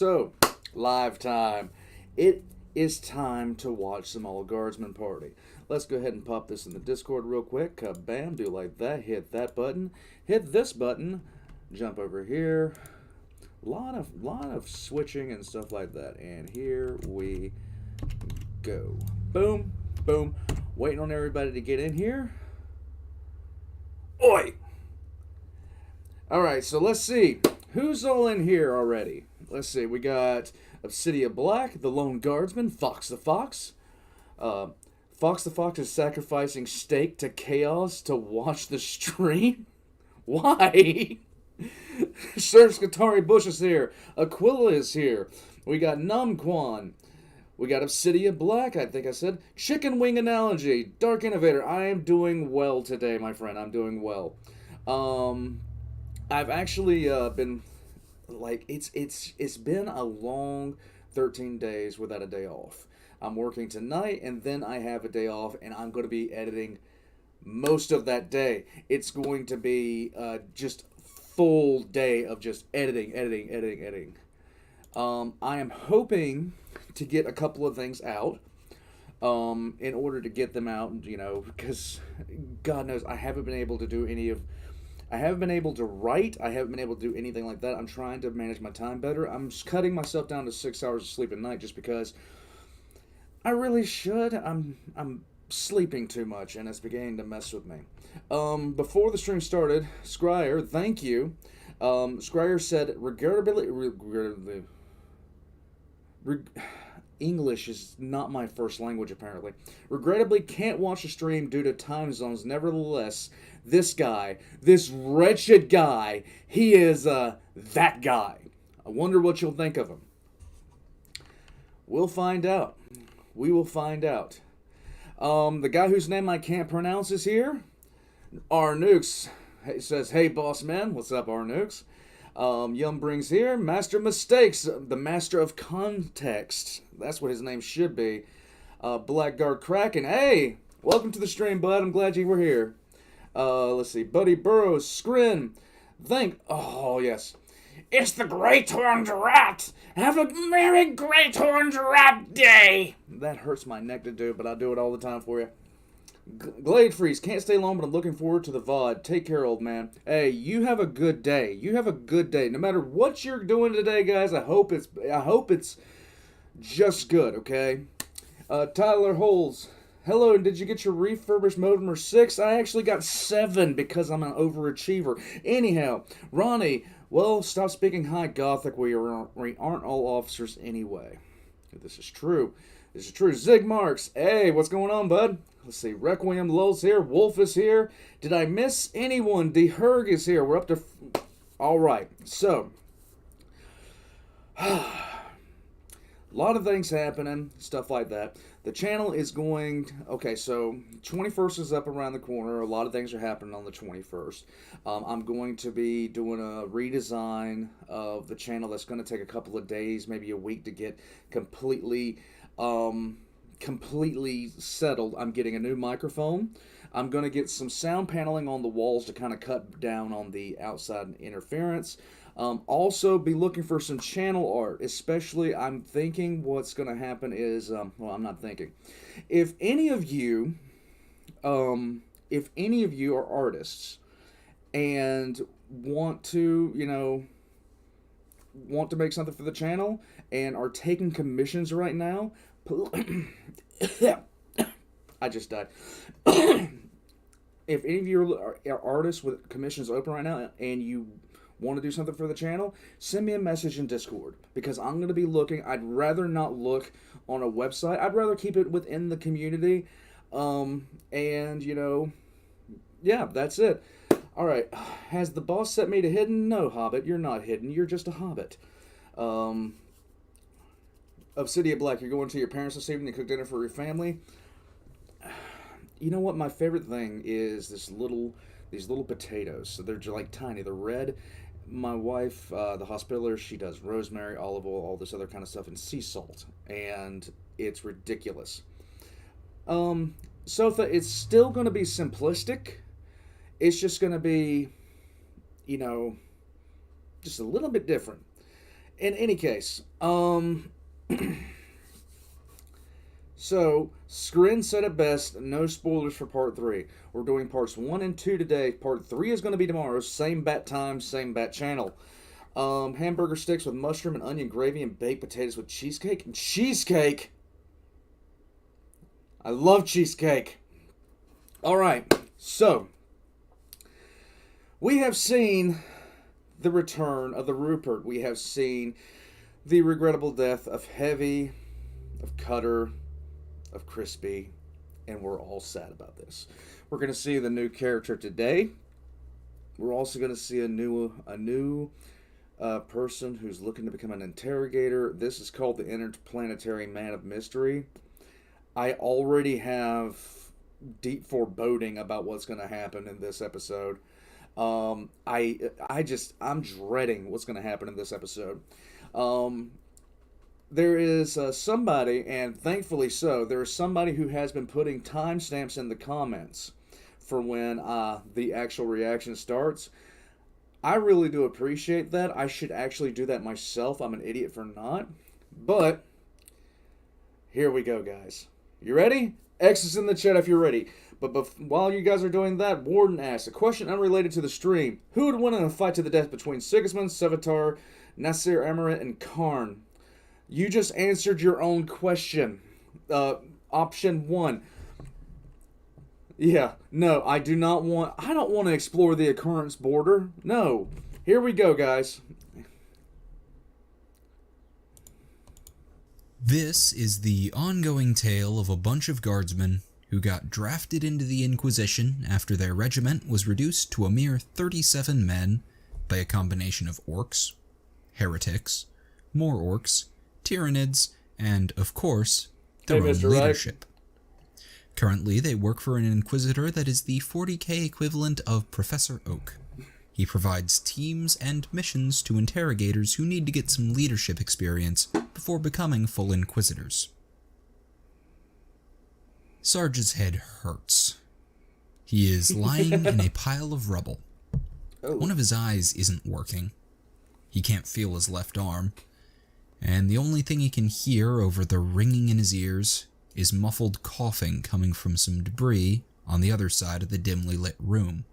So, live time. It is time to watch some old Guardsmen party. Let's go ahead and pop this in the Discord real quick. Bam, do like that. Hit that button. Hit this button. Jump over here. Lot of switching and stuff like that. And here we go. Boom, boom. Waiting on everybody to get in here. Oi! Alright, so let's see. Who's all in here already? Let's see. We got Obsidian Black, the Lone Guardsman, Fox the Fox. Fox the Fox is sacrificing steak to chaos to watch the stream? Why? Serge Katari Bush is here. Aquila is here. We got Numquan. We got Obsidian Black, I think I said. Chicken Wing Analogy. Dark Innovator. I am doing well today, my friend. I'm doing well. I've actually been like it's been a long 13 days without a day off. I'm working tonight and then I have a day off and I'm going to be editing most of that day. It's going to be just full day of just editing. I am hoping to get a couple of things out in order to get them out, because God knows I haven't been able to do I haven't been able to write. I haven't been able to do anything like that. I'm trying to manage my time better. I'm cutting myself down to 6 hours of sleep a night just because I really should. I'm sleeping too much, and it's beginning to mess with me. Before the stream started, Scryer, thank you. Scryer said, English is not my first language, apparently. Regrettably, can't watch the stream due to time zones. Nevertheless, this guy, this wretched guy, he is that guy. I wonder what you'll think of him. We'll find out. We will find out. The guy whose name I can't pronounce is here. Arnukes says, "Hey, boss man." What's up, Arnukes? Yum brings here. Master Mistakes, the master of context. That's what his name should be. Blackguard Kraken. Hey, welcome to the stream, bud. I'm glad you were here. Let's see. Buddy Burrows, Scrin. Oh, yes. It's the Great Horned Rat. Have a merry Great Horned Rat Day. That hurts my neck to do, but I do it all the time for you. Glade Freeze, can't stay long, but I'm looking forward to the VOD. Take care, old man. Hey, you have a good day. You have a good day. No matter what you're doing today, guys, I hope it's just good, okay? Tyler Holes. Hello, did you get your refurbished modem or 6? I actually got 7 because I'm an overachiever. Anyhow, Ronnie, well, stop speaking high Gothic. We aren't all officers anyway. This is true. This is true. Zig Marks. Hey, what's going on, bud? Let's see. Requiem Lul's here. Wolf is here. Did I miss anyone? D. Herg is here. We're up to... All right. So... a lot of things happening. Stuff like that. The channel is going... Okay, so 21st is up around the corner. A lot of things are happening on the 21st. I'm going to be doing a redesign of the channel that's going to take a couple of days, maybe a week to get completely settled. I'm getting a new microphone. I'm going to get some sound paneling on the walls to kind of cut down on the outside interference. Also be looking for some channel art, especially I'm thinking what's going to happen is, well, I'm not thinking. If any of you are artists and want to make something for the channel and are taking commissions right now, I just died. If any of you are artists with commissions open right now and you want to do something for the channel, send me a message in Discord because I'm going to be looking. I'd rather not look on a website. I'd rather keep it within the community. Yeah, that's it. All right. Has the boss set me to hidden? No, Hobbit. You're not hidden. You're just a Hobbit. Obsidian Black, you're going to your parents this evening to cook dinner for your family. You know what? My favorite thing is these little potatoes. So they're just like tiny. They're red. My wife, the hospitaler, she does rosemary, olive oil, all this other kind of stuff, and sea salt, and it's ridiculous. So it's still going to be simplistic. It's just going to be, just a little bit different. in any case, so Skrin said it best, no spoilers for part 3. We're doing parts 1 and 2 today. Part 3 is going to be tomorrow. Same bat time, same bat channel. Hamburger sticks with mushroom and onion gravy and baked potatoes with cheesecake. And cheesecake! I love cheesecake. Alright, so we have seen the return of the Rupert. We have seen the regrettable death of Heavy, of Cutter, of Crispy, and we're all sad about this. We're going to see the new character today. We're also going to see a new person who's looking to become an interrogator. This is called the Interplanetary Man of Mystery. I already have deep foreboding about what's going to happen in this episode. I'm dreading what's going to happen in this episode. There is somebody, and thankfully so, there is somebody who has been putting timestamps in the comments for when the actual reaction starts. I really do appreciate that. I should actually do that myself. I'm an idiot for not. But here we go, guys. You ready? X's in the chat if you're ready. But while you guys are doing that, Warden asks, a question unrelated to the stream. Who would win in a fight to the death between Sigismund, Sevatar, Nasir Amaret, and Karn? You just answered your own question. Option 1. Yeah, no, I don't want to explore the occurrence border. No. Here we go, guys. This is the ongoing tale of a bunch of guardsmen who got drafted into the Inquisition after their regiment was reduced to a mere 37 men by a combination of orcs, heretics, more orcs, Tyranids, and, of course, their own leadership. Currently, they work for an Inquisitor that is the 40k equivalent of Professor Oak. He provides teams and missions to interrogators who need to get some leadership experience before becoming full Inquisitors. Sarge's head hurts. He is lying in a pile of rubble. One of his eyes isn't working. He can't feel his left arm. And the only thing he can hear over the ringing in his ears is muffled coughing coming from some debris on the other side of the dimly lit room.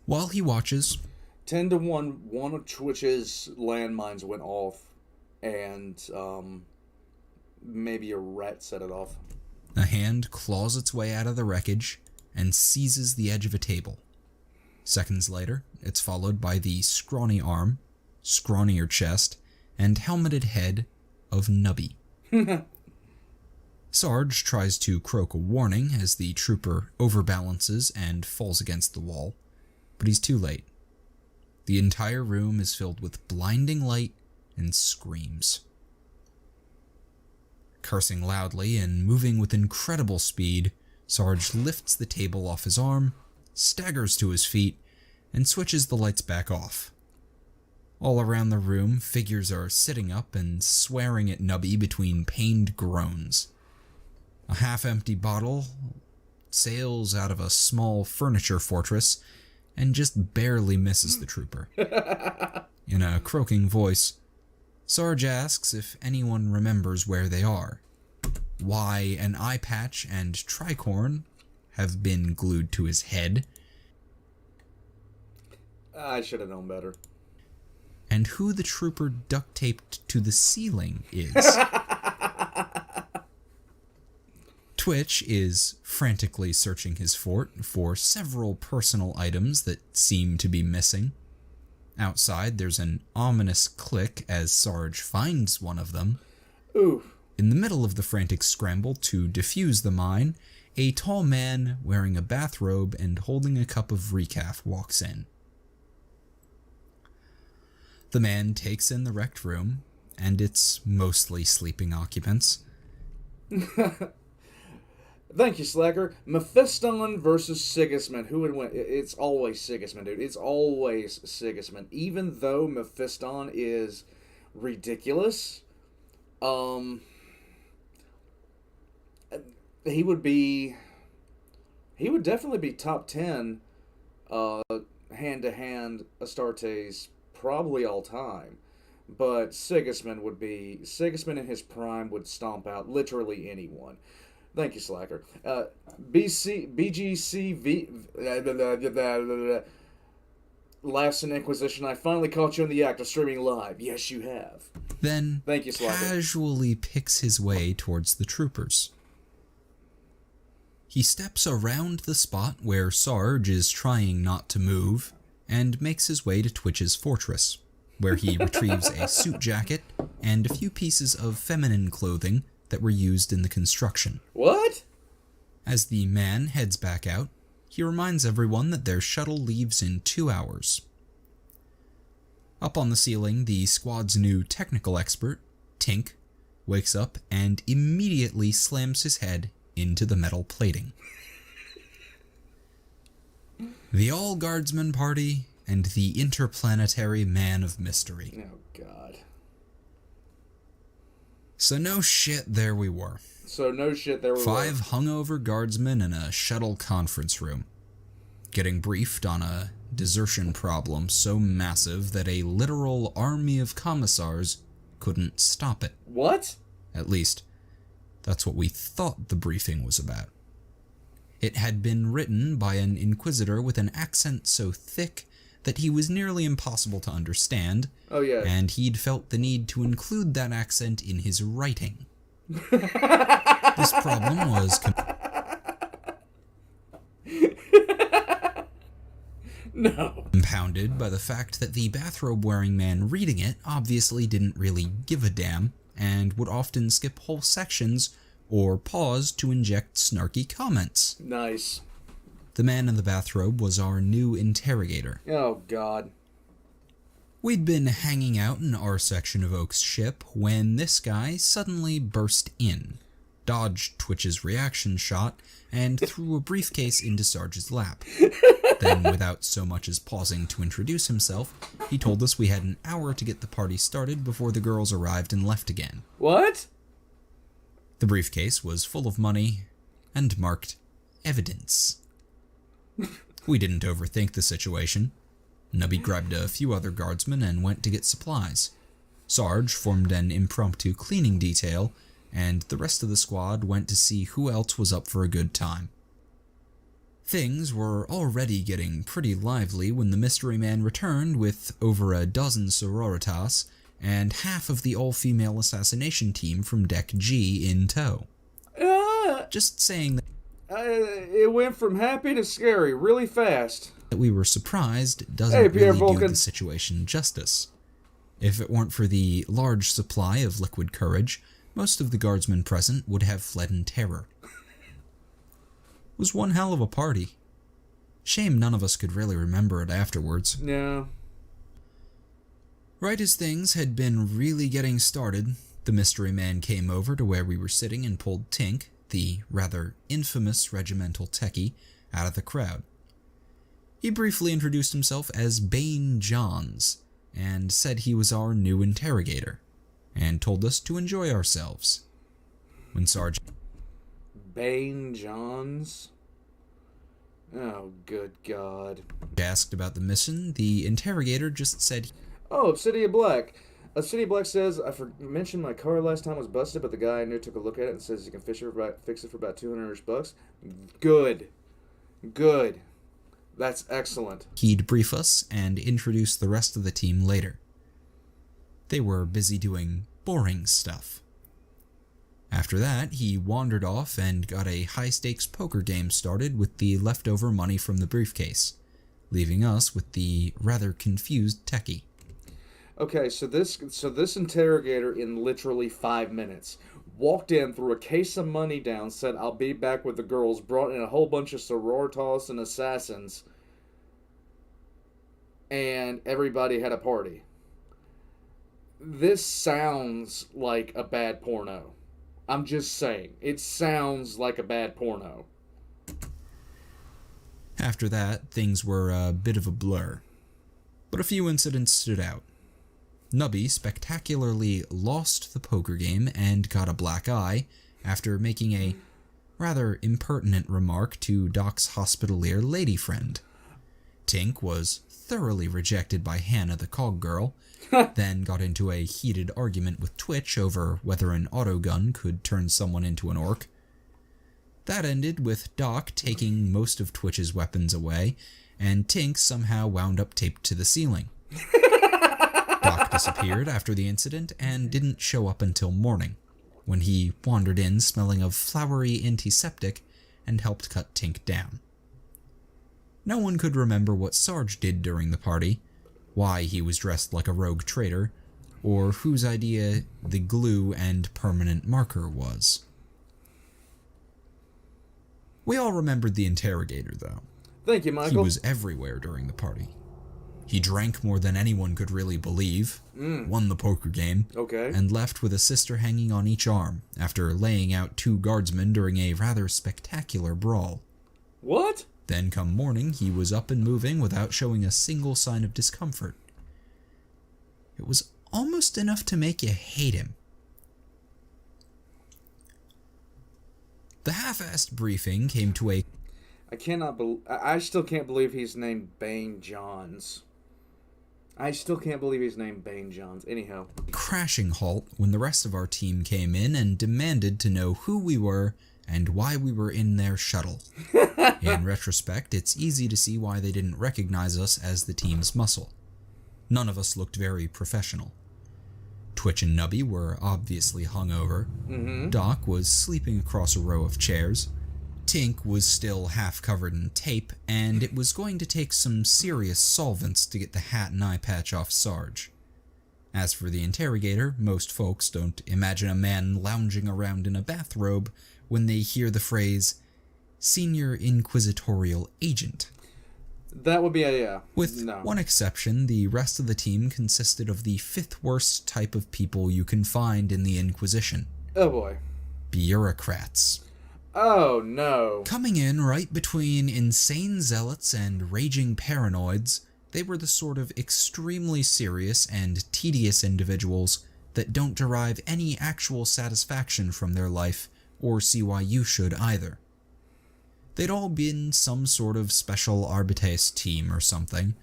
While he watches... 10 to 1, one of Twitch's landmines went off, and maybe a rat set it off. A hand claws its way out of the wreckage and seizes the edge of a table. Seconds later, it's followed by the scrawny arm, scrawnier chest, and helmeted head of Nubby. Sarge tries to croak a warning as the trooper overbalances and falls against the wall, but he's too late. The entire room is filled with blinding light and screams. Cursing loudly and moving with incredible speed, Sarge lifts the table off his arm, staggers to his feet, and switches the lights back off. All around the room, figures are sitting up and swearing at Nubby between pained groans. A half-empty bottle sails out of a small furniture fortress and just barely misses the trooper. In a croaking voice, Sarge asks if anyone remembers where they are, why an eye patch and tricorn have been glued to his head. I should have known better. And who the trooper duct-taped to the ceiling is. Twitch is frantically searching his fort for several personal items that seem to be missing. Outside, there's an ominous click as Sarge finds one of them. Ooh. In the middle of the frantic scramble to defuse the mine, a tall man wearing a bathrobe and holding a cup of recaf walks in. The man takes in the wrecked room, and its mostly sleeping occupants. Thank you, Slacker. Mephiston versus Sigismund. Who would win? It's always Sigismund, dude. It's always Sigismund. Even though Mephiston is ridiculous, he would definitely be top 10 hand-to-hand Astartes probably all time. But Sigismund in his prime would stomp out literally anyone. Thank you, Slacker. Last in Inquisition, I finally caught you in the act of streaming live. Yes, you have. Then Thank you, Slacker. casually picks his way towards the troopers. He steps around the spot where Sarge is trying not to move and makes his way to Twitch's fortress, where he retrieves a suit jacket and a few pieces of feminine clothing that were used in the construction. What? As the man heads back out, he reminds everyone that their shuttle leaves in 2 hours. Up on the ceiling, the squad's new technical expert, Tink, wakes up and immediately slams his head into the metal plating. The all-Guardsmen party and the Interplanetary man of mystery. Oh, God. So no shit, there we were. 5 hungover Guardsmen in a shuttle conference room, getting briefed on a desertion problem so massive that a literal army of commissars couldn't stop it. What? At least, that's what we thought the briefing was about. It had been written by an Inquisitor with an accent so thick that he was nearly impossible to understand. Oh, yeah. And he'd felt the need to include that accent in his writing. This problem was compounded by the fact that the bathrobe-wearing man reading it obviously didn't really give a damn, and would often skip whole sections or pause to inject snarky comments. Nice. The man in the bathrobe was our new interrogator. Oh, God. We'd been hanging out in our section of Oak's ship when this guy suddenly burst in, dodged Twitch's reaction shot, and threw a briefcase into Sarge's lap. Then, without so much as pausing to introduce himself, he told us we had an hour to get the party started before the girls arrived and left again. What? The briefcase was full of money and marked evidence. We didn't overthink the situation. Nubby grabbed a few other guardsmen and went to get supplies. Sarge formed an impromptu cleaning detail, and the rest of the squad went to see who else was up for a good time. Things were already getting pretty lively when the mystery man returned with over a dozen sororitas and half of the all-female assassination team from Deck G in tow. Just saying that it went from happy to scary really fast. That we were surprised doesn't really do the situation justice. If it weren't for the large supply of liquid courage, most of the guardsmen present would have fled in terror. It was one hell of a party. Shame none of us could really remember it afterwards. Yeah. Right as things had been really getting started, the mystery man came over to where we were sitting and pulled Tink, the rather infamous regimental techie, out of the crowd. He briefly introduced himself as Bane Johns, and said he was our new interrogator, and told us to enjoy ourselves. When Sergeant Bane Johns? Oh, good God. asked about the mission, the interrogator just said, "Oh, Obsidian Black. Obsidian Black says, I mentioned my car last time was busted, but the guy I knew took a look at it and says you can fix it for about $200. Good. Good. That's excellent." He'd brief us and introduce the rest of the team later. They were busy doing boring stuff. After that, he wandered off and got a high-stakes poker game started with the leftover money from the briefcase, leaving us with the rather confused techie. Okay, so this interrogator in literally 5 minutes walked in, threw a case of money down, said, "I'll be back with the girls," brought in a whole bunch of sororitas and assassins, and everybody had a party. This sounds like a bad porno. I'm just saying. It sounds like a bad porno. After that, things were a bit of a blur, but a few incidents stood out. Nubby spectacularly lost the poker game and got a black eye after making a rather impertinent remark to Doc's hospitalier lady friend. Tink was thoroughly rejected by Hannah the Cog Girl, then got into a heated argument with Twitch over whether an autogun could turn someone into an orc. That ended with Doc taking most of Twitch's weapons away, and Tink somehow wound up taped to the ceiling. Doc disappeared after the incident and didn't show up until morning, when he wandered in smelling of flowery antiseptic and helped cut Tink down. No one could remember what Sarge did during the party, why he was dressed like a rogue traitor, or whose idea the glue and permanent marker was. We all remembered the Interrogator, though. Thank you, Michael. He was everywhere during the party. He drank more than anyone could really believe, won the poker game, and left with a sister hanging on each arm after laying out 2 guardsmen during a rather spectacular brawl. What? Then come morning, he was up and moving without showing a single sign of discomfort. It was almost enough to make you hate him. The half-assed briefing came to a... I still can't believe he's named Bane Johns. Anyhow. Crashing halt when the rest of our team came in and demanded to know who we were and why we were in their shuttle. In retrospect, it's easy to see why they didn't recognize us as the team's muscle. None of us looked very professional. Twitch and Nubby were obviously hungover. Doc was sleeping across a row of chairs. Tink was still half covered in tape, and it was going to take some serious solvents to get the hat and eye patch off Sarge. As for the Interrogator, most folks don't imagine a man lounging around in a bathrobe when they hear the phrase, Senior Inquisitorial Agent. That would be a With one exception, the rest of the team consisted of the 5th worst type of people you can find in the Inquisition. Oh boy. Bureaucrats. Oh no. Coming in right between insane zealots and raging paranoids, they were the sort of extremely serious and tedious individuals that don't derive any actual satisfaction from their life or see why you should either. They'd all been some sort of special Arbites team or something,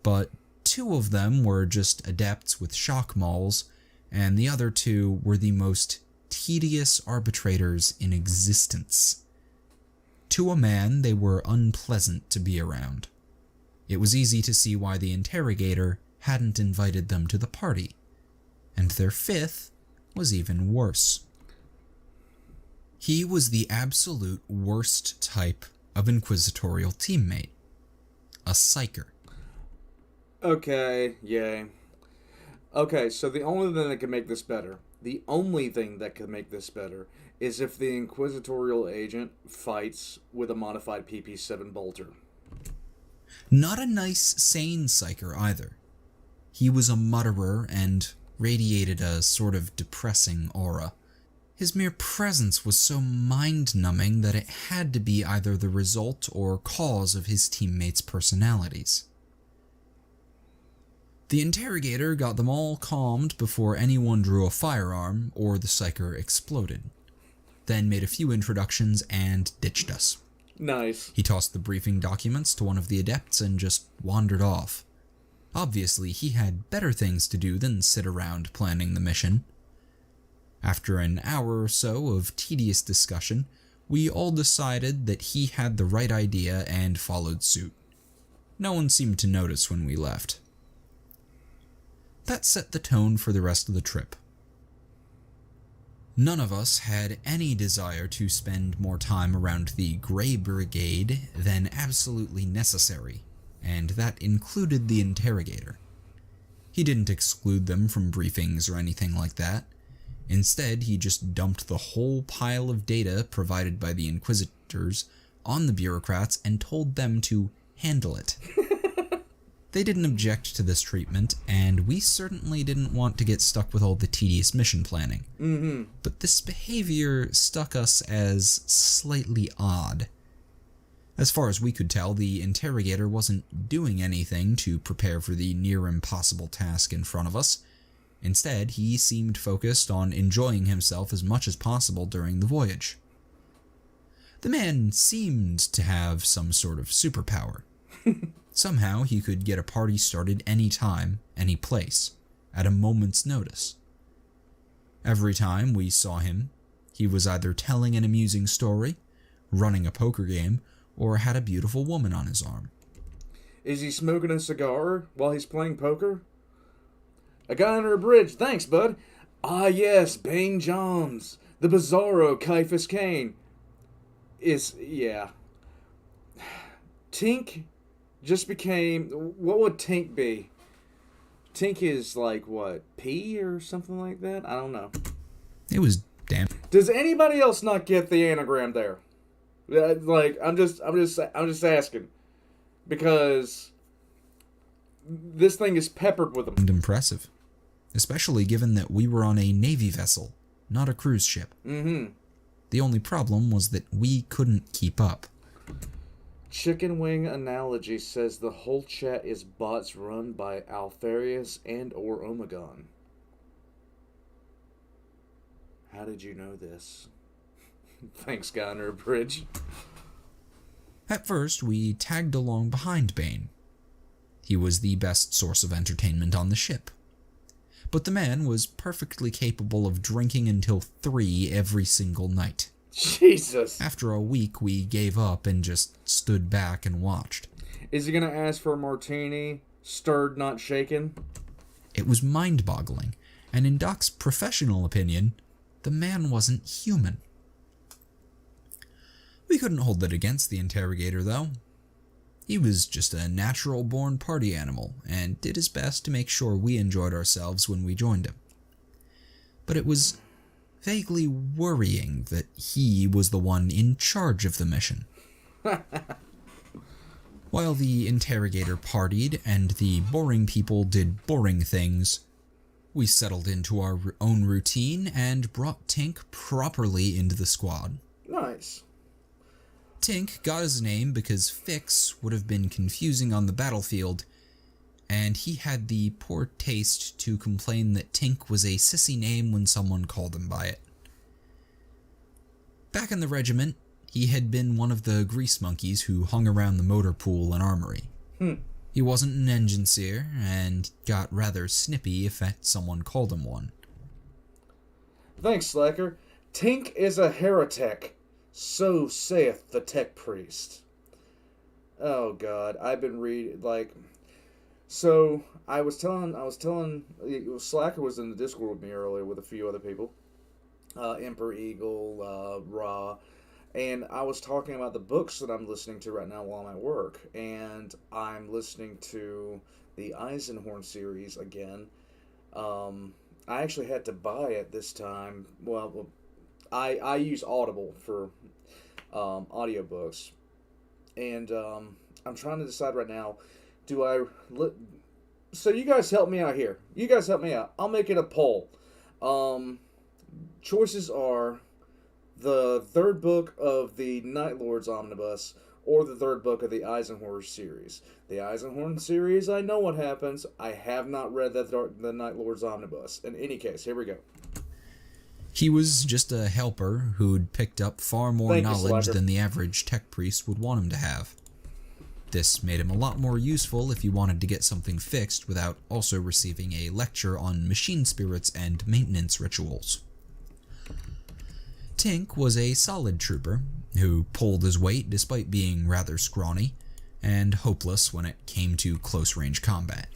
but 2 of them were just adepts with shock mauls, and the other 2 were the most tedious arbitrators in existence. To a man, they were unpleasant to be around. It was easy to see why the Interrogator hadn't invited them to the party, and their 5th was even worse. He was the absolute worst type of inquisitorial teammate. A psyker. Okay, yay. Okay, so the only thing that could make this better is if the inquisitorial agent fights with a modified PP7 bolter. Not a nice, sane psyker either. He was a mutterer and radiated a sort of depressing aura. His mere presence was so mind-numbing that it had to be either the result or cause of his teammates' personalities. The Interrogator got them all calmed before anyone drew a firearm or the psyker exploded, then made a few introductions and ditched us. Nice. He tossed the briefing documents to one of the adepts and just wandered off. Obviously, he had better things to do than sit around planning the mission. After an hour or so of tedious discussion, we all decided that he had the right idea and followed suit. No one seemed to notice when we left. That set the tone for the rest of the trip. None of us had any desire to spend more time around the Grey Brigade than absolutely necessary, and that included the Interrogator. He didn't exclude them from briefings or anything like that. Instead, he just dumped the whole pile of data provided by the Inquisitors on the bureaucrats and told them to handle it. They didn't object to this treatment, and we certainly didn't want to get stuck with all the tedious mission planning. But this behavior struck us as slightly odd. As far as we could tell, the Interrogator wasn't doing anything to prepare for the near-impossible task in front of us. Instead, he seemed focused on enjoying himself as much as possible during the voyage. The man seemed to have some sort of superpower. Somehow he could get a party started any time, any place, at a moment's notice. Every time we saw him, he was either telling an amusing story, running a poker game, or had a beautiful woman on his arm. Is he smoking a cigar while he's playing poker? A guy under a bridge. Thanks, bud. Ah, yes, Bane Johns. The bizarro Caiaphas Cain. Yeah. Tink just became... What would Tink be? Tink is like, what, P or something like that? I don't know. It was damn... Does anybody else not get the anagram there? Like, I'm just asking. Because this thing is peppered with them. And impressive. Especially given that we were on a Navy vessel, not a cruise ship. Mm-hmm. The only problem was that we couldn't keep up. Chicken Wing Analogy says the whole chat is bots run by Alfarius and or Omegon. How did you know this? Thanks, guy under a bridge. At first, we tagged along behind Bane. He was the best source of entertainment on the ship. But the man was perfectly capable of drinking until 3 every single night. Jesus. After a week, we gave up and just stood back and watched. Is he going to ask for a martini, stirred, not shaken? It was mind-boggling, and in Doc's professional opinion, the man wasn't human. We couldn't hold it against the Interrogator, though. He was just a natural-born party animal, and did his best to make sure we enjoyed ourselves when we joined him. But it was vaguely worrying that he was the one in charge of the mission. While the Interrogator partied and the boring people did boring things, we settled into our own routine and brought Tink properly into the squad. Nice. Tink got his name because Fix would have been confusing on the battlefield, and he had the poor taste to complain that Tink was a sissy name when someone called him by it. Back in the regiment, he had been one of the grease monkeys who hung around the motor pool and armory. He wasn't an engine seer, and got rather snippy if someone called him one. Thanks, Slacker. Tink is a heretic. So saith the tech priest. Oh God, I've been reading So I was telling Slacker was in the Discord with me earlier with a few other people, Emperor Eagle, Ra, and I was talking about the books that I'm listening to right now while I'm at work, and I'm listening to the Eisenhorn series again. I actually had to buy it this time. Well, I use Audible for audiobooks, and I'm trying to decide right now, so you guys help me out here. You guys help me out. I'll make it a poll. Choices are the third book of the Night Lords Omnibus or the third book of the Eisenhorn series. The Eisenhorn series, I know what happens. I have not read the Night Lords Omnibus. In any case, here we go. He was just a helper who'd picked up far more knowledge than the average tech priest would want him to have. This made him a lot more useful if you wanted to get something fixed without also receiving a lecture on machine spirits and maintenance rituals. Tink was a solid trooper who pulled his weight despite being rather scrawny and hopeless when it came to close-range combat.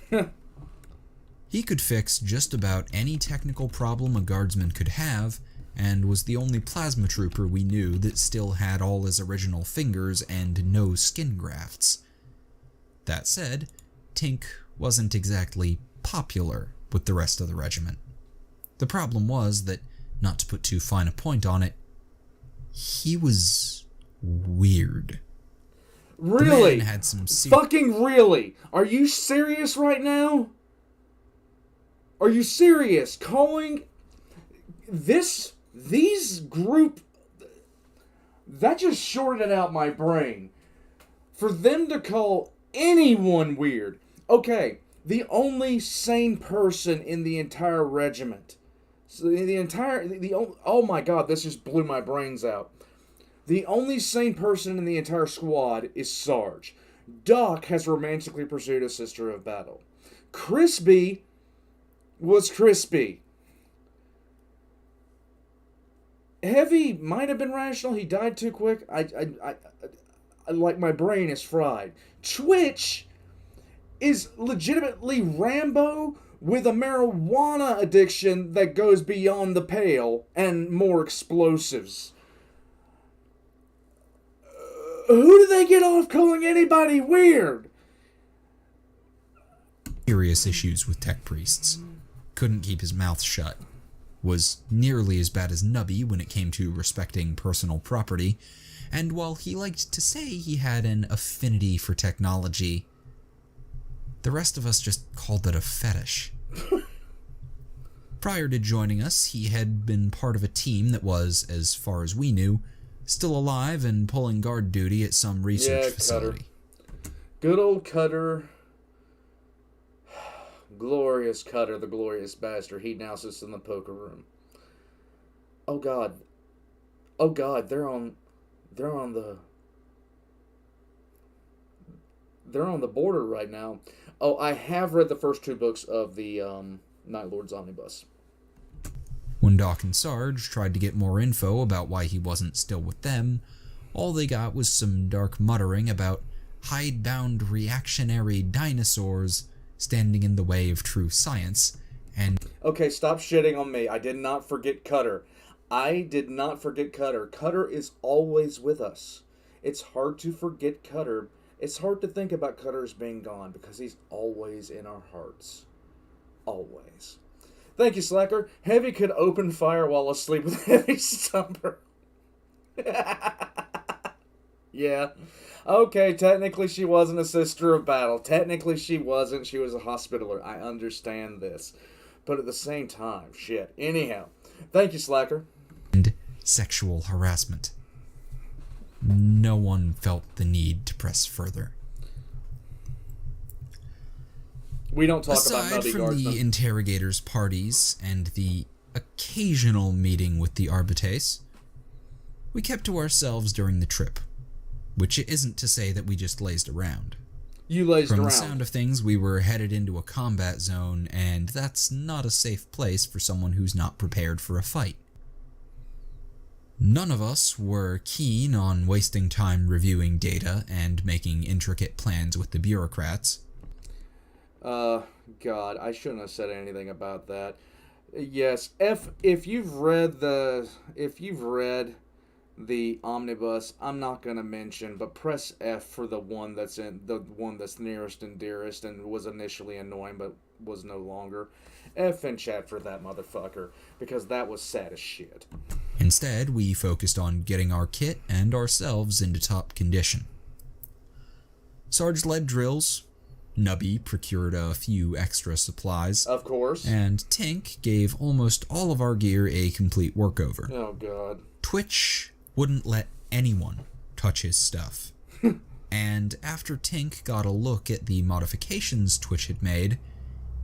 He could fix just about any technical problem a guardsman could have, and was the only plasma trooper we knew that still had all his original fingers and no skin grafts. That said, Tink wasn't exactly popular with the rest of the regiment. The problem was that, not to put too fine a point on it, he was weird. Really? The man had some fucking really? Are you serious right now? Are you serious? Calling these group, that just shorted out my brain. For them to call anyone weird. Okay, the only sane person in the entire regiment. So oh my God, this just blew my brains out. The only sane person in the entire squad is Sarge. Doc has romantically pursued a sister of battle. Crispy was crispy. Heavy might have been rational. He died too quick. I like, my brain is fried. Twitch is legitimately Rambo with a marijuana addiction that goes beyond the pale and more explosives. Who do they get off calling anybody weird? Serious issues with tech priests. Couldn't keep his mouth shut. Was nearly as bad as Nubby when it came to respecting personal property, and while he liked to say he had an affinity for technology, the rest of us just called it a fetish. Prior to joining us, he had been part of a team that was, as far as we knew, still alive and pulling guard duty at some research facility. Cutter. Good old Cutter. Glorious Cutter, the glorious bastard. He now sits in the poker room. Oh God, they're on the border right now. Oh, I have read the first 2 books of the Night Lord's Omnibus. When Doc and Sarge tried to get more info about why he wasn't still with them, all they got was some dark muttering about hidebound reactionary dinosaurs standing in the way of true science, and... Okay, stop shitting on me. I did not forget Cutter. Cutter is always with us. It's hard to forget Cutter. It's hard to think about Cutter as being gone because he's always in our hearts. Always. Thank you, Slacker. Heavy could open fire while asleep with Heavy stumper. Yeah. Okay, technically she wasn't a sister of battle. Technically she wasn't. She was a hospitaler. I understand this. But at the same time, shit. Anyhow, thank you, Slacker. And sexual harassment. No one felt the need to press further. We don't talk about Aside Nubby from Guardsmen. the Interrogator's parties and the occasional meeting with the Arbites, we kept to ourselves during the trip. Which isn't to say that we just lazed around. You lazed around. From the sound of things, we were headed into a combat zone, and that's not a safe place for someone who's not prepared for a fight. None of us were keen on wasting time reviewing data and making intricate plans with the bureaucrats. God, I shouldn't have said anything about that. Yes, if you've read the omnibus, I'm not gonna mention, but press F for the one that's nearest and dearest and was initially annoying but was no longer. F in chat for that motherfucker, because that was sad as shit. Instead, we focused on getting our kit and ourselves into top condition. Sarge led drills, Nubby procured a few extra supplies, of course, and Tink gave almost all of our gear a complete workover. Oh God. Twitch wouldn't let anyone touch his stuff. And after Tink got a look at the modifications Twitch had made,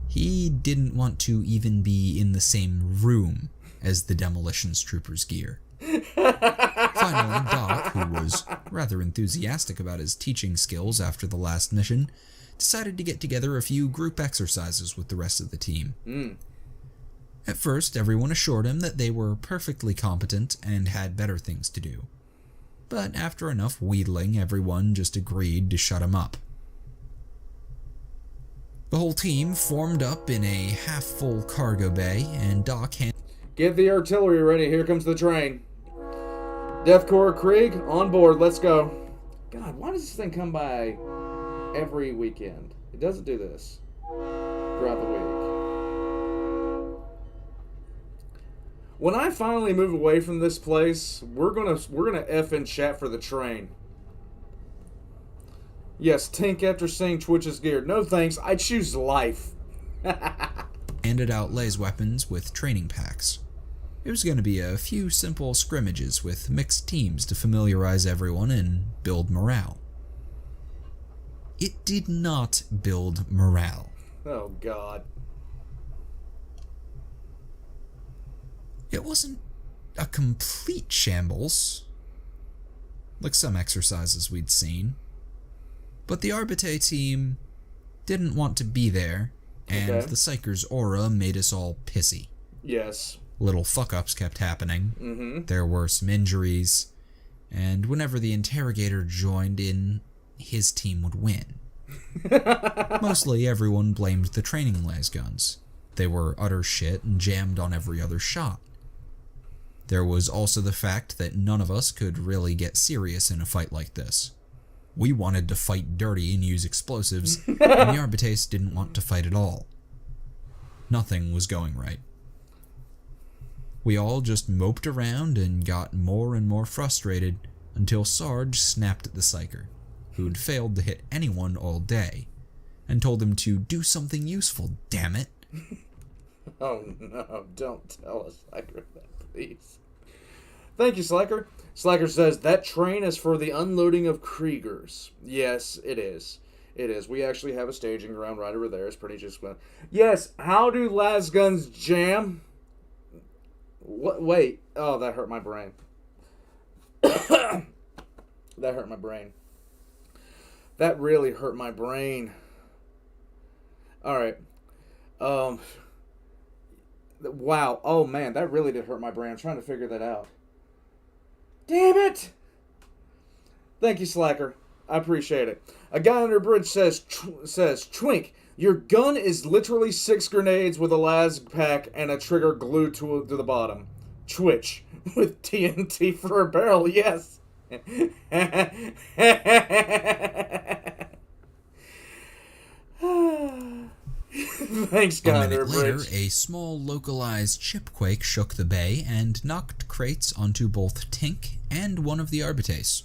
he didn't want to even be in the same room as the Demolitions Troopers' gear. Finally, Doc, who was rather enthusiastic about his teaching skills after the last mission, decided to get together a few group exercises with the rest of the team. At first, everyone assured him that they were perfectly competent and had better things to do. But after enough wheedling, everyone just agreed to shut him up. The whole team formed up in a half-full cargo bay, and Doc Get the artillery ready, here comes the train. Death Corps Krieg, on board, let's go. God, why does this thing come by every weekend? It doesn't do this throughout the week. When I finally move away from this place, we're gonna F in chat for the train. Yes, Tink after seeing Twitch's gear. No thanks, I choose life. handed out laser weapons with training packs. It was going to be a few simple scrimmages with mixed teams to familiarize everyone and build morale. It did not build morale. Oh, God. It wasn't a complete shambles, like some exercises we'd seen, But the Arbite team didn't want to be there, and the Psyker's aura made us all pissy. Yes. Little fuck-ups kept happening. Mm-hmm. There were some injuries, and whenever the Interrogator joined in, his team would win. Mostly everyone blamed the training lasguns. They were utter shit and jammed on every other shot. There was also the fact that none of us could really get serious in a fight like this. We wanted to fight dirty and use explosives, and the Arbites didn't want to fight at all. Nothing was going right. We all just moped around and got more and more frustrated until Sarge snapped at the Psyker, who'd failed to hit anyone all day, and told him to do something useful, damn it. Oh no, don't tell us, Slacker, that, please. Thank you, Slacker. Slacker says, that train is for the unloading of Kriegers. Yes, it is. It is. We actually have a staging ground right over there. It's pretty just... Yes, how do lasguns jam? What? Wait. Oh, that hurt my brain. That hurt my brain. That really hurt my brain. Alright. Wow. Oh, man. That really did hurt my brain. I'm trying to figure that out. Damn it! Thank you, Slacker. I appreciate it. A guy under a bridge says, Twink, your gun is literally 6 grenades with a las pack and a trigger glued to the bottom. Twitch. With TNT for a barrel, yes. Thanks, guy under a minute later, bridge. a small localized shipquake shook the bay and knocked crates onto both Tink and one of the Arbites.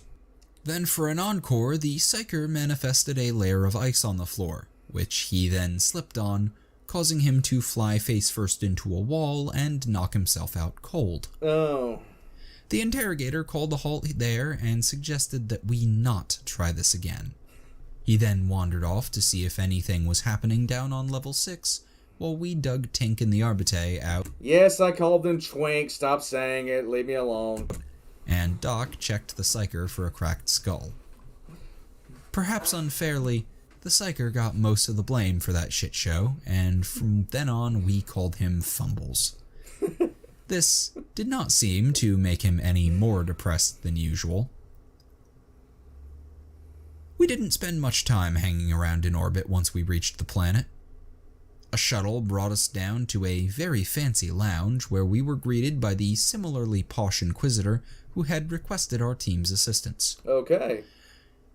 Then for an encore, the Psyker manifested a layer of ice on the floor, which he then slipped on, causing him to fly face first into a wall and knock himself out cold. Oh. The Interrogator called a halt there and suggested that we not try this again. He then wandered off to see if anything was happening down on level 6, while we dug Tink and the Arbite out. Yes, I called them Twink. Stop saying it. Leave me alone. And Doc checked the Psyker for a cracked skull. Perhaps unfairly, the Psyker got most of the blame for that shit show, and from then on we called him Fumbles. This did not seem to make him any more depressed than usual. We didn't spend much time hanging around in orbit once we reached the planet. A shuttle brought us down to a very fancy lounge where we were greeted by the similarly posh Inquisitor who had requested our team's assistance. Okay.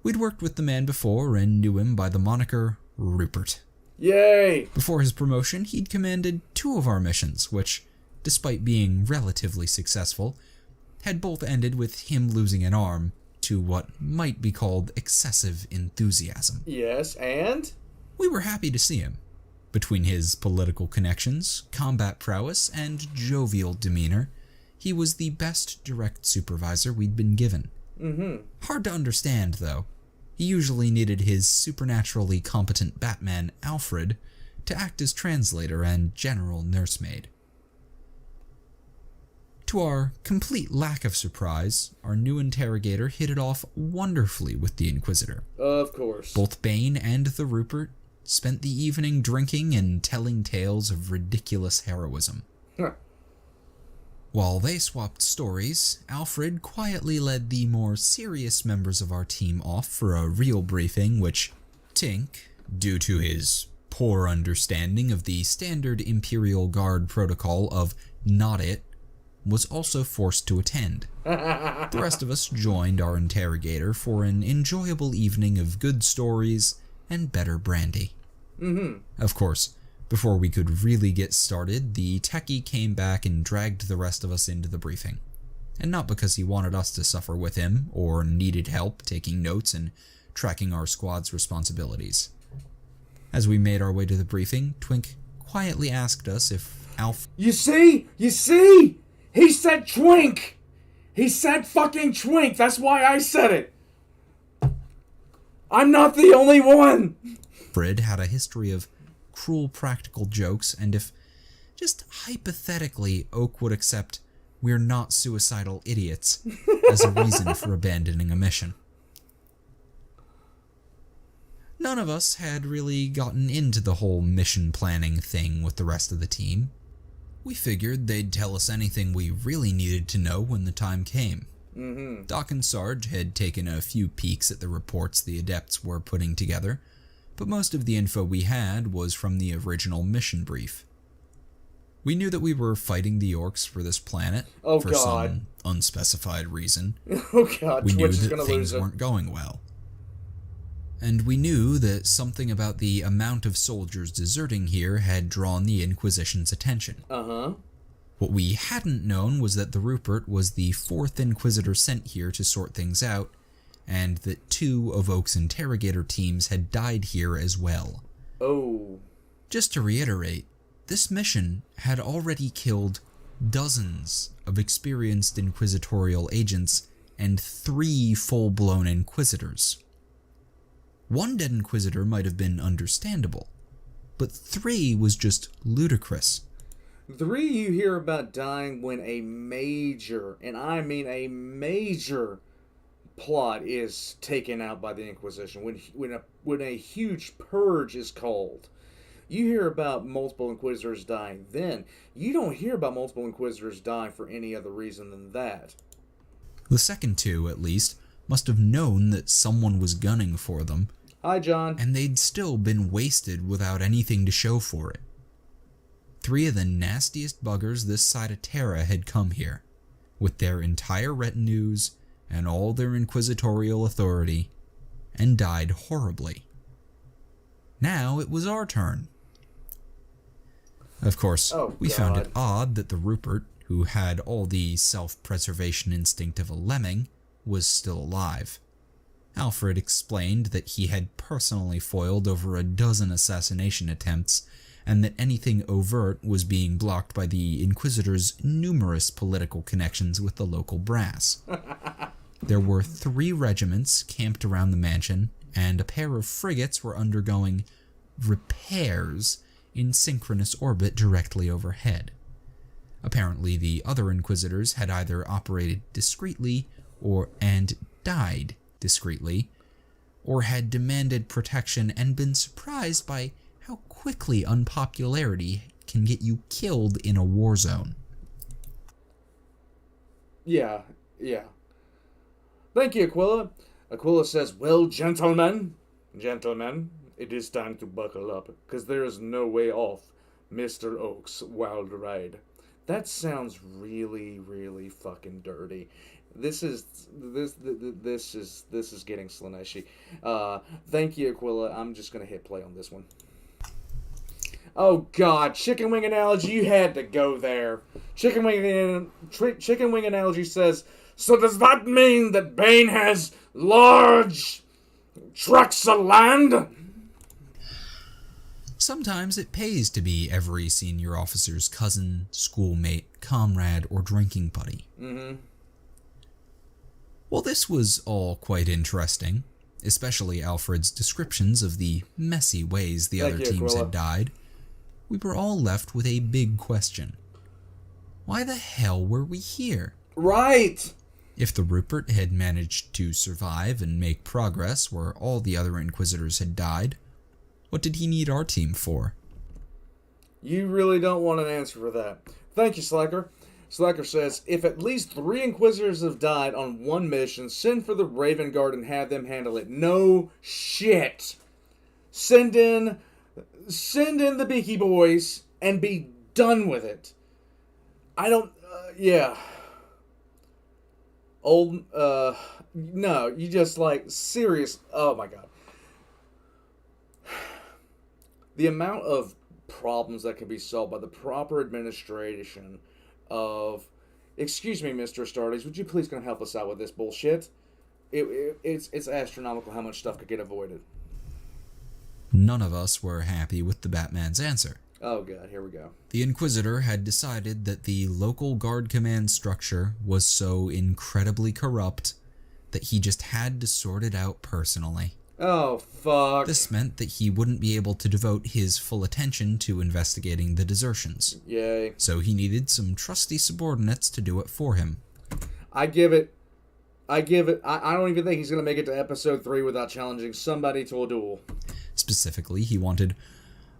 We'd worked with the man before and knew him by the moniker Rupert. Yay! Before his promotion, he'd commanded 2 of our missions, which, despite being relatively successful, had both ended with him losing an arm to what might be called excessive enthusiasm. Yes, and? We were happy to see him. Between his political connections, combat prowess, and jovial demeanor, he was the best direct supervisor we'd been given. Hard to understand, though. He usually needed his supernaturally competent Batman, Alfred, to act as translator and general nursemaid. To our complete lack of surprise, our new Interrogator hit it off wonderfully with the Inquisitor. Of course. Both Bane and the Rupert spent the evening drinking and telling tales of ridiculous heroism. Huh. While they swapped stories, Alfred quietly led the more serious members of our team off for a real briefing, which Tink, due to his poor understanding of the standard Imperial Guard protocol of not it, was also forced to attend. The rest of us joined our Interrogator for an enjoyable evening of good stories and better brandy. Of course, before we could really get started, the techie came back and dragged the rest of us into the briefing. And not because he wanted us to suffer with him, or needed help taking notes and tracking our squad's responsibilities. As we made our way to the briefing, Twink quietly asked us if Alf... You see? He said Twink! He said fucking Twink! That's why I said it! I'm not the only one! Fred had a history of cruel practical jokes, and if, just hypothetically, Oak would accept "we're not suicidal idiots" as a reason for abandoning a mission. None of us had really gotten into the whole mission planning thing with the rest of the team. We figured they'd tell us anything we really needed to know when the time came. Doc and Sarge had taken a few peeks at the reports the Adepts were putting together, but most of the info we had was from the original mission brief. We knew that we were fighting the Orcs for this planet for some unspecified reason. Oh god, we Twitch knew that things weren't going well. And we knew that something about the amount of soldiers deserting here had drawn the Inquisition's attention. What we hadn't known was that the Rupert was the 4th Inquisitor sent here to sort things out, and that 2 of Oak's Interrogator teams had died here as well. Oh. Just to reiterate, this mission had already killed dozens of experienced inquisitorial agents and 3 full-blown Inquisitors. 1 dead Inquisitor might have been understandable, but 3 was just ludicrous. 3 you hear about dying when a major, and I mean a major, plot is taken out by the Inquisition. When a huge purge is called. You hear about multiple Inquisitors dying then. You don't hear about multiple Inquisitors dying for any other reason than that. The second 2, at least, must have known that someone was gunning for them. Hi, John. And they'd still been wasted without anything to show for it. 3 of the nastiest buggers this side of Terra had come here, with their entire retinues and all their inquisitorial authority, and died horribly. Now it was our turn. Of course, we found it odd that the Rupert, who had all the self-preservation instinct of a lemming, was still alive. Alfred explained that he had personally foiled over a dozen assassination attempts, and that anything overt was being blocked by the Inquisitor's numerous political connections with the local brass. There were 3 regiments camped around the mansion, and a pair of frigates were undergoing repairs in synchronous orbit directly overhead. Apparently, the other Inquisitors had either operated discreetly and died discreetly, or had demanded protection and been surprised by how quickly unpopularity can get you killed in a war zone. Yeah. Thank you, Aquila. Aquila says, well, gentlemen, it is time to buckle up, because there is no way off Mr. Oak's wild ride. That sounds really, really fucking dirty. This is getting Slaneshi. Thank you, Aquila. I'm just gonna hit play on this one. Oh god, chicken wing analogy, you had to go there. Chicken wing analogy says, so does that mean that Bane has large tracts of land? Sometimes it pays to be every senior officer's cousin, schoolmate, comrade, or drinking buddy. Well, this was all quite interesting, especially Alfred's descriptions of the messy ways the other teams had died. We were all left with a big question. Why the hell were we here? Right! If the Rupert had managed to survive and make progress where all the other Inquisitors had died, what did he need our team for? You really don't want an answer for that. Thank you, Slacker. Slacker says, if at least 3 Inquisitors have died on one mission, send for the Raven Guard and have them handle it. No shit. Send in the Beaky Boys and be done with it. I don't, yeah. No, you just serious, oh my god. The amount of problems that can be solved by the proper administration of, excuse me, Mr. Astartes, would you please come help us out with this bullshit? It's astronomical how much stuff could get avoided. None of us were happy with the Batman's answer. Oh god, here we go. The Inquisitor had decided that the local guard command structure was so incredibly corrupt that he just had to sort it out personally. Oh, fuck. This meant that he wouldn't be able to devote his full attention to investigating the desertions. Yay. So he needed some trusty subordinates to do it for him. I give it I give it. I don't even think he's going to make it to episode 3 without challenging somebody to a duel. Specifically, he wanted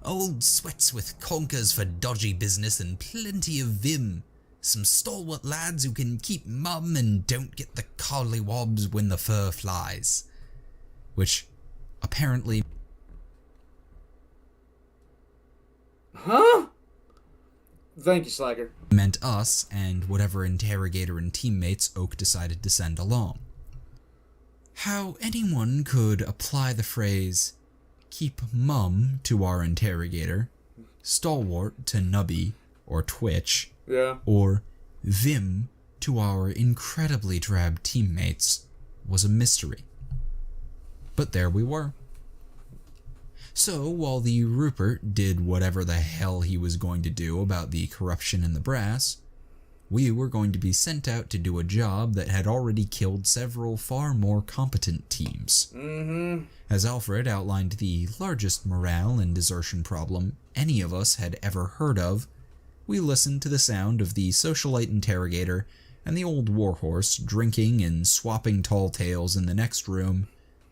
old sweats with conkers for dodgy business and plenty of vim. Some stalwart lads who can keep mum and don't get the collywobs when the fur flies. Which, apparently... Huh? Thank you, Slacker. ...meant us and whatever interrogator and teammates Oak decided to send along. How anyone could apply the phrase, keep mum to our interrogator, stalwart to Nubby or Twitch, or vim to our incredibly drab teammates was a mystery. But there we were. So, while the Rupert did whatever the hell he was going to do about the corruption in the brass, we were going to be sent out to do a job that had already killed several far more competent teams. As Alfred outlined the largest morale and desertion problem any of us had ever heard of, we listened to the sound of the socialite interrogator and the old warhorse drinking and swapping tall tales in the next room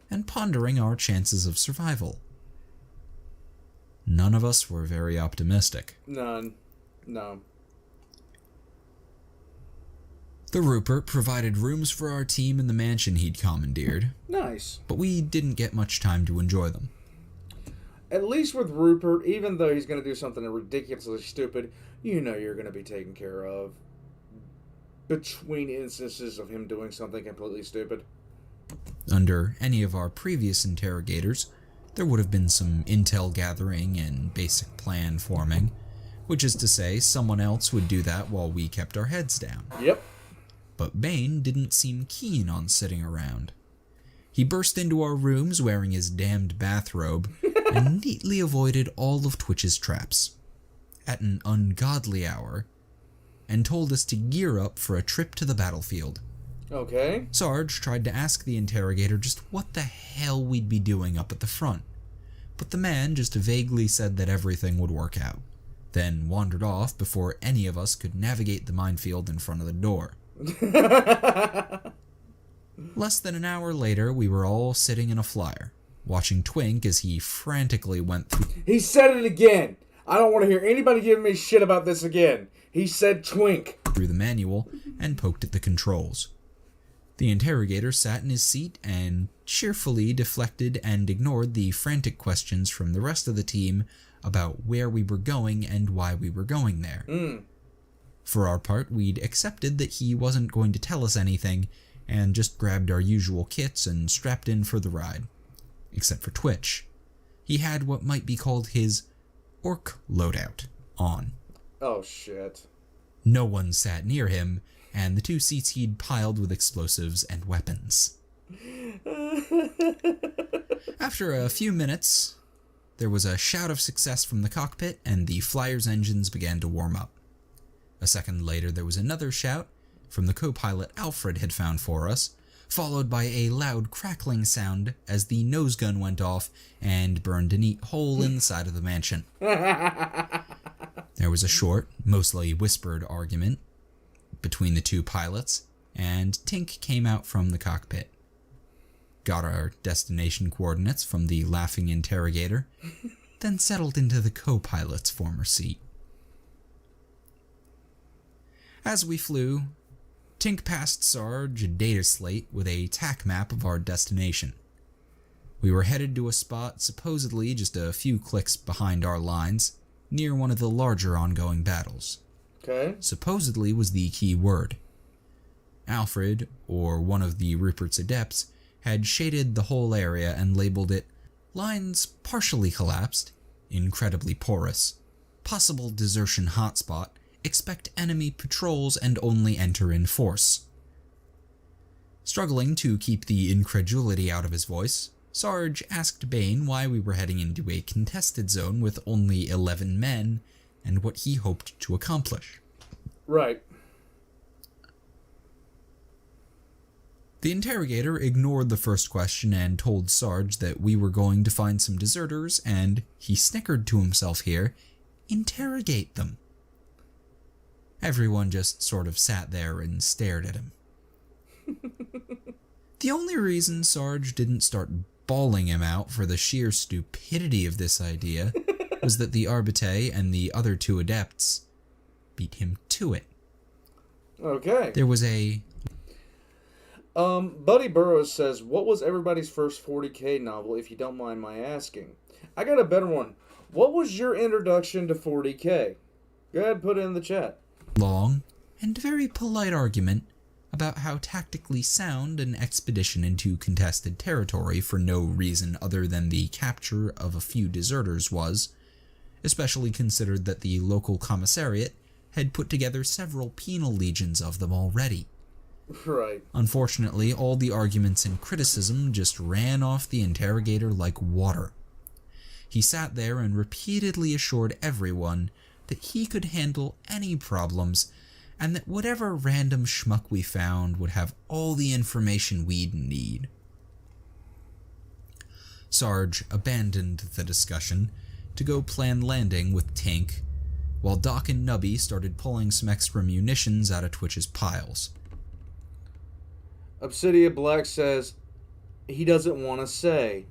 and pondering our chances of survival. None of us were very optimistic. None. No. The Rupert provided rooms for our team in the mansion he'd commandeered. Nice. But we didn't get much time to enjoy them. At least with Rupert, even though he's going to do something ridiculously stupid, you know you're going to be taken care of. Between instances of him doing something completely stupid. Under any of our previous interrogators, there would have been some intel gathering and basic plan forming, which is to say, someone else would do that while we kept our heads down. Yep. But Bane didn't seem keen on sitting around. He burst into our rooms wearing his damned bathrobe and neatly avoided all of Twitch's traps at an ungodly hour and told us to gear up for a trip to the battlefield. Okay. Sarge tried to ask the interrogator just what the hell we'd be doing up at the front, but the man just vaguely said that everything would work out, then wandered off before any of us could navigate the minefield in front of the door. Less than an hour later, we were all sitting in a flyer, watching Twink as he frantically went through... He said it again! I don't want to hear anybody giving me shit about this again. He said Twink. ...through the manual and poked at the controls. The interrogator sat in his seat and cheerfully deflected and ignored the frantic questions from the rest of the team about where we were going and why we were going there. For our part, we'd accepted that he wasn't going to tell us anything and just grabbed our usual kits and strapped in for the ride. Except for Twitch. He had what might be called his orc loadout on. Oh, shit. No one sat near him, and the 2 seats he'd piled with explosives and weapons. After a few minutes, there was a shout of success from the cockpit, and the flyer's engines began to warm up. A second later, there was another shout from the co-pilot Alfred had found for us, followed by a loud crackling sound as the nose gun went off and burned a neat hole in the side of the mansion. There was a short, mostly whispered argument between the 2 pilots, and Tink came out from the cockpit. Got our destination coordinates from the laughing interrogator, then settled into the co-pilot's former seat. As we flew, Tink passed Sarge a data slate with a tack map of our destination. We were headed to a spot supposedly just a few clicks behind our lines, near one of the larger ongoing battles. Okay. Supposedly was the key word. Alfred, or one of the Rupert's adepts, had shaded the whole area and labeled it lines partially collapsed, incredibly porous, possible desertion hotspot, expect enemy patrols and only enter in force. Struggling to keep the incredulity out of his voice, Sarge asked Bane why we were heading into a contested zone with only 11 men and what he hoped to accomplish. Right. The interrogator ignored the first question and told Sarge that we were going to find some deserters and, he snickered to himself here, interrogate them. Everyone just sort of sat there and stared at him. The only reason Sarge didn't start bawling him out for the sheer stupidity of this idea was that the Arbite and the other two adepts beat him to it. Okay. There was a... Buddy Burroughs says, what was everybody's first 40K novel, if you don't mind my asking? I got a better one. What was your introduction to 40K? Go ahead and put it in the chat. Long and very polite argument about how tactically sound an expedition into contested territory for no reason other than the capture of a few deserters was, especially considered that the local commissariat had put together several penal legions of them already. Right. Unfortunately, all the arguments and criticism just ran off the Interrogator like water. He sat there and repeatedly assured everyone that he could handle any problems, and that whatever random schmuck we found would have all the information we'd need. Sarge abandoned the discussion to go plan landing with Tink, while Doc and Nubby started pulling some extra munitions out of Twitch's piles. Obsidian Black says, he doesn't want to say.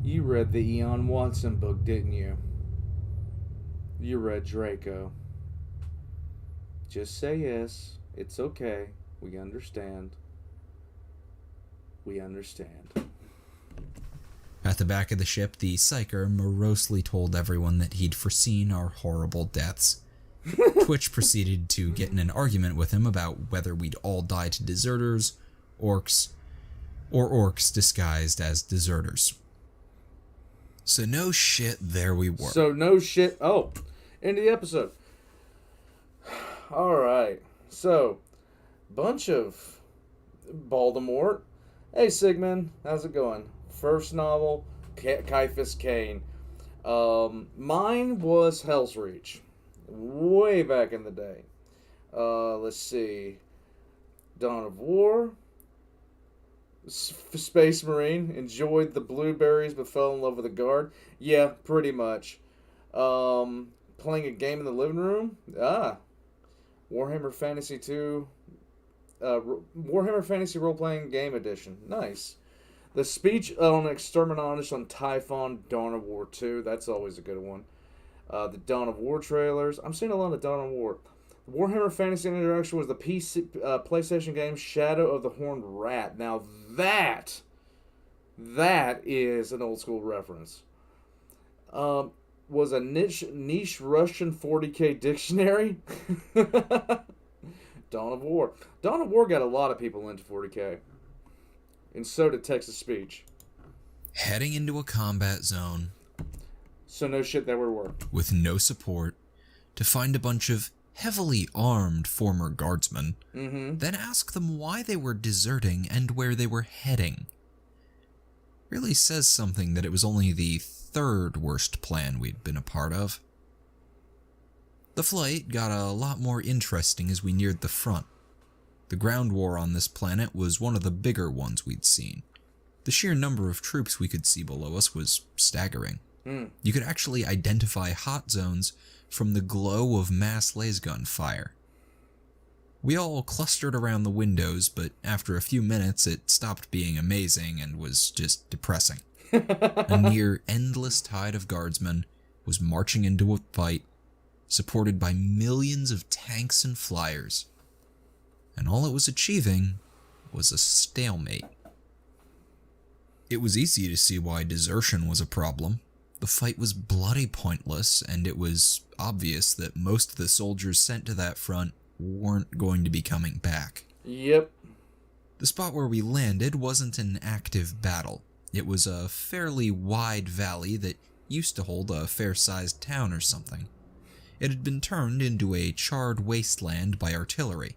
You read the Eon Watson book, didn't you? You read Draco. Just say yes. It's okay. We understand. We understand. At the back of the ship, the Psyker morosely told everyone that he'd foreseen our horrible deaths. Twitch proceeded to get in an argument with him about whether we'd all die to deserters, orcs, or orcs disguised as deserters. So no shit, there we were. So no shit. Oh, end of the episode. All right. So, bunch of Baltimore. Hey, Sigmund, how's it going? First novel, Caiaphas Cain. Mine was Hell's Reach, way back in the day. Let's see. Dawn of War. Space Marine. Enjoyed the blueberries but fell in love with a guard. Yeah, pretty much. Playing a game in the living room. Warhammer Fantasy 2. Warhammer Fantasy Role-Playing Game Edition. Nice. The speech on Exterminatus on Typhon, Dawn of War 2. That's always a good one. The Dawn of War trailers. I'm seeing a lot of Dawn of War. Warhammer Fantasy Introduction was the PC, PlayStation game Shadow of the Horned Rat. Now that is an old school reference. Was a niche Russian 40K dictionary. Dawn of War. Dawn of War got a lot of people into 40K. And so did Texas Speech. Heading into a combat zone. So no shit, there we were. With no support, to find a bunch of heavily armed former guardsmen, then ask them why they were deserting and where they were heading. Really says something that it was only the third worst plan we'd been a part of. The flight got a lot more interesting as we neared the front. The ground war on this planet was one of the bigger ones we'd seen. The sheer number of troops we could see below us was staggering. You could actually identify hot zones from the glow of mass lasgun fire. We all clustered around the windows, but after a few minutes it stopped being amazing and was just depressing. A near endless tide of guardsmen was marching into a fight, supported by millions of tanks and flyers. And all it was achieving was a stalemate. It was easy to see why desertion was a problem. The fight was bloody pointless, and it was obvious that most of the soldiers sent to that front weren't going to be coming back. Yep. The spot where we landed wasn't an active battle. It was a fairly wide valley that used to hold a fair-sized town or something. It had been turned into a charred wasteland by artillery.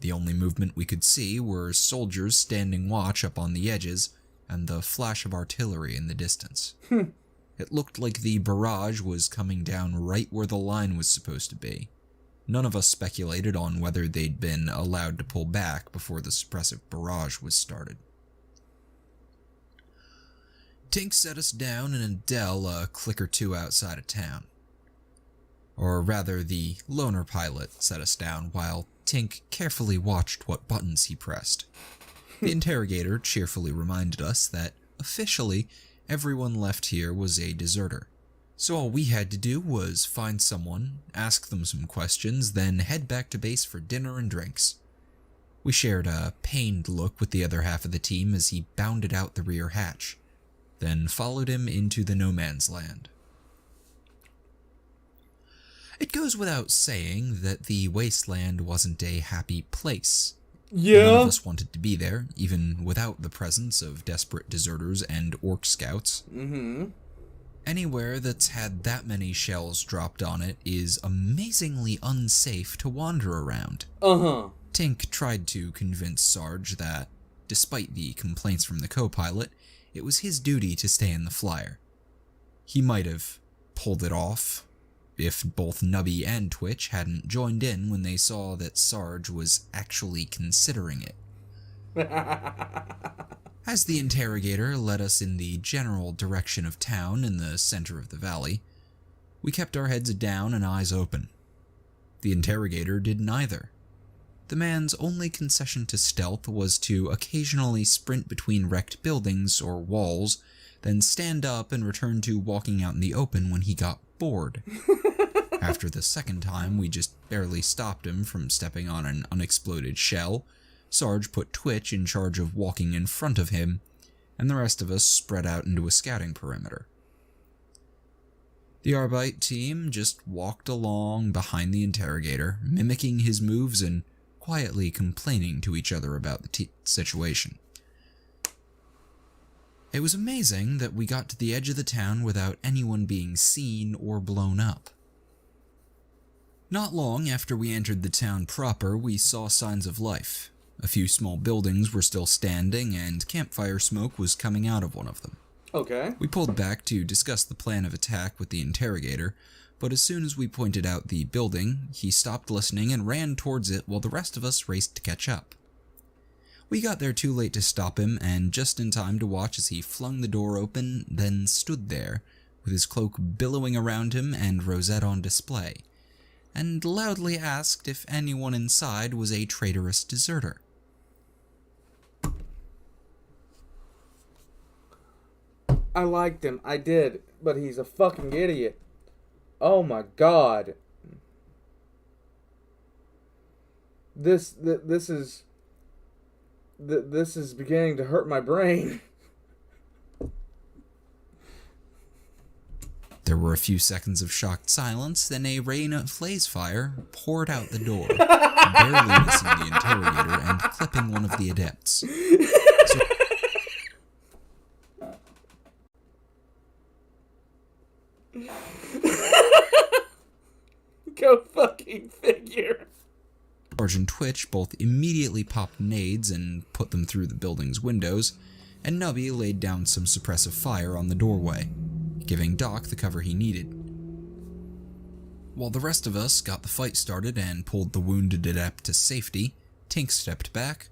The only movement we could see were soldiers standing watch up on the edges and the flash of artillery in the distance. It looked like the barrage was coming down right where the line was supposed to be. None of us speculated on whether they'd been allowed to pull back before the suppressive barrage was started. Tink set us down in a dell a click or two outside of town. Or rather, the loner pilot set us down while Tink carefully watched what buttons he pressed. The interrogator cheerfully reminded us that, officially, everyone left here was a deserter. So all we had to do was find someone, ask them some questions, then head back to base for dinner and drinks. We shared a pained look with the other half of the team as he bounded out the rear hatch, then followed him into the no man's land. It goes without saying that the wasteland wasn't a happy place. Yeah. None of us wanted to be there, even without the presence of desperate deserters and orc scouts. Mm-hmm. Anywhere that's had that many shells dropped on it is amazingly unsafe to wander around. Uh-huh. Tink tried to convince Sarge that, despite the complaints from the co-pilot, it was his duty to stay in the flyer. He might have pulled it off if both Nubby and Twitch hadn't joined in when they saw that Sarge was actually considering it. As the interrogator led us in the general direction of town in the center of the valley, we kept our heads down and eyes open. The interrogator did neither. The man's only concession to stealth was to occasionally sprint between wrecked buildings or walls, then stand up and return to walking out in the open when he got bored. After the second time, we just barely stopped him from stepping on an unexploded shell. Sarge put Twitch in charge of walking in front of him, and the rest of us spread out into a scouting perimeter. The Arbite team just walked along behind the interrogator, mimicking his moves and quietly complaining to each other about the situation. It was amazing that we got to the edge of the town without anyone being seen or blown up. Not long after we entered the town proper, we saw signs of life. A few small buildings were still standing, and campfire smoke was coming out of one of them. Okay. We pulled back to discuss the plan of attack with the interrogator, but as soon as we pointed out the building, he stopped listening and ran towards it while the rest of us raced to catch up. We got there too late to stop him, and just in time to watch as he flung the door open, then stood there, with his cloak billowing around him and rosette on display, and loudly asked if anyone inside was a traitorous deserter. I liked him. I did. But he's a fucking idiot. Oh my god. This is beginning to hurt my brain. There were a few seconds of shocked silence, then a rain of blaze fire poured out the door, barely missing the interrogator and clipping one of the adepts. Go fucking figure. Sarge and Twitch both immediately popped nades and put them through the building's windows, and Nubby laid down some suppressive fire on the doorway, giving Doc the cover he needed. While the rest of us got the fight started and pulled the wounded adept to safety, Tink stepped back,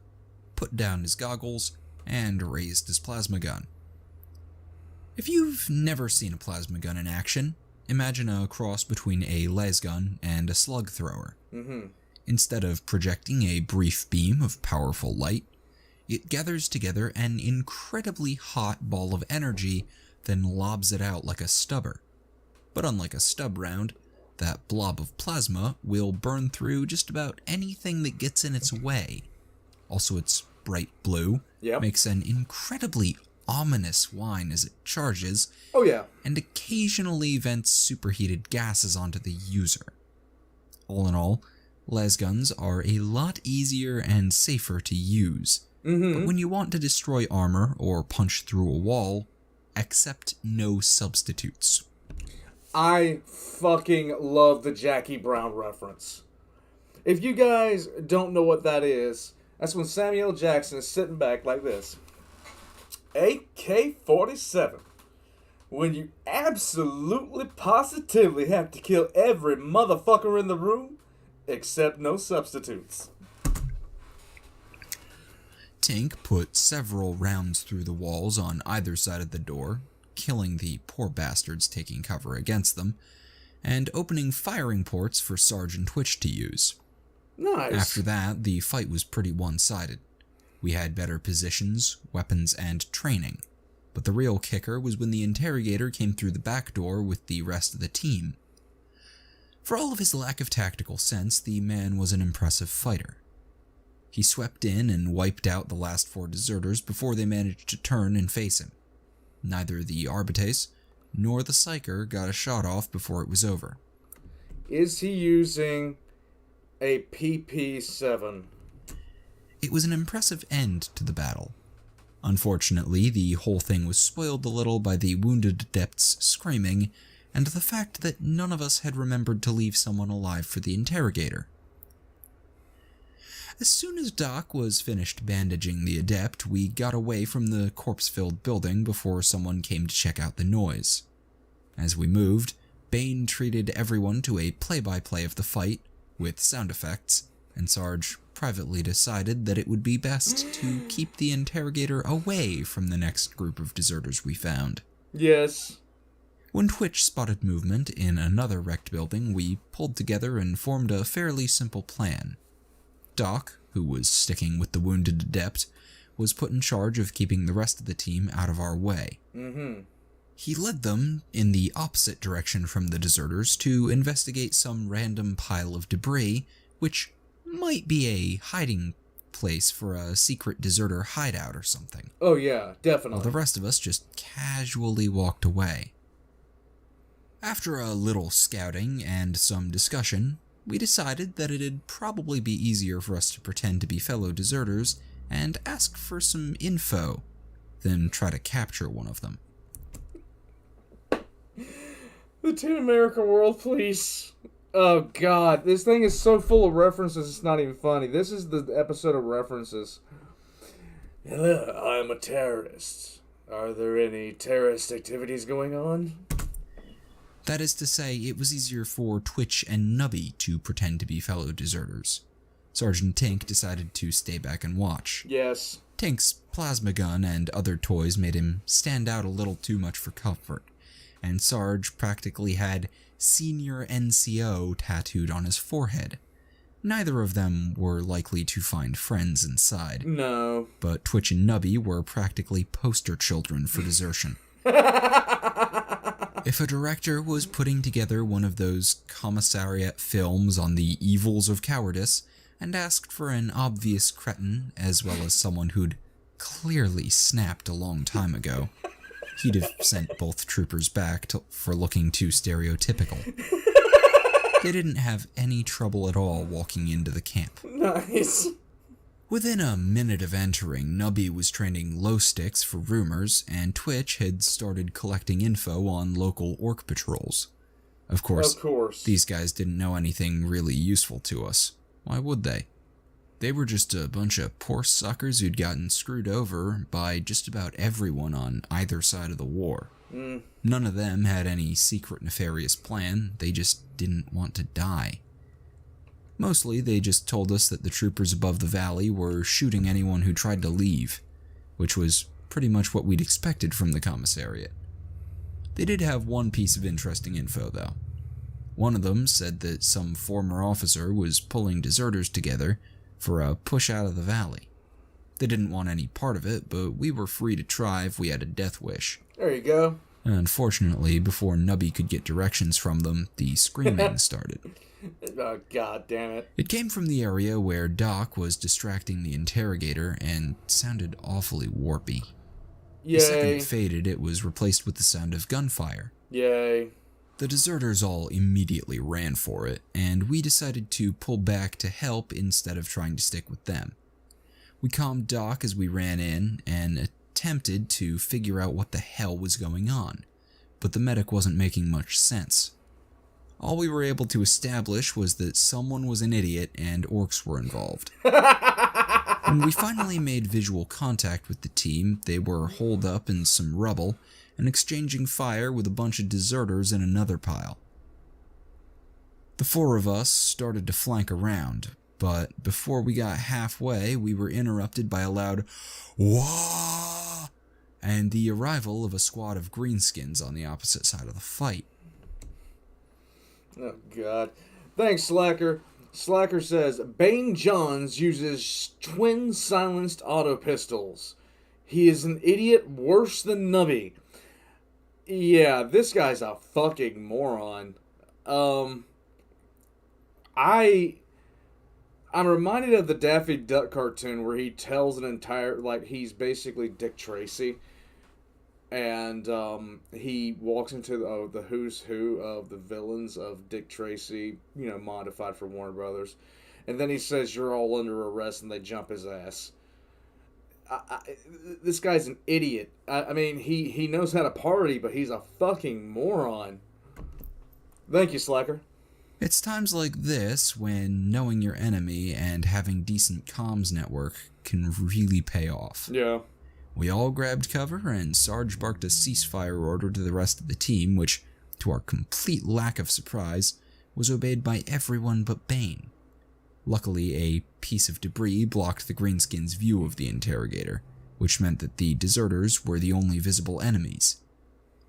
put down his goggles, and raised his plasma gun. If you've never seen a plasma gun in action, imagine a cross between a lasgun and a slug thrower. Instead of projecting a brief beam of powerful light, it gathers together an incredibly hot ball of energy, then lobs it out like a stubber. But unlike a stub round, that blob of plasma will burn through just about anything that gets in its way. Also, it's bright blue, makes an incredibly ominous whine as it charges, and occasionally vents superheated gases onto the user. All in all, lasguns are a lot easier and safer to use, but when you want to destroy armor or punch through a wall, accept no substitutes. I fucking love the Jackie Brown reference. If you guys don't know what that is, that's when Samuel L. Jackson is sitting back like this. AK-47. When you absolutely positively have to kill every motherfucker in the room, except no substitutes. Tink put several rounds through the walls on either side of the door, killing the poor bastards taking cover against them, and opening firing ports for Sarge and Twitch to use. Nice. After that, the fight was pretty one-sided. We had better positions, weapons, and training. But the real kicker was when the Interrogator came through the back door with the rest of the team. For all of his lack of tactical sense, the man was an impressive fighter. He swept in and wiped out the last 4 deserters before they managed to turn and face him. Neither the Arbites nor the Psyker got a shot off before it was over. Is he using a PP-7? It was an impressive end to the battle. Unfortunately, the whole thing was spoiled a little by the wounded adepts screaming, and the fact that none of us had remembered to leave someone alive for the Interrogator. As soon as Doc was finished bandaging the adept, we got away from the corpse-filled building before someone came to check out the noise. As we moved, Bane treated everyone to a play-by-play of the fight, with sound effects, and Sarge privately decided that it would be best to keep the Interrogator away from the next group of deserters we found. Yes. When Twitch spotted movement in another wrecked building, we pulled together and formed a fairly simple plan. Doc, who was sticking with the wounded adept, was put in charge of keeping the rest of the team out of our way. He led them in the opposite direction from the deserters to investigate some random pile of debris, which might be a hiding place for a secret deserter hideout or something. Oh yeah, definitely. While the rest of us just casually walked away. After a little scouting and some discussion, we decided that it'd probably be easier for us to pretend to be fellow deserters and ask for some info than try to capture one of them. The Team America World Police. Oh god, this thing is so full of references, it's not even funny. This is the episode of references. Hello, I'm a terrorist. Are there any terrorist activities going on? That is to say, it was easier for Twitch and Nubby to pretend to be fellow deserters. Sergeant Tink decided to stay back and watch. Yes. Tink's plasma gun and other toys made him stand out a little too much for comfort, and Sarge practically had Senior NCO tattooed on his forehead. Neither of them were likely to find friends inside. No. But Twitch and Nubby were practically poster children for desertion. If a director was putting together one of those commissariat films on the evils of cowardice and asked for an obvious cretin as well as someone who'd clearly snapped a long time ago, he'd have sent both troopers back for looking too stereotypical. They didn't have any trouble at all walking into the camp. Nice. Within a minute of entering, Nubby was training low sticks for rumors, and Twitch had started collecting info on local orc patrols. Of course, these guys didn't know anything really useful to us. Why would they? They were just a bunch of poor suckers who'd gotten screwed over by just about everyone on either side of the war. None of them had any secret nefarious plan, they just didn't want to die. Mostly, they just told us that the troopers above the valley were shooting anyone who tried to leave, which was pretty much what we'd expected from the commissariat. They did have one piece of interesting info, though. One of them said that some former officer was pulling deserters together for a push out of the valley. They didn't want any part of it, but we were free to try if we had a death wish. There you go. Unfortunately, before Nubby could get directions from them, the screaming started. Oh, god damn it. It came from the area where Doc was distracting the Interrogator and sounded awfully warpy. Yay. The second it faded, it was replaced with the sound of gunfire. Yay. The deserters all immediately ran for it, and we decided to pull back to help instead of trying to stick with them. We calmed Doc as we ran in and attempted to figure out what the hell was going on, but the medic wasn't making much sense. All we were able to establish was that someone was an idiot and orcs were involved. When we finally made visual contact with the team, they were holed up in some rubble and exchanging fire with a bunch of deserters in another pile. The 4 of us started to flank around, but before we got halfway, we were interrupted by a loud "Wah!" and the arrival of a squad of greenskins on the opposite side of the fight. Oh, God. Thanks, Slacker. Slacker says, Bane Johns uses twin silenced auto pistols. He is an idiot worse than Nubby. Yeah, this guy's a fucking moron. I'm reminded of the Daffy Duck cartoon where he tells an entire, like, he's basically Dick Tracy. And he walks into the who's who of the villains of Dick Tracy, modified for Warner Brothers. And then he says, you're all under arrest, and they jump his ass. This guy's an idiot. I mean, he knows how to party, but he's a fucking moron. Thank you, Slacker. It's times like this when knowing your enemy and having decent comms network can really pay off. Yeah. We all grabbed cover, and Sarge barked a ceasefire order to the rest of the team, which, to our complete lack of surprise, was obeyed by everyone but Bane. Luckily, a piece of debris blocked the Greenskins' view of the Interrogator, which meant that the deserters were the only visible enemies.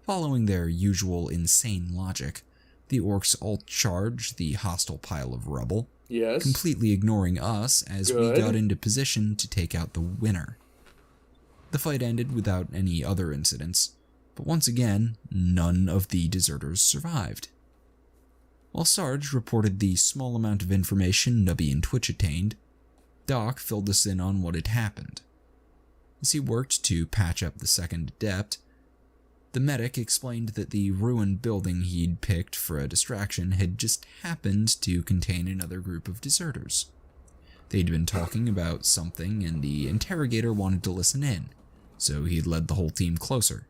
Following their usual insane logic, the orcs all charged the hostile pile of rubble, yes, completely ignoring us as we got into position to take out the winner. The fight ended without any other incidents, but once again, none of the deserters survived. While Sarge reported the small amount of information Nubby and Twitch attained, Doc filled us in on what had happened. As he worked to patch up the second adept, the medic explained that the ruined building he'd picked for a distraction had just happened to contain another group of deserters. They'd been talking about something, and the Interrogator wanted to listen in, so he'd led the whole team closer.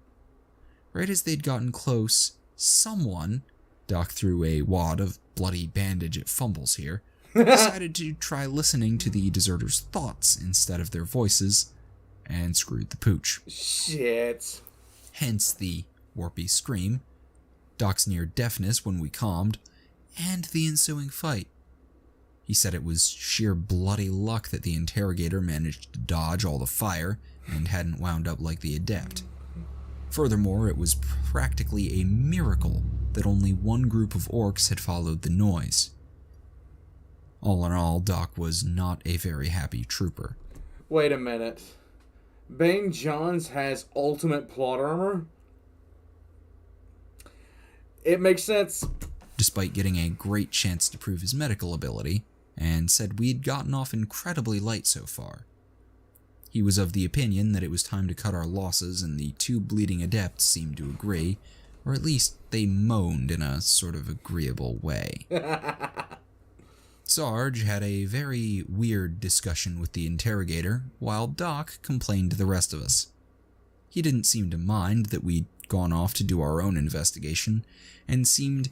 Right as they'd gotten close, someone, Doc threw a wad of bloody bandage at Fumbles here, decided to try listening to the deserters' thoughts instead of their voices, and screwed the pooch. Shit. Hence the warpy scream, Doc's near deafness when we calmed, and the ensuing fight. He said it was sheer bloody luck that the Interrogator managed to dodge all the fire and hadn't wound up like the adept. Furthermore, it was practically a miracle that only one group of orcs had followed the noise. All in all, Doc was not a very happy trooper. Wait a minute. Bane Johns has ultimate plot armor? It makes sense. Despite getting a great chance to prove his medical ability, and said we'd gotten off incredibly light so far. He was of the opinion that it was time to cut our losses, and the two bleeding adepts seemed to agree, or at least they moaned in a sort of agreeable way. Sarge had a very weird discussion with the Interrogator, while Doc complained to the rest of us. He didn't seem to mind that we'd gone off to do our own investigation, and seemed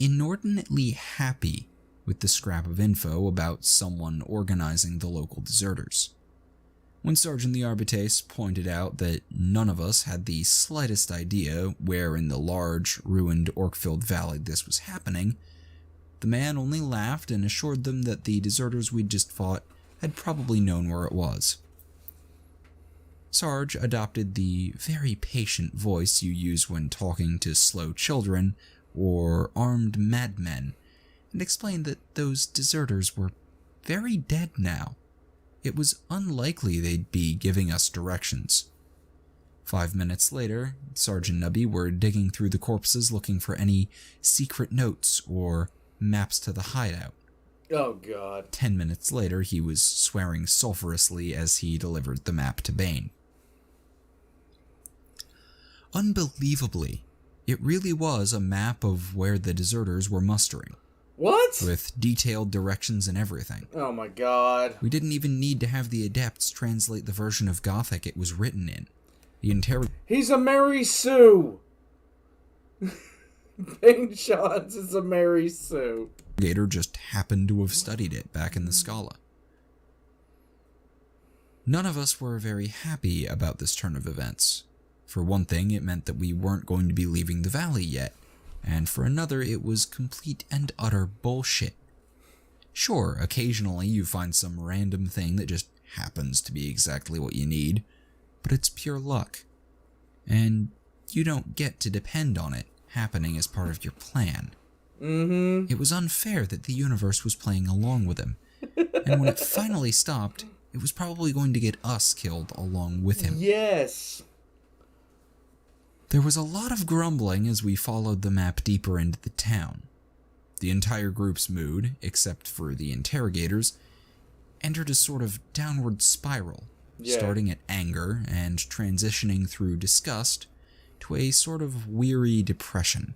inordinately happy with the scrap of info about someone organizing the local deserters. When Sergeant the Arbitrace pointed out that none of us had the slightest idea where in the large, ruined, orc-filled valley this was happening, the man only laughed and assured them that the deserters we'd just fought had probably known where it was. Sarge adopted the very patient voice you use when talking to slow children or armed madmen, and explained that those deserters were very dead now. It was unlikely they'd be giving us directions. 5 minutes later, Sarge and Nubby were digging through the corpses looking for any secret notes or maps to the hideout. Oh, God. 10 minutes later, he was swearing sulfurously as he delivered the map to Bane. Unbelievably, it really was a map of where the deserters were mustering. What? With detailed directions and everything. Oh my God. We didn't even need to have the adepts translate the version of Gothic it was written in. He's a Mary Sue! Bane Johns is a Mary Sue. Gator just happened to have studied it back in the Scala. None of us were very happy about this turn of events. For one thing, it meant that we weren't going to be leaving the valley yet, and for another, it was complete and utter bullshit. Sure, occasionally you find some random thing that just happens to be exactly what you need, but it's pure luck. And you don't get to depend on it happening as part of your plan. Mm-hmm. It was unfair that the universe was playing along with him, and when it finally stopped, it was probably going to get us killed along with him. Yes. There was a lot of grumbling as we followed the map deeper into the town. The entire group's mood, except for the interrogators, entered a sort of downward spiral, starting at anger and transitioning through disgust to a sort of weary depression.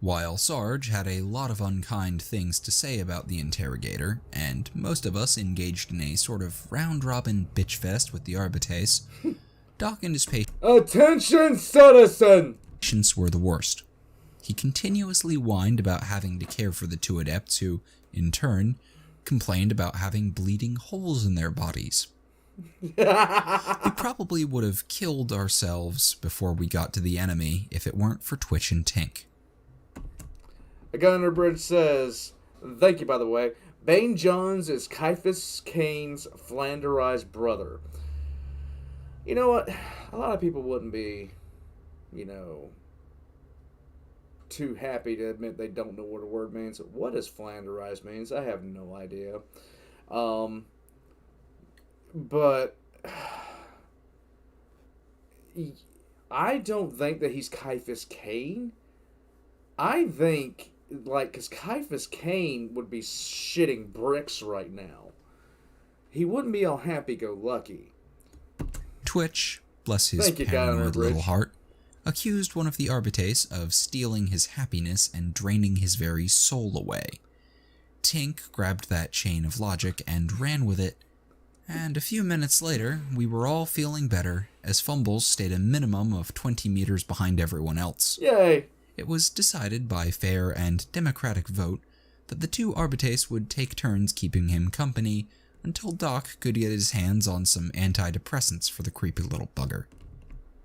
While Sarge had a lot of unkind things to say about the interrogator, and most of us engaged in a sort of round-robin bitch-fest with the Arbites, Doc and his Attention, citizen! patients were the worst. He continuously whined about having to care for the two adepts who, in turn, complained about having bleeding holes in their bodies. We probably would have killed ourselves before we got to the enemy if it weren't for Twitch and Tink. A guy under the bridge says, thank you, by the way, Bane Jones is Caiaphas Cain's Flanderized brother. You know what? A lot of people wouldn't be, too happy to admit they don't know what a word means. What does Flanderized means? I have no idea. But I don't think that he's Caiaphas Cain. I think, because Caiaphas Cain would be shitting bricks right now. He wouldn't be all happy-go-lucky. Twitch, bless his paranoid little heart, accused one of the Arbites of stealing his happiness and draining his very soul away. Tink grabbed that chain of logic and ran with it, and a few minutes later, we were all feeling better as Fumbles stayed a minimum of 20 meters behind everyone else. Yay! It was decided by fair and democratic vote that the two Arbites would take turns keeping him company until Doc could get his hands on some antidepressants for the creepy little bugger.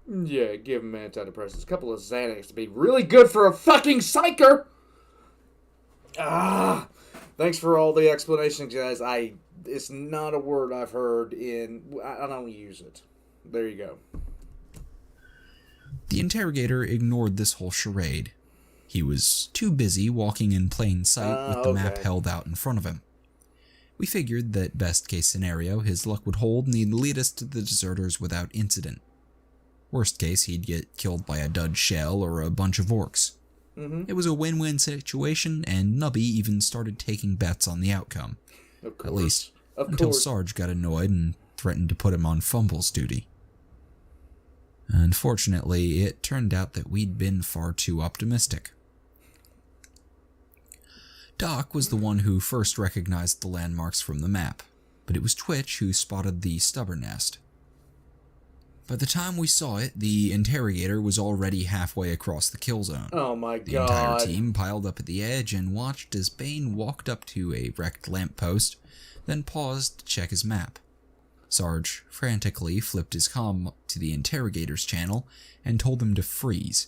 Yeah, give him antidepressants. A couple of Xanax to be really good for a fucking psyker! Thanks for all the explanations, guys. It's not a word I've heard I don't use it. There you go. The interrogator ignored this whole charade. He was too busy walking in plain sight with the map held out in front of him. We figured that best case scenario, his luck would hold and he'd lead us to the deserters without incident. Worst case, he'd get killed by a dud shell or a bunch of orcs. Mm-hmm. It was a win-win situation, and Nubby even started taking bets on the outcome. Of course. At least, until Sarge got annoyed and threatened to put him on Fumbles duty. Unfortunately, it turned out that we'd been far too optimistic. Doc was the one who first recognized the landmarks from the map, but it was Twitch who spotted the stubber nest. By the time we saw it, the interrogator was already halfway across the kill zone. Oh my god. The entire team piled up at the edge and watched as Bane walked up to a wrecked lamppost, then paused to check his map. Sarge frantically flipped his comm to the interrogator's channel and told him to freeze.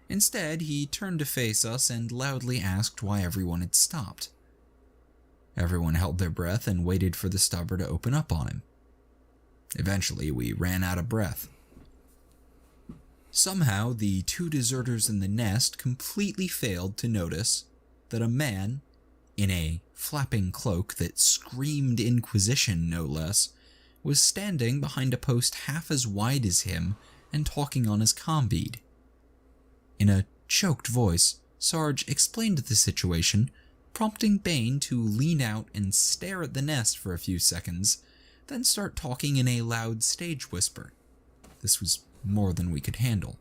Instead, he turned to face us and loudly asked why everyone had stopped. Everyone held their breath and waited for the stubber to open up on him. Eventually, we ran out of breath. Somehow, the two deserters in the nest completely failed to notice that a man, in a flapping cloak that screamed Inquisition no less, was standing behind a post half as wide as him and talking on his comm bead. In a choked voice, Sarge explained the situation, prompting Bane to lean out and stare at the nest for a few seconds, then start talking in a loud stage whisper. This was more than we could handle.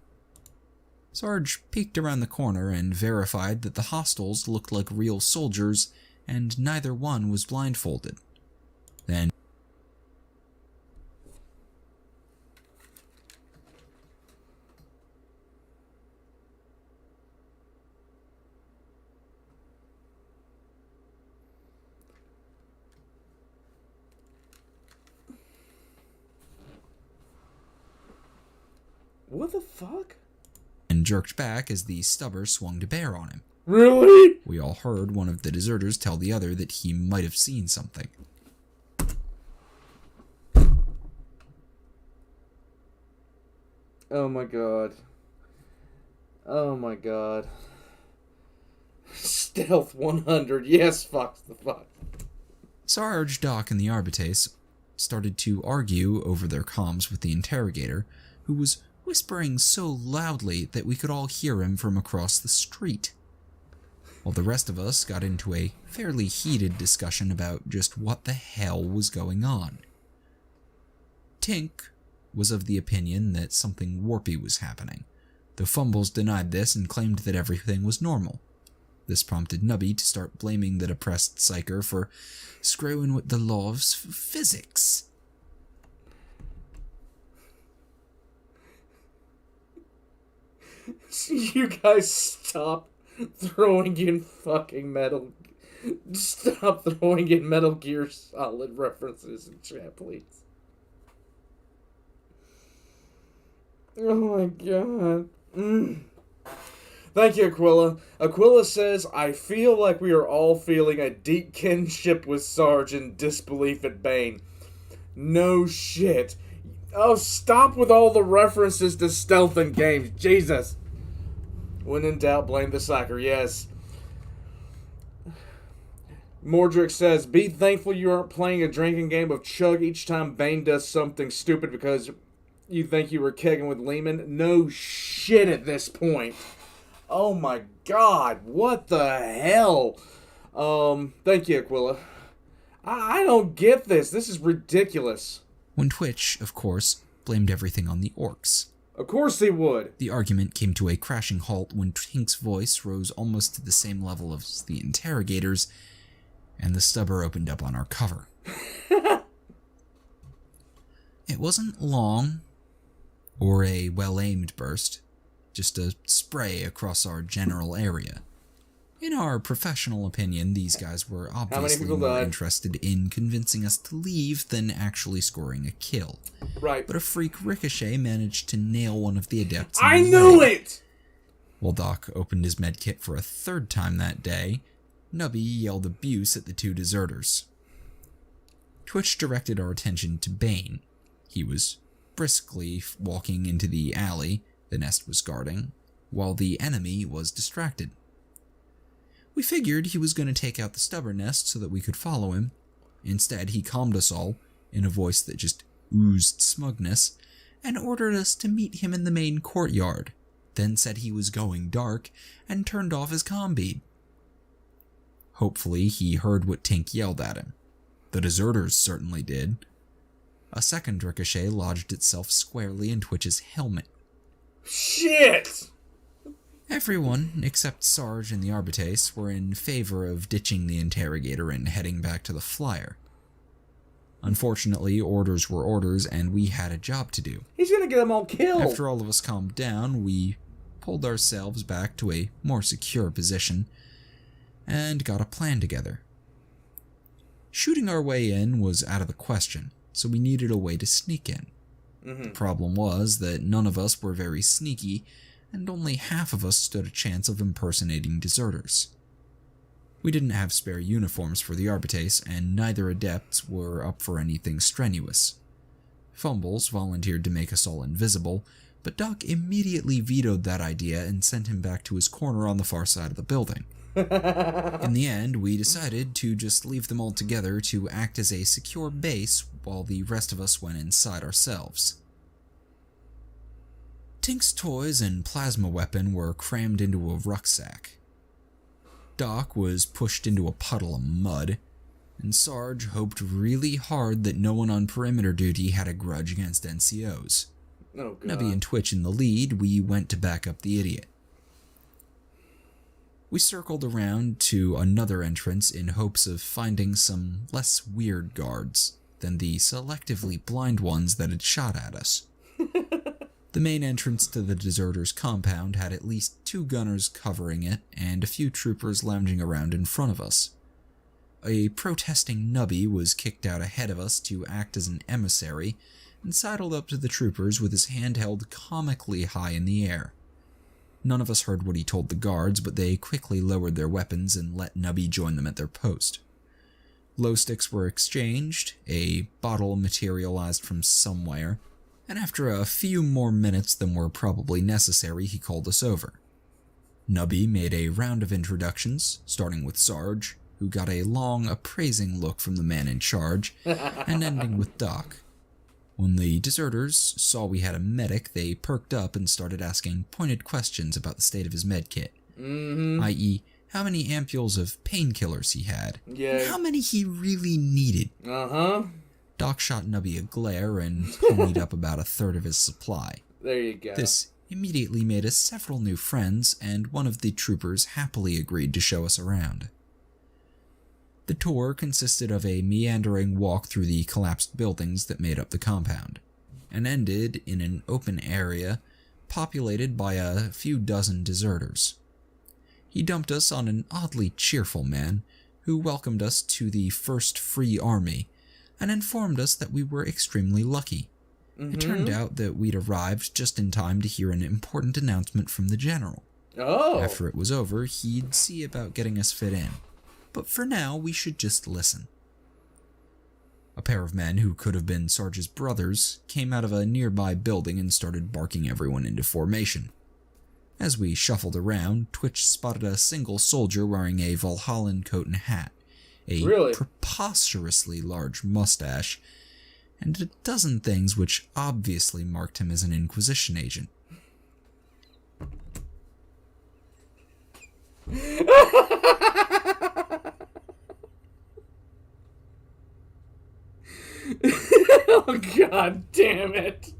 Sarge peeked around the corner and verified that the hostiles looked like real soldiers and neither one was blindfolded. Then What the fuck? and jerked back as the stubber swung to bear on him. Really? We all heard one of the deserters tell the other that he might have seen something. Oh my god. Oh my god. Stealth 100. Yes, fuck the fuck. Sarge, Doc, and the Arbitrace started to argue over their comms with the Interrogator, who was whispering so loudly that we could all hear him from across the street. While the rest of us got into a fairly heated discussion about just what the hell was going on. Tink was of the opinion that something warpy was happening, though Fumbles denied this and claimed that everything was normal. This prompted Nubby to start blaming the depressed psyker for screwing with the laws of physics. You guys stop throwing in fucking Metal Gear Solid references in chat, please. Oh my god. Thank you, Aquila. Aquila says, I feel like we are all feeling a deep kinship with Sarge and disbelief at Bane. No shit. Oh, stop with all the references to stealth in games. Jesus. When in doubt, blame the psyker. Yes. Mordrick says, be thankful you aren't playing a drinking game of chug each time Bane does something stupid because you think you were kegging with Lehman. No shit at this point. Oh my god, what the hell? Thank you, Aquila. I don't get this. This is ridiculous. When Twitch, of course, blamed everything on the orcs. Of course he would. The argument came to a crashing halt when Tink's voice rose almost to the same level as the Interrogator's, and the stubber opened up on our cover. It wasn't long, or a well-aimed burst, just a spray across our general area. In our professional opinion, these guys were obviously more interested in convincing us to leave than actually scoring a kill. Right. But a freak Ricochet managed to nail one of the adepts. I knew it! While Doc opened his medkit for a third time that day, Nubby yelled abuse at the two deserters. Twitch directed our attention to Bane. He was briskly walking into the alley the nest was guarding, while the enemy was distracted. We figured he was going to take out the stubborn nest so that we could follow him. Instead, he calmed us all, in a voice that just oozed smugness, and ordered us to meet him in the main courtyard, then said he was going dark, and turned off his comm bead. Hopefully, he heard what Tink yelled at him. The deserters certainly did. A second ricochet lodged itself squarely in Twitch's helmet. Shit! Everyone, except Sarge and the Arbitrace, were in favor of ditching the Interrogator and heading back to the flyer. Unfortunately, orders were orders, and we had a job to do. He's gonna get them all killed! After all of us calmed down, we pulled ourselves back to a more secure position, and got a plan together. Shooting our way in was out of the question, so we needed a way to sneak in. The problem was that none of us were very sneaky, and only half of us stood a chance of impersonating deserters. We didn't have spare uniforms for the Arbitrace, and neither adepts were up for anything strenuous. Fumbles volunteered to make us all invisible, but Doc immediately vetoed that idea and sent him back to his corner on the far side of the building. In the end, we decided to just leave them all together to act as a secure base while the rest of us went inside ourselves. Tink's toys and plasma weapon were crammed into a rucksack. Doc was pushed into a puddle of mud, and Sarge hoped really hard that no one on perimeter duty had a grudge against NCOs. Oh, God. Nubby and Twitch in the lead, we went to back up the idiot. We circled around to another entrance in hopes of finding some less weird guards than the selectively blind ones that had shot at us. The main entrance to the deserters' compound had at least 2 gunners covering it and a few troopers lounging around in front of us. A protesting Nubby was kicked out ahead of us to act as an emissary and sidled up to the troopers with his hand held comically high in the air. None of us heard what he told the guards, but they quickly lowered their weapons and let Nubby join them at their post. Glow sticks were exchanged, a bottle materialized from somewhere, and after a few more minutes than were probably necessary, he called us over. Nubby made a round of introductions, starting with Sarge, who got a long, appraising look from the man in charge, and ending with Doc. When the deserters saw we had a medic, they perked up and started asking pointed questions about the state of his medkit, i.e., how many ampules of painkillers he had, and how many he really needed. Doc shot Nubby a glare and ponied up about a third of his supply. There you go. This immediately made us several new friends, and one of the troopers happily agreed to show us around. The tour consisted of a meandering walk through the collapsed buildings that made up the compound, and ended in an open area populated by a few dozen deserters. He dumped us on an oddly cheerful man who welcomed us to the First Free Army and informed us that we were extremely lucky. It turned out that we'd arrived just in time to hear an important announcement from the general. After it was over, he'd see about getting us fit in. But for now, we should just listen. A pair of men who could have been Sarge's brothers came out of a nearby building and started barking everyone into formation. As we shuffled around, Twitch spotted a single soldier wearing a Valhallan coat and hat, a preposterously large mustache, and a dozen things which obviously marked him as an Inquisition agent. Oh, God damn it.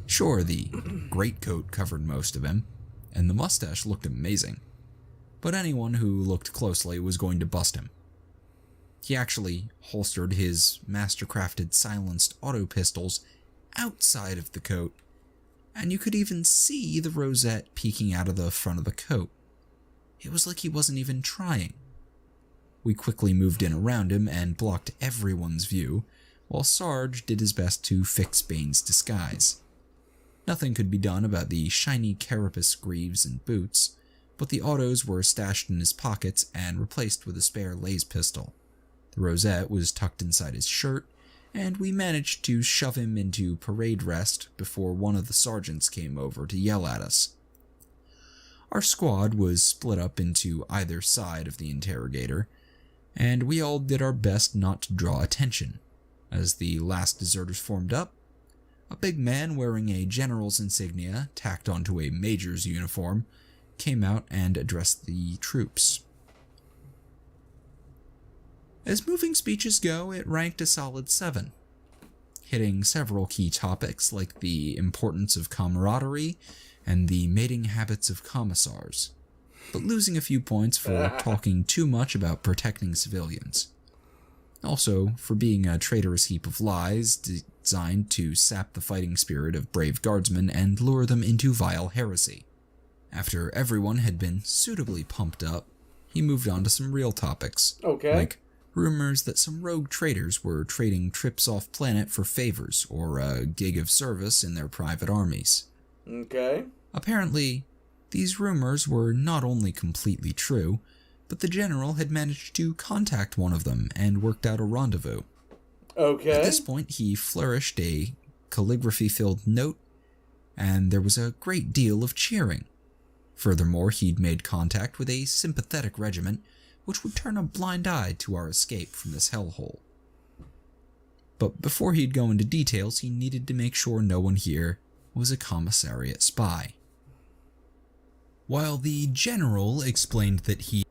Sure, the greatcoat covered most of him, and the mustache looked amazing, but anyone who looked closely was going to bust him. He actually holstered his master-crafted silenced auto pistols outside of the coat, and you could even see the rosette peeking out of the front of the coat. It was like he wasn't even trying. We quickly moved in around him and blocked everyone's view, while Sarge did his best to fix Bane's disguise. Nothing could be done about the shiny carapace greaves and boots, but the autos were stashed in his pockets and replaced with a spare laser pistol. The rosette was tucked inside his shirt, and we managed to shove him into parade rest before one of the sergeants came over to yell at us. Our squad was split up into either side of the Interrogator, and we all did our best not to draw attention. As the last deserters formed up, a big man wearing a general's insignia tacked onto a major's uniform came out and addressed the troops. As moving speeches go, it ranked a solid 7, hitting several key topics like the importance of camaraderie and the mating habits of commissars, but losing a few points for talking too much about protecting civilians. Also, for being a traitorous heap of lies designed to sap the fighting spirit of brave guardsmen and lure them into vile heresy. After everyone had been suitably pumped up, he moved on to some real topics, like rumors that some rogue traitors were trading trips off-planet for favors or a gig of service in their private armies. Apparently, these rumors were not only completely true, but the general had managed to contact one of them and worked out a rendezvous. At this point, he flourished a calligraphy-filled note, and there was a great deal of cheering. Furthermore, he'd made contact with a sympathetic regiment, which would turn a blind eye to our escape from this hellhole. But before he'd go into details, he needed to make sure no one here was a commissariat spy. While the general explained that he...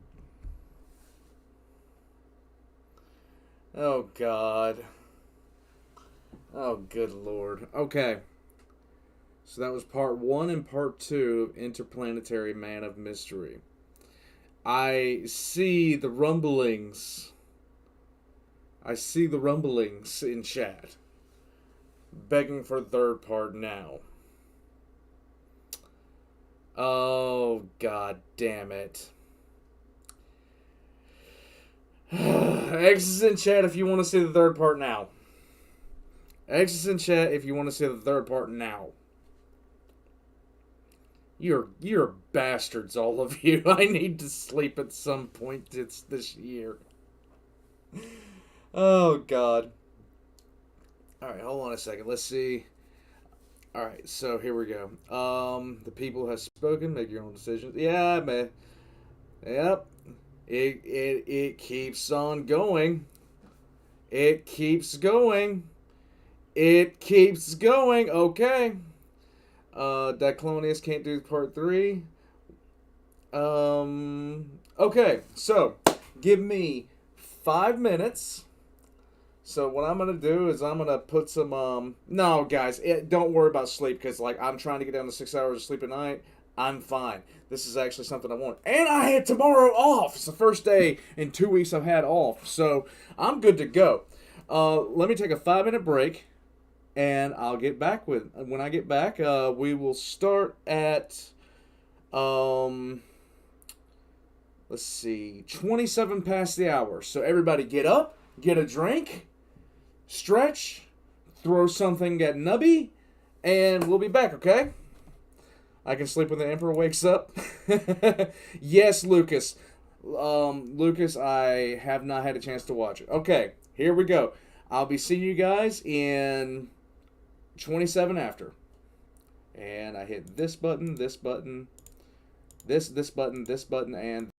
Oh, God. Oh, good Lord. Okay. So that was part 1 and part 2 of Interplanetary Man of Mystery. I see the rumblings. In chat. Begging for third part now. Oh, God damn it. X's in chat if you want to see the third part now. X's in chat if you want to see the third part now. You're bastards, all of you. I need to sleep at some point this year. Oh, God. Alright, hold on a second. Let's see. All right, so here we go. The people have spoken. Make your own decisions. Yeah, man. Yep. It keeps on going. It keeps going. It keeps going. Okay. Diclonius can't do part three. Okay, so give me 5 minutes. So what I'm gonna do is I'm gonna put some no guys, don't worry about sleep because like I'm trying to get down to 6 hours of sleep a night. I'm fine. This is actually something I want, and I had tomorrow off. It's the first day in 2 weeks I've had off, so I'm good to go. Let me take a 5 minute break, and I'll get back with when I get back. We will start at um let's see, 27 past the hour. So everybody get up, get a drink, stretch, throw something at Nubby, and we'll be back, okay? I can sleep when the Emperor wakes up. Yes, Lucas. Lucas, I have not had a chance to watch it. Okay, here we go. I'll be seeing you guys in 27 after. And I hit this button, this button, this button, and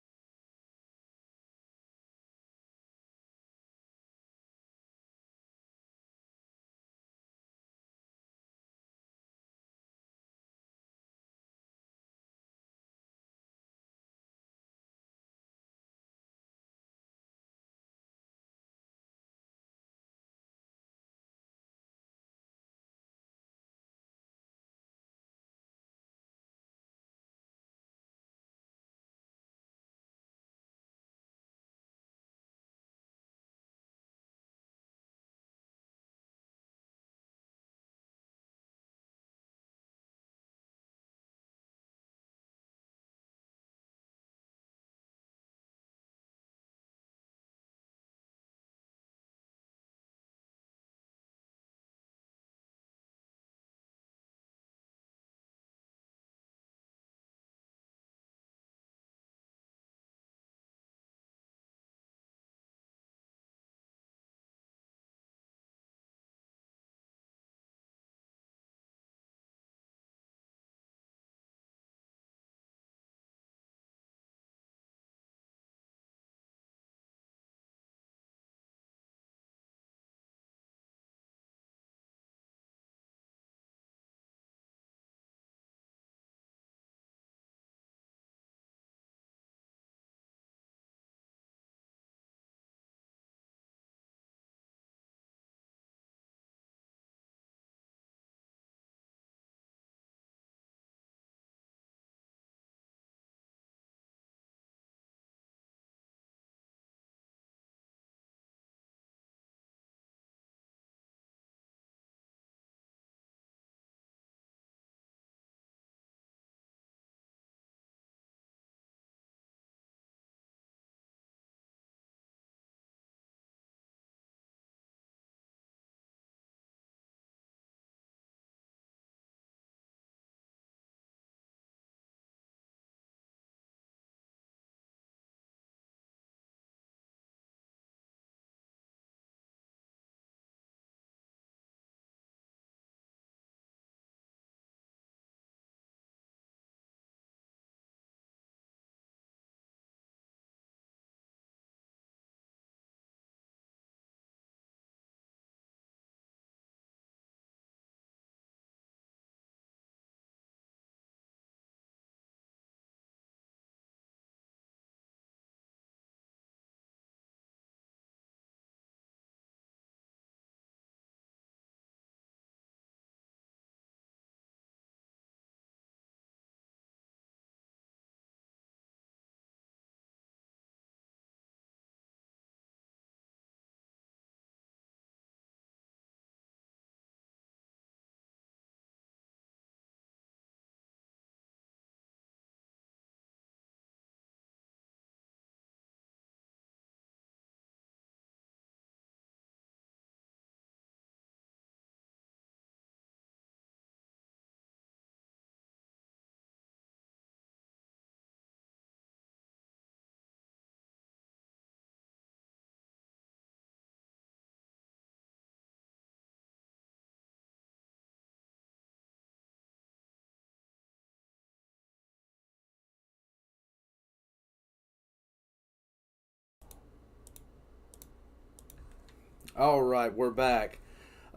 Alright, we're back.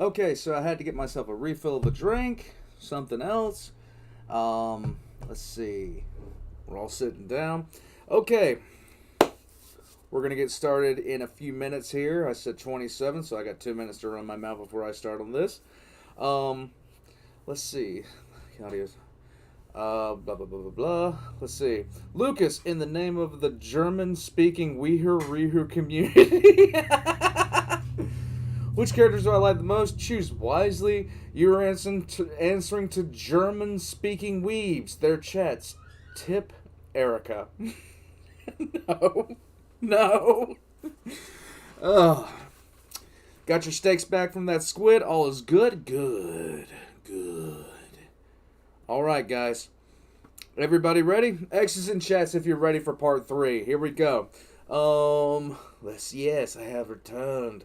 Okay, so I had to get myself a refill of a drink, something else. Let's see. We're all sitting down. Okay. We're going to get started in a few minutes here. I said 27, so I got 2 minutes to run my mouth before I start on this. Let's see. Audios. Blah, blah, blah, blah, blah. Let's see. Lucas, in the name of the German-speaking Weeher community. Which characters do I like the most? Choose wisely. You're answering to German-speaking weebs. Their chats. Tip Erica. No. No. Ugh. Got your steaks back from that squid? All is good? Good. Good. Alright, guys. Everybody ready? X's in chats if you're ready for part 3. Here we go. Yes, I have returned.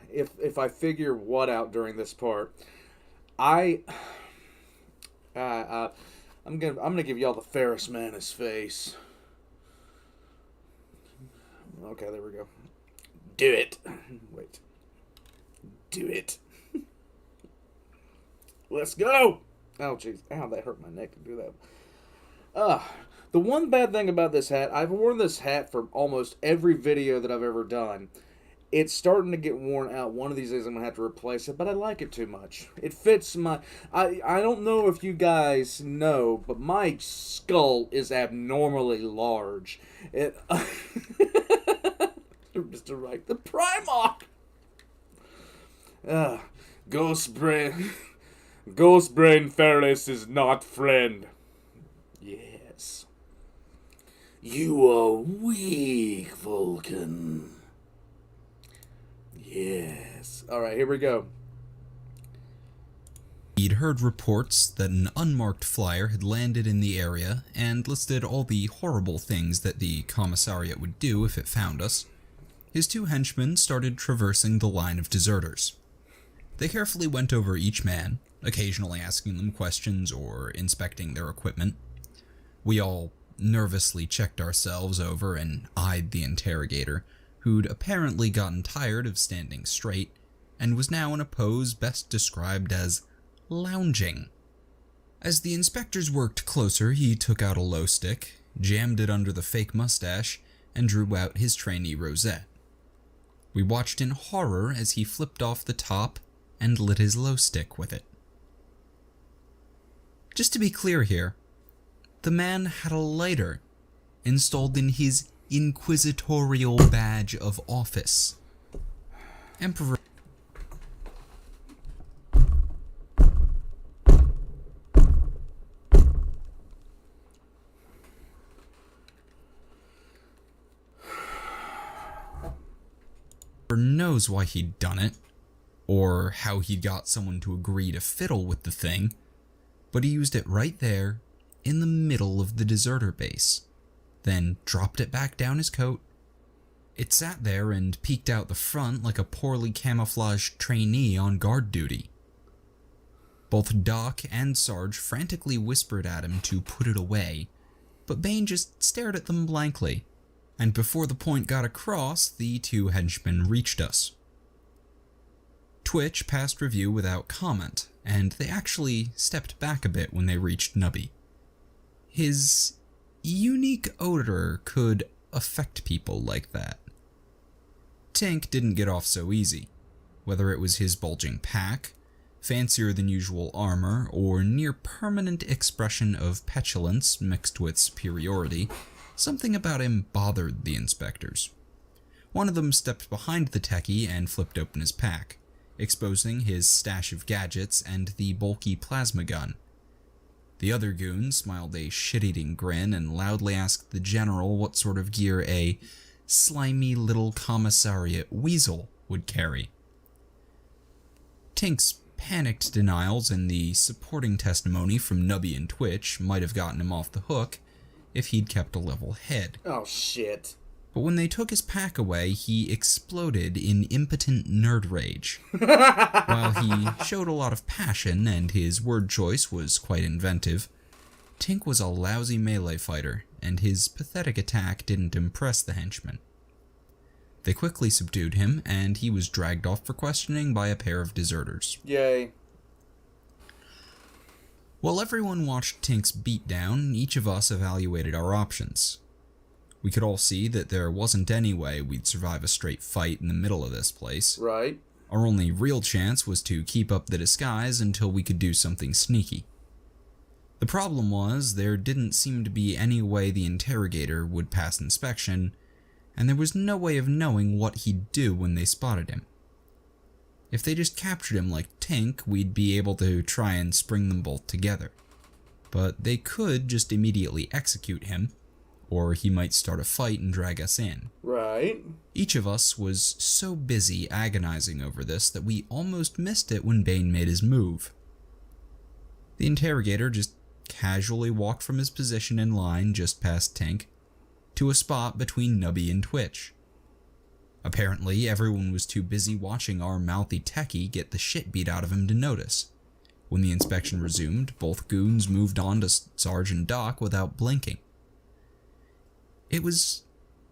If I figure what out during this part, I'm gonna give y'all the Ferris Manus face. Okay, there we go. Do it. Wait. Do it. Let's go. Oh, jeez. Ow, that hurt my neck to do that. The one bad thing about this hat, I've worn this hat for almost every video that I've ever done. It's starting to get worn out. One of these days I'm going to have to replace it, but I like it too much. It fits my... I don't know if you guys know, but my skull is abnormally large. Mr. Right, the Primarch! Ghost Brain... Ghost Brain Ferris is not friend. Yes. You are weak, Vulcan. Yes. Alright, here we go. He'd heard reports that an unmarked flyer had landed in the area and listed all the horrible things that the commissariat would do if it found us. His 2 henchmen started traversing the line of deserters. They carefully went over each man, occasionally asking them questions or inspecting their equipment. We all nervously checked ourselves over and eyed the interrogator, who'd apparently gotten tired of standing straight and was now in a pose best described as lounging. As the inspectors worked closer, he took out a low stick, jammed it under the fake mustache, and drew out his trainee rosette. We watched in horror as he flipped off the top and lit his low stick with it. Just to be clear here, the man had a lighter installed in his inquisitorial badge of office. Emperor knows why he'd done it, or how he got someone to agree to fiddle with the thing, but he used it right there in the middle of the deserter base, then dropped it back down his coat. It sat there and peeked out the front like a poorly camouflaged trainee on guard duty. Both Doc and Sarge frantically whispered at him to put it away, but Bane just stared at them blankly, and before the point got across, the 2 henchmen reached us. Twitch passed review without comment, and they actually stepped back a bit when they reached Nubby. His unique odor could affect people like that. Tink didn't get off so easy, whether it was his bulging pack, fancier than usual armor, or near permanent expression of petulance mixed with superiority. Something about him bothered the inspectors. One of them stepped behind the techie and flipped open his pack, exposing his stash of gadgets and the bulky plasma gun. The other goon smiled a shit-eating grin and loudly asked the general what sort of gear a slimy little commissariat weasel would carry. Tink's panicked denials and the supporting testimony from Nubby and Twitch might have gotten him off the hook if he'd kept a level head. Oh, shit. But when they took his pack away, he exploded in impotent nerd rage. While he showed a lot of passion and his word choice was quite inventive, Tink was a lousy melee fighter, and his pathetic attack didn't impress the henchmen. They quickly subdued him, and he was dragged off for questioning by a pair of deserters. Yay. While everyone watched Tink's beatdown, each of us evaluated our options. We could all see that there wasn't any way we'd survive a straight fight in the middle of this place. Right. Our only real chance was to keep up the disguise until we could do something sneaky. The problem was, there didn't seem to be any way the Interrogator would pass inspection, and there was no way of knowing what he'd do when they spotted him. If they just captured him like Tink, we'd be able to try and spring them both together. But they could just immediately execute him, or he might start a fight and drag us in. Right. Each of us was so busy agonizing over this that we almost missed it when Bane made his move. The Interrogator just casually walked from his position in line just past Tink to a spot between Nubby and Twitch. Apparently, everyone was too busy watching our mouthy techie get the shit beat out of him to notice. When the inspection resumed, both goons moved on to Sergeant Doc without blinking. It was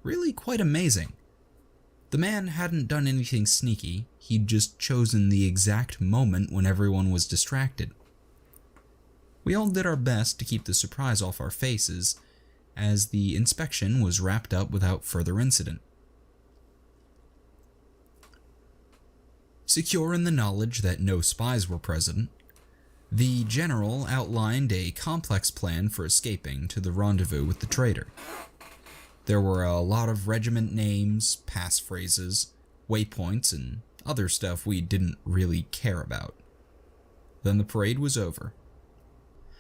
really quite amazing. The man hadn't done anything sneaky, he'd just chosen the exact moment when everyone was distracted. We all did our best to keep the surprise off our faces, as the inspection was wrapped up without further incident. Secure in the knowledge that no spies were present, the General outlined a complex plan for escaping to the rendezvous with the traitor. There were a lot of regiment names, passphrases, waypoints, and other stuff we didn't really care about. Then the parade was over.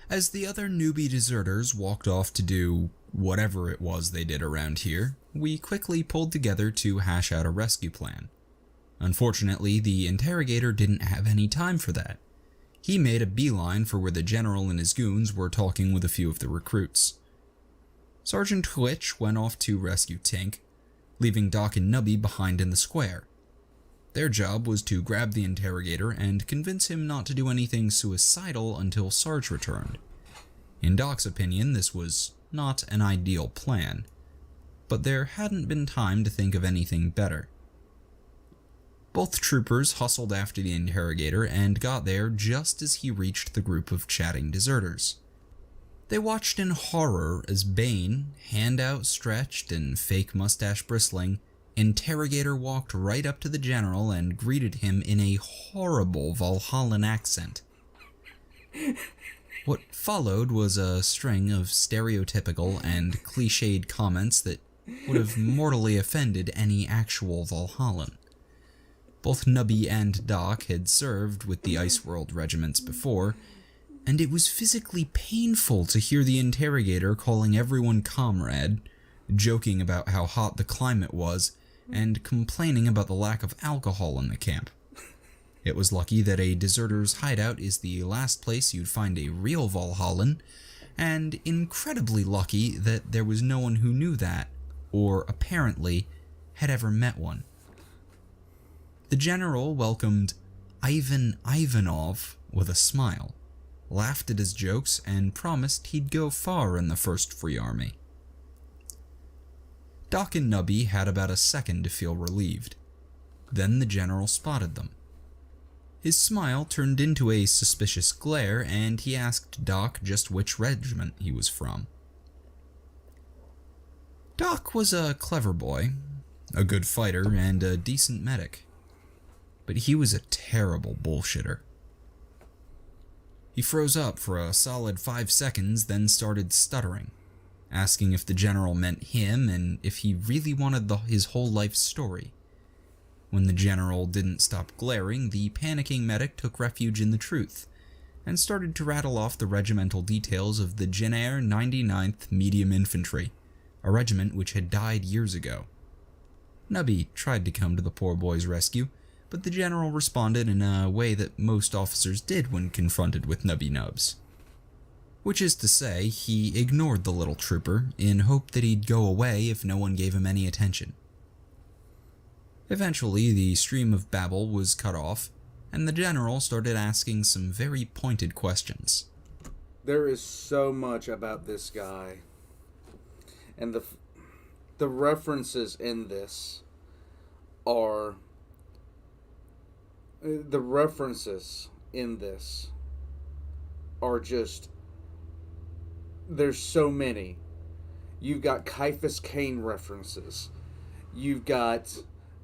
As the other newbie deserters walked off to do whatever it was they did around here, we quickly pulled together to hash out a rescue plan. Unfortunately, the Interrogator didn't have any time for that. He made a beeline for where the General and his goons were talking with a few of the recruits. Sergeant Twitch went off to rescue Tink, leaving Doc and Nubby behind in the square. Their job was to grab the Interrogator and convince him not to do anything suicidal until Sarge returned. In Doc's opinion, this was not an ideal plan, but there hadn't been time to think of anything better. Both troopers hustled after the Interrogator and got there just as he reached the group of chatting deserters. They watched in horror as Bane, hand outstretched and fake mustache bristling, Interrogator walked right up to the General and greeted him in a horrible Valhallan accent. What followed was a string of stereotypical and cliched comments that would have mortally offended any actual Valhallan. Both Nubby and Doc had served with the Ice World regiments before, and it was physically painful to hear the Interrogator calling everyone comrade, joking about how hot the climate was, and complaining about the lack of alcohol in the camp. It was lucky that a deserter's hideout is the last place you'd find a real Valhallan, and incredibly lucky that there was no one who knew that, or apparently had ever met one. The General welcomed Ivan Ivanov with a smile, laughed at his jokes, and promised he'd go far in the First Free Army. Doc and Nubby had about a second to feel relieved. Then the General spotted them. His smile turned into a suspicious glare, and he asked Doc just which regiment he was from. Doc was a clever boy, a good fighter, and a decent medic. But he was a terrible bullshitter. He froze up for a solid 5 seconds, then started stuttering, asking if the General meant him and if he really wanted his whole life story. When the General didn't stop glaring, the panicking medic took refuge in the truth, and started to rattle off the regimental details of the Jenair 99th Medium Infantry, a regiment which had died years ago. Nubby tried to come to the poor boy's rescue, but the General responded in a way that most officers did when confronted with Nubby Nubs. Which is to say, he ignored the little trooper in hope that he'd go away if no one gave him any attention. Eventually, the stream of babble was cut off, and the General started asking some very pointed questions. There is so much about this guy, and the references in this are the references in this are just, there's so many. You've got Caiaphas Cain references. You've got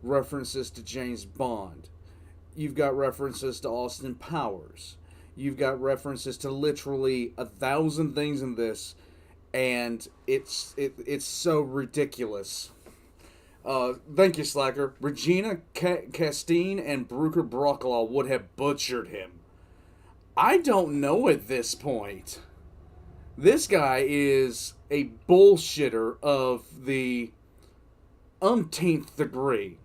references to James Bond. You've got references to Austin Powers. You've got references to literally 1,000 things in this, and it's so ridiculous. Thank you, Slacker. Regina Castine and Brooker Brocklaw would have butchered him. I don't know at this point. This guy is a bullshitter of the umpteenth degree.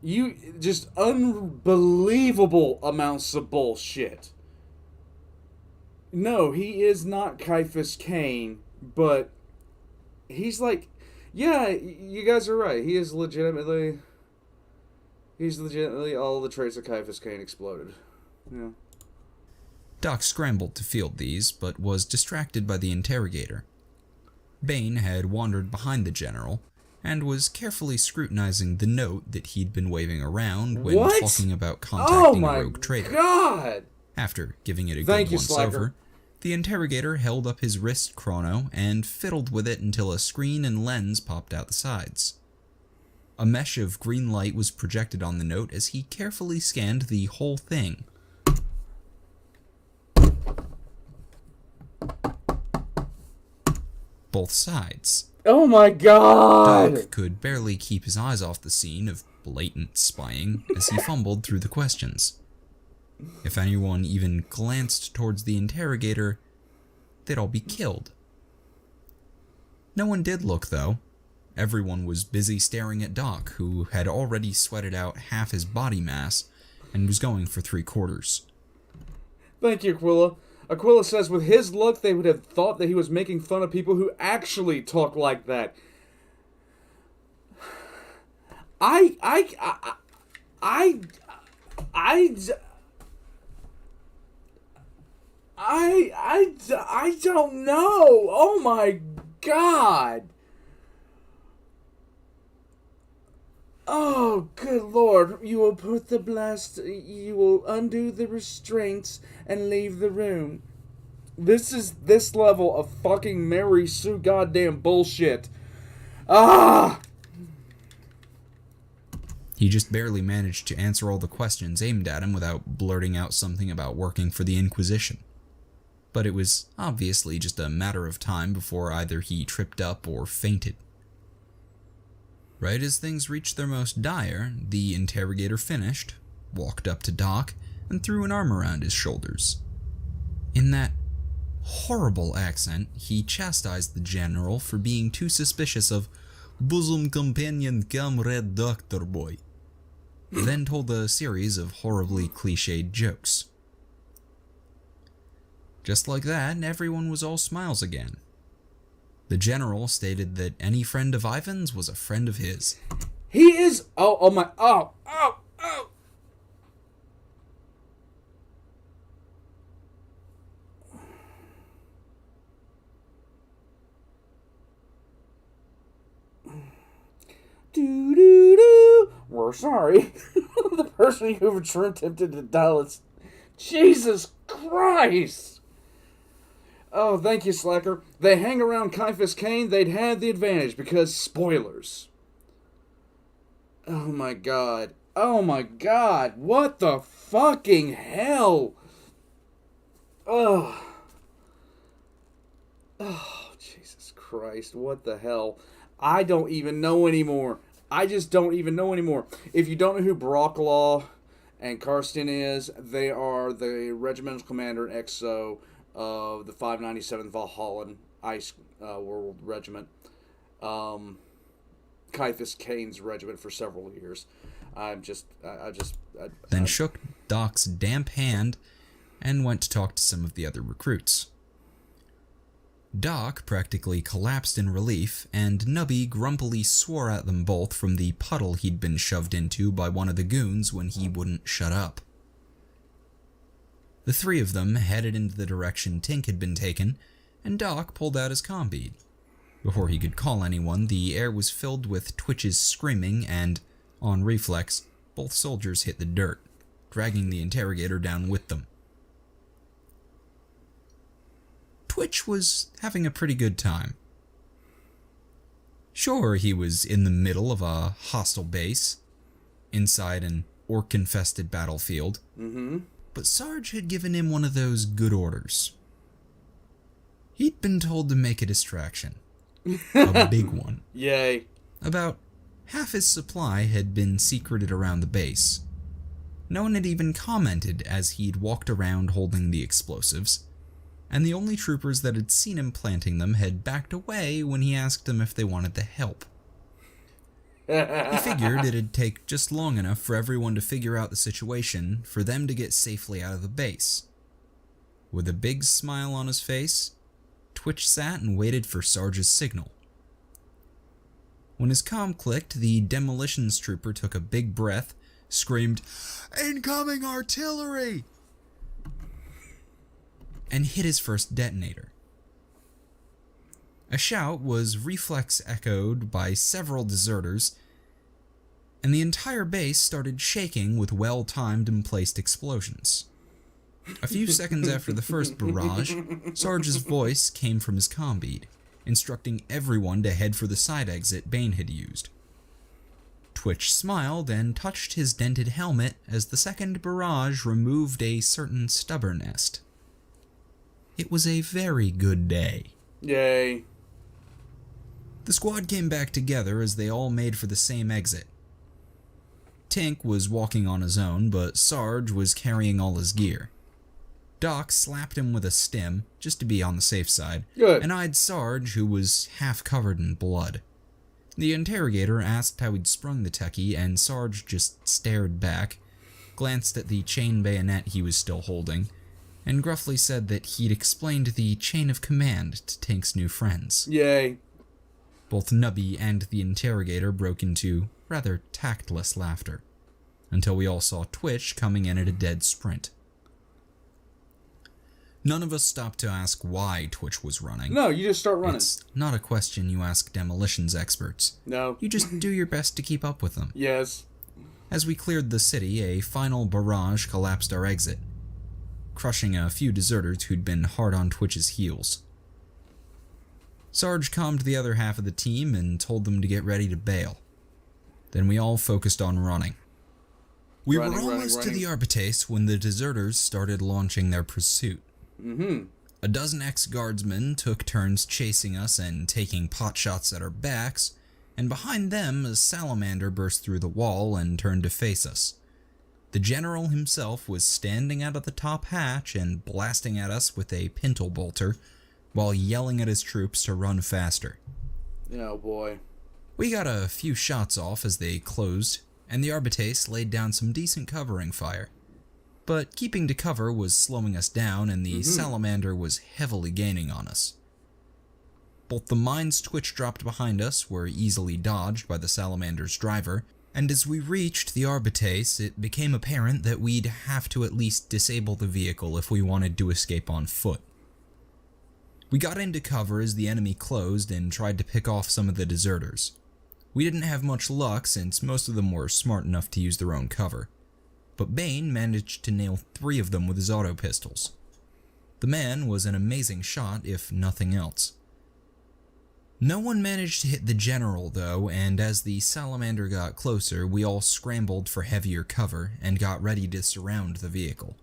You just unbelievable amounts of bullshit. No, he is not Caiaphas Cain, but he's like, yeah, you guys are right. He's legitimately all the traits of Caiaphas Cain exploded. Yeah. Doc scrambled to field these, but was distracted by the interrogator. Bane had wandered behind the general, and was carefully scrutinizing the note that he'd been waving around when talking about contacting a rogue traitor. God! After giving it a good once-over, the interrogator held up his wrist chrono and fiddled with it until a screen and lens popped out the sides. A mesh of green light was projected on the note as he carefully scanned the whole thing. Both sides. Oh my God! Doc could barely keep his eyes off the scene of blatant spying as he fumbled through the questions. If anyone even glanced towards the interrogator, they'd all be killed. No one did look, though. Everyone was busy staring at Doc, who had already sweated out half his body mass and was going for 3/4. Thank you, Aquila. Aquila says with his look, they would have thought that he was making fun of people who actually talk like that. I don't know. Oh my God. Oh, good Lord. You will put the blast, you will undo the restraints and leave the room. This is this level of fucking Mary Sue goddamn bullshit. Ah! He just barely managed to answer all the questions aimed at him without blurting out something about working for the Inquisition. But it was obviously just a matter of time before either he tripped up or fainted. Right as things reached their most dire, the interrogator finished, walked up to Doc, and threw an arm around his shoulders. In that horrible accent, he chastised the general for being too suspicious of bosom companion comrade doctor boy, then told a series of horribly cliched jokes. Just like that, everyone was all smiles again. The general stated that any friend of Ivan's was a friend of his. He is... Oh my... Oh. Do. We're sorry. The person who attempted to dial it. Jesus Christ! Oh, thank you, Slacker. They hang around Caiaphas Cain, they'd had the advantage because spoilers. Oh my God. Oh my God. What the fucking hell? Oh, Jesus Christ. What the hell? I don't even know anymore. I just don't even know anymore. If you don't know who Brocklaw and Karsten is, they are the regimental commander in XO of the 597th Valhallan Ice World Regiment. Caiaphas Cain's regiment for several years. Then shook Doc's damp hand and went to talk to some of the other recruits. Doc practically collapsed in relief, and Nubby grumpily swore at them both from the puddle he'd been shoved into by one of the goons when he wouldn't shut up. The three of them headed into the direction Tink had been taken, and Doc pulled out his comm bead. Before he could call anyone, the air was filled with Twitch's screaming and On reflex, both soldiers hit the dirt, dragging the interrogator down with them. Twitch was having a pretty good time. Sure, he was in the middle of a hostile base, inside an orc-infested battlefield, but Sarge had given him one of those good orders. He'd been told to make a distraction. A big one. Yay. About half his supply had been secreted around the base. No one had even commented as he'd walked around holding the explosives, and the only troopers that had seen him planting them had backed away when he asked them if they wanted to help. He figured it'd take just long enough for everyone to figure out the situation for them to get safely out of the base. With a big smile on his face, Twitch sat and waited for Sarge's signal. When his comm clicked, the demolitions trooper took a big breath, screamed, "Incoming artillery!" and hit his first detonator. A shout was reflex echoed by several deserters, and the entire base started shaking with well-timed and placed explosions. A few seconds after the first barrage, Sarge's voice came from his comm bead, instructing everyone to head for the side exit Bane had used. Twitch smiled and touched his dented helmet as the second barrage removed a certain stubborn nest. It was a very good day. Yay. The squad came back together as they all made for the same exit. Tink was walking on his own, but Sarge was carrying all his gear. Doc slapped him with a stim, just to be on the safe side, Good. and eyed Sarge, who was half covered in blood. The interrogator asked how he'd sprung the techie, and Sarge just stared back, glanced at the chain bayonet he was still holding, and gruffly said that he'd explained the chain of command to Tink's new friends. Yay. Both Nubby and the interrogator broke into rather tactless laughter, until we all saw Twitch coming in at a dead sprint. None of us stopped to ask why Twitch was running. No, you just start running. It's not a question you ask demolitions experts. No. You just do your best to keep up with them. Yes. As we cleared the city, a final barrage collapsed our exit, crushing a few deserters who'd been hard on Twitch's heels. Sarge calmed the other half of the team and told them to get ready to bail. Then we all focused on running. We were almost to the Arbitrace when the deserters started launching their pursuit. A dozen ex-guardsmen took turns chasing us and taking potshots at our backs, and behind them a salamander burst through the wall and turned to face us. The general himself was standing out of the top hatch and blasting at us with a pintle bolter, while yelling at his troops to run faster. Oh boy. We got a few shots off as they closed, and the Arbitrace laid down some decent covering fire. But keeping to cover was slowing us down, and the salamander was heavily gaining on us. Both the mines Twitch dropped behind us were easily dodged by the salamander's driver, and as we reached the Arbitrace, it became apparent that we'd have to at least disable the vehicle if we wanted to escape on foot. We got into cover as the enemy closed and tried to pick off some of the deserters. We didn't have much luck since most of them were smart enough to use their own cover, but Bane managed to nail 3 of them with his auto pistols. The man was an amazing shot, if nothing else. No one managed to hit the general, though, and as the salamander got closer, we all scrambled for heavier cover and got ready to surround the vehicle.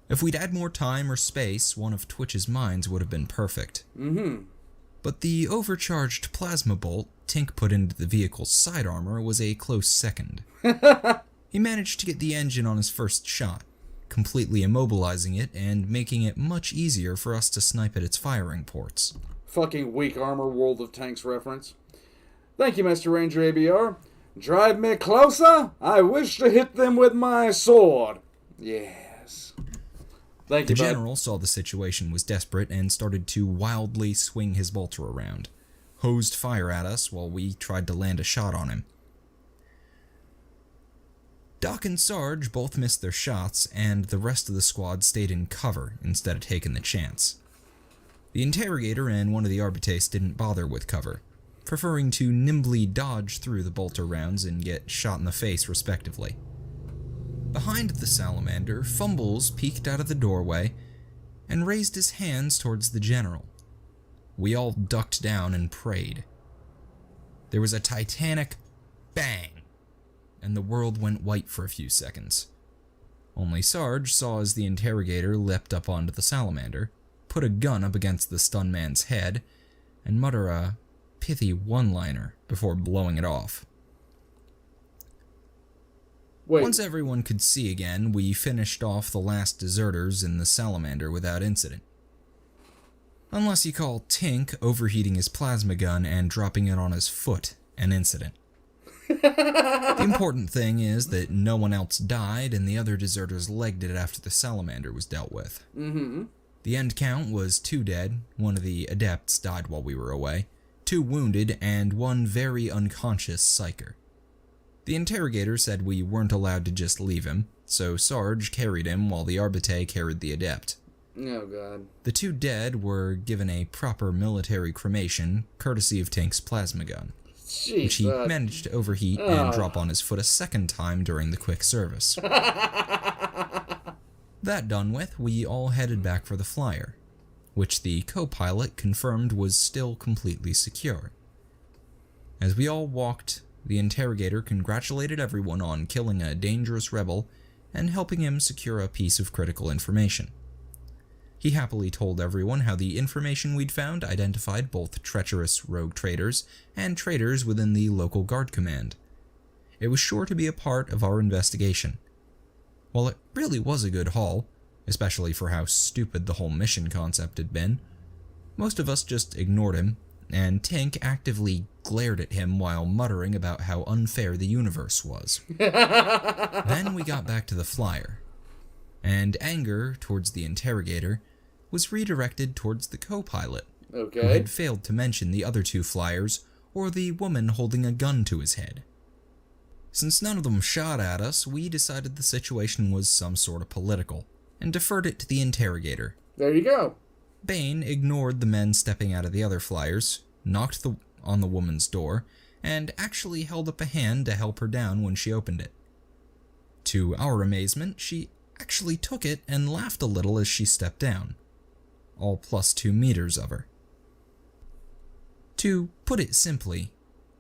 If we'd had more time or space, one of Twitch's mines would have been perfect. But the overcharged plasma bolt Tink put into the vehicle's side armor was a close second. He managed to get the engine on his first shot, completely immobilizing it and making it much easier for us to snipe at its firing ports. Fucking weak armor World of Tanks reference. Thank you, Mr. Ranger ABR. Drive me closer? I wish to hit them with my sword. Yes. Thank you, The general saw the situation was desperate and started to wildly swing his bolter around, hosed fire at us while we tried to land a shot on him. Doc and Sarge both missed their shots, and the rest of the squad stayed in cover instead of taking the chance. The interrogator and one of the Arbitrace didn't bother with cover. preferring to nimbly dodge through the bolter rounds and get shot in the face respectively. Behind the salamander, Fumbles peeked out of the doorway and raised his hands towards the general. We all ducked down and prayed. There was a titanic bang, and the world went white for a few seconds. Only Sarge saw as the interrogator leapt up onto the salamander, put a gun up against the stun man's head, and mutter a pithy one-liner before blowing it off. Wait. Once everyone could see again, we finished off the last deserters in the salamander without incident. Unless you call Tink overheating his plasma gun and dropping it on his foot an incident. The important thing is that no one else died and the other deserters legged it after the salamander was dealt with. Mm-hmm. The end count was 2 dead, one of the adepts died while we were away, 2 wounded, and 1 very unconscious psyker. The interrogator said we weren't allowed to just leave him, so Sarge carried him while the Arbite carried the adept. Oh, God. The 2 dead were given a proper military cremation, courtesy of Tink's plasma gun, Jeez, which he managed to overheat and drop on his foot a second time during the quick service. That done with, we all headed back for the flyer, which the co-pilot confirmed was still completely secure. As we all walked, the interrogator congratulated everyone on killing a dangerous rebel and helping him secure a piece of critical information. He happily told everyone how the information we'd found identified both treacherous rogue traitors and traitors within the local guard command. It was sure to be a part of our investigation. While it really was a good haul, especially for how stupid the whole mission concept had been, most of us just ignored him, and Tink actively glared at him while muttering about how unfair the universe was. Then we got back to the flyer, and anger towards the interrogator was redirected towards the co-pilot, who had failed to mention the other 2 flyers or the woman holding a gun to his head. Since none of them shot at us, we decided the situation was some sort of political, and deferred it to the interrogator. There you go. Bane ignored the men stepping out of the other flyers, knocked on the woman's door, and actually held up a hand to help her down when she opened it. To our amazement, she actually took it and laughed a little as she stepped down, all plus 2 meters of her. To put it simply,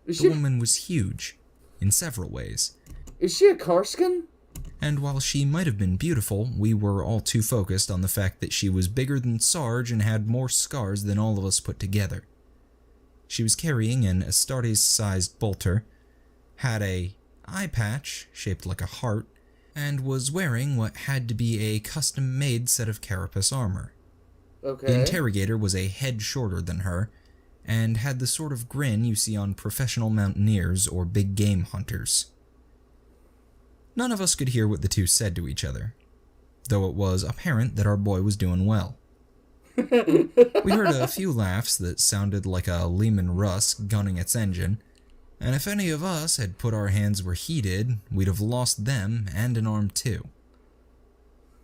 the woman was huge, in several ways. Is she a Karskin? And while she might have been beautiful, we were all too focused on the fact that she was bigger than Sarge and had more scars than all of us put together. She was carrying an Astartes-sized bolter, had a eye patch shaped like a heart, and was wearing what had to be a custom-made set of carapace armor. The interrogator was a head shorter than her, and had the sort of grin you see on professional mountaineers or big game hunters. None of us could hear what the 2 said to each other, though it was apparent that our boy was doing well. We heard a few laughs that sounded like a Lehman Russ gunning its engine, and if any of us had put our hands where he did, we'd have lost them and an arm too.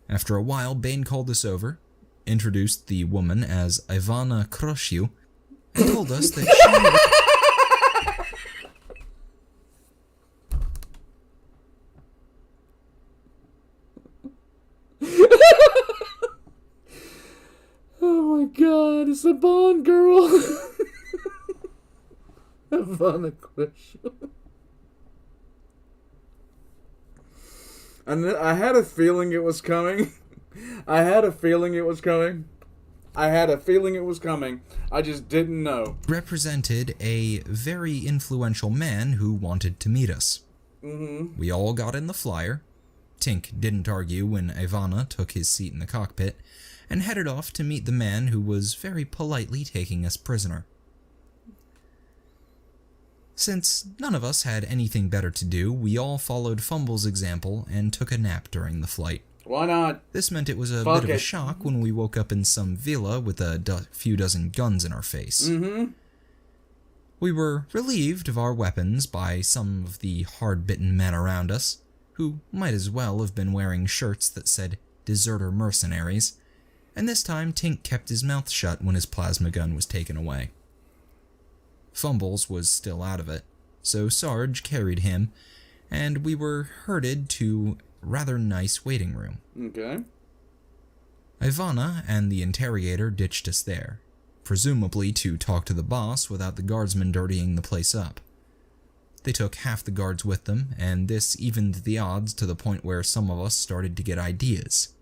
After a while, Bane called us over, introduced the woman as Ivana Kroshiu, and told us that she... Oh my God, it's the Bond girl. Ivana Kroshiu. And I had a feeling it was coming. I had a feeling it was coming. I just didn't know. Represented a very influential man who wanted to meet us. Mm-hmm. We all got in the flyer. Tink didn't argue when Ivana took his seat in the cockpit, and headed off to meet the man who was very politely taking us prisoner. Since none of us had anything better to do, we all followed Fumble's example and took a nap during the flight. Why not? This meant it was a bit of a shock when we woke up in some villa with a few dozen guns in our face. Mm-hmm. We were relieved of our weapons by some of the hard-bitten men around us, who might as well have been wearing shirts that said "Deserter Mercenaries," and this time Tink kept his mouth shut when his plasma gun was taken away. Fumbles was still out of it, so Sarge carried him, and we were herded to a rather nice waiting room. Okay. Ivana and the Interrogator ditched us there, presumably to talk to the boss without the Guardsmen dirtying the place up. They took half the guards with them, and this evened the odds to the point where some of us started to get ideas.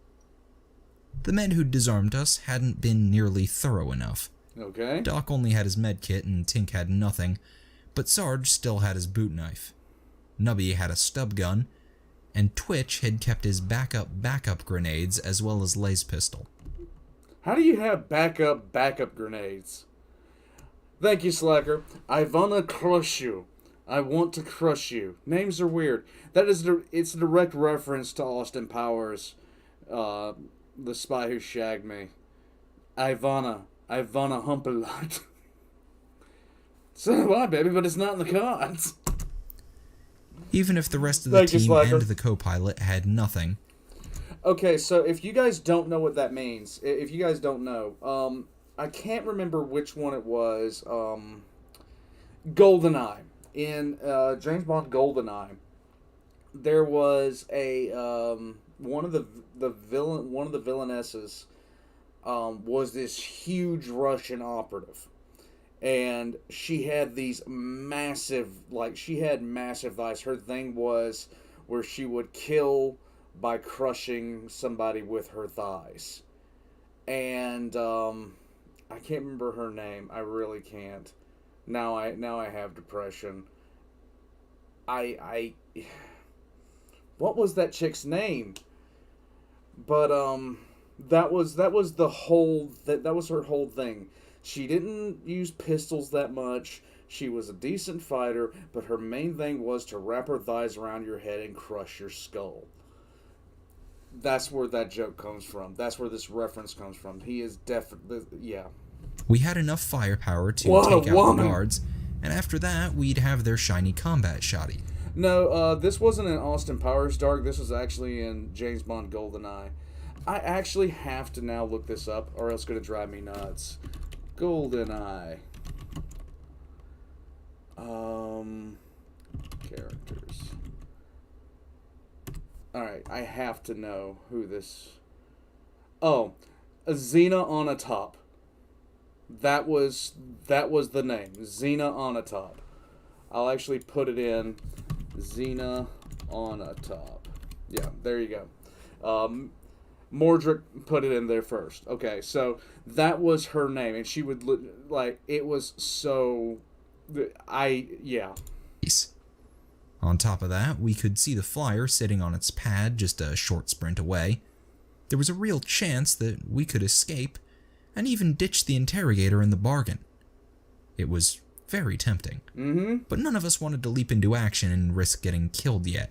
The men who'd disarmed us hadn't been nearly thorough enough. Okay. Doc only had his med kit and Tink had nothing, but Sarge still had his boot knife. Nubby had a stub gun, and Twitch had kept his backup grenades as well as Lay's pistol. How do you have backup grenades? Thank you, Slacker. I wanna crush you. I want to crush you. Names are weird. It's a direct reference to Austin Powers, The Spy Who Shagged Me. I wanna hump a lot. So do I, baby, but it's not in the cards. Even if the rest of the team and the co-pilot had nothing. Okay, so if you guys don't know what that means, if you guys don't know, I can't remember which one it was. GoldenEye. In James Bond GoldenEye, there was a one of the villainesses was this huge Russian operative, and she had these massive thighs. Her thing was where she would kill by crushing somebody with her thighs, and I can't remember her name. I really can't. Now I have depression. What was that chick's name? But that was her whole thing. She didn't use pistols that much. She was a decent fighter, but her main thing was to wrap her thighs around your head and crush your skull. That's where that joke comes from. That's where this reference comes from. He is definitely, yeah. We had enough firepower to take out the guards, and after that, we'd have their shiny combat shoddy. No, this wasn't in Austin Powers Dark. This was actually in James Bond GoldenEye. I actually have to now look this up, or else it's going to drive me nuts. GoldenEye. Characters. Alright, I have to know who this... Oh, Xena Onatopp. That was the name. Xena Onatopp. I'll actually put it in. Xena Onatopp. Yeah, there you go. Mordrick put it in there first. Okay, so that was her name, and she would it was so. Yeah. On top of that, we could see the flyer sitting on its pad just a short sprint away. There was a real chance that we could escape, and even ditch the Interrogator in the bargain. It was very tempting. But none of us wanted to leap into action and risk getting killed yet.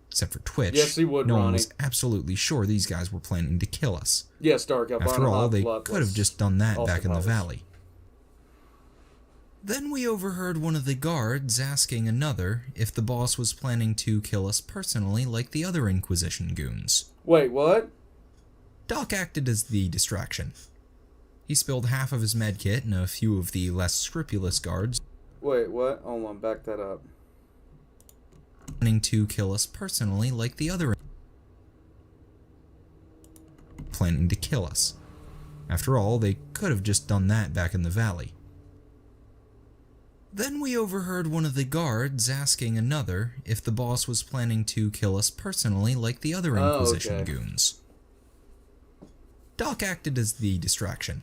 Except for Twitch. Yes, he would, no Ronnie. one was absolutely sure these guys were planning to kill us. Yes, Dark. After all, they could have just done that back in the valley. Then we overheard one of the guards asking another if the boss was planning to kill us personally like the other Inquisition goons. Wait, what? Doc acted as the distraction. He spilled half of his medkit and a few of the less scrupulous guards. Wait, what? Hold on, back that up. Planning to kill us personally like the other planning to kill us. After all, they could have just done that back in the valley. Then we overheard one of the guards asking another if the boss was planning to kill us personally like the other Inquisition goons. Doc acted as the distraction.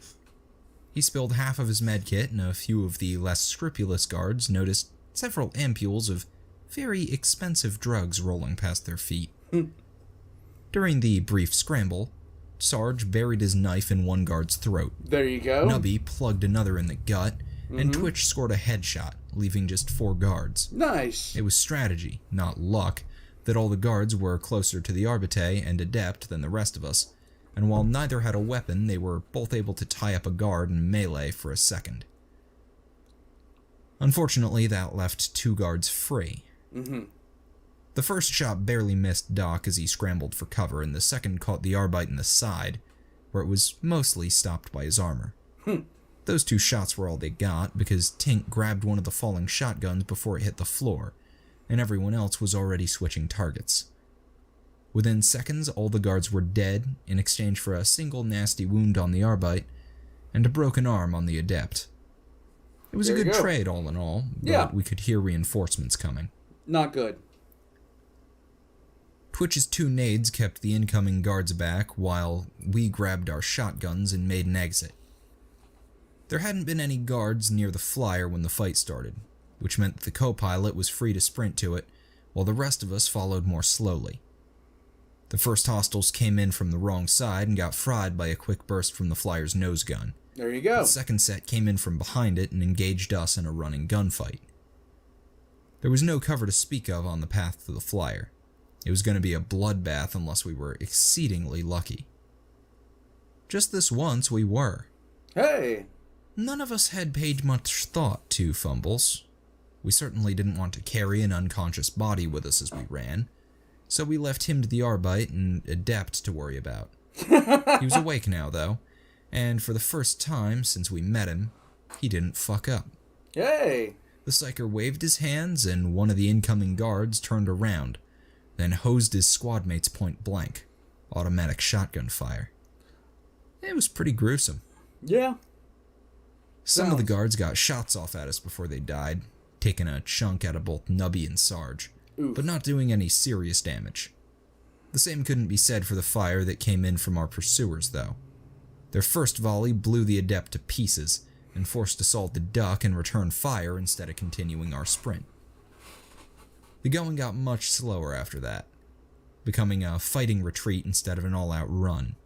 He spilled half of his medkit and a few of the less scrupulous guards noticed several ampules of very expensive drugs rolling past their feet. During the brief scramble, Sarge buried his knife in one guard's throat. There you go. Nubby plugged another in the gut, and Twitch scored a headshot, leaving just 4 guards. Nice. It was strategy, not luck, that all the guards were closer to the Arbite and adept than the rest of us, and while neither had a weapon, they were both able to tie up a guard and melee for a second. Unfortunately, that left 2 guards free. The first shot barely missed Doc as he scrambled for cover, and the second caught the Arbite in the side, where it was mostly stopped by his armor. Those 2 shots were all they got because Tink grabbed one of the falling shotguns before it hit the floor, and everyone else was already switching targets. Within seconds, all the guards were dead in exchange for a single nasty wound on the Arbite and a broken arm on the Adept. It was a good trade all in all, but we could hear reinforcements coming. Not good. Twitch's 2 nades kept the incoming guards back while we grabbed our shotguns and made an exit. There hadn't been any guards near the flyer when the fight started, which meant the co-pilot was free to sprint to it, while the rest of us followed more slowly. The first hostiles came in from the wrong side and got fried by a quick burst from the flyer's nose gun. There you go. The second set came in from behind it and engaged us in a running gunfight. There was no cover to speak of on the path to the flyer. It was going to be a bloodbath unless we were exceedingly lucky. Just this once we were. Hey! None of us had paid much thought to fumbles. We certainly didn't want to carry an unconscious body with us as we ran, so we left him to the Arbite and Adept to worry about. He was awake now, though, and for the first time since we met him, he didn't fuck up. Hey! The Psyker waved his hands, and one of the incoming guards turned around, then hosed his squad mates point blank. Automatic shotgun fire. It was pretty gruesome. Yeah. Some of the guards got shots off at us before they died, taking a chunk out of both Nubby and Sarge, but not doing any serious damage. The same couldn't be said for the fire that came in from our pursuers, though. Their first volley blew the Adept to pieces, and forced us all to duck and return fire instead of continuing our sprint. The going got much slower after that, becoming a fighting retreat instead of an all-out run.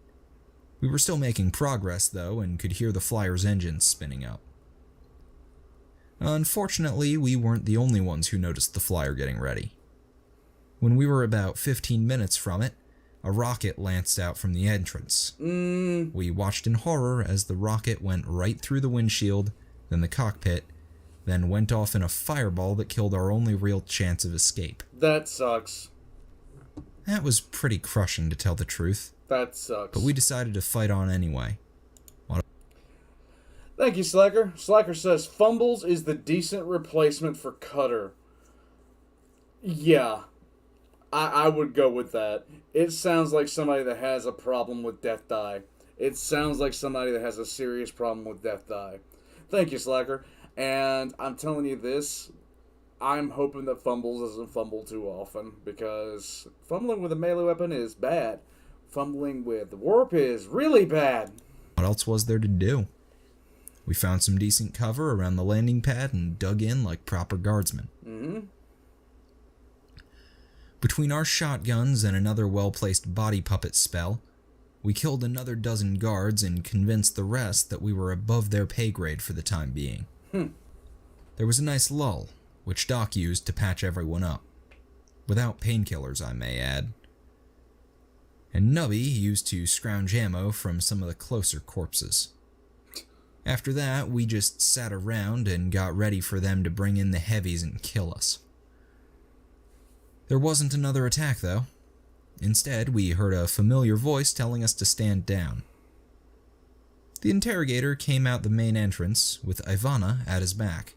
We were still making progress, though, and could hear the flyer's engines spinning up. Unfortunately, we weren't the only ones who noticed the flyer getting ready. When we were about 15 minutes from it, a rocket lanced out from the entrance. We watched in horror as the rocket went right through the windshield, then the cockpit, then went off in a fireball that killed our only real chance of escape. That sucks. That was pretty crushing, to tell the truth. That sucks. But we decided to fight on anyway. Thank you, Slacker. Slacker says, Fumbles is the decent replacement for Cutter. Yeah. I would go with that. It sounds like somebody that has a problem with Death Die. It sounds like somebody that has a serious problem with Death Die. Thank you, Slacker. And I'm telling you this, I'm hoping that Fumbles doesn't fumble too often, because fumbling with a melee weapon is bad. Fumbling with warp is really bad. What else was there to do? We found some decent cover around the landing pad and dug in like proper guardsmen. Between our shotguns and another well-placed body puppet spell, we killed another dozen guards and convinced the rest that we were above their pay grade for the time being. There was a nice lull, which Doc used to patch everyone up. Without painkillers, I may add. And Nubby used to scrounge ammo from some of the closer corpses. After that, we just sat around and got ready for them to bring in the heavies and kill us. There wasn't another attack, though. Instead, we heard a familiar voice telling us to stand down. The Interrogator came out the main entrance, with Ivana at his back,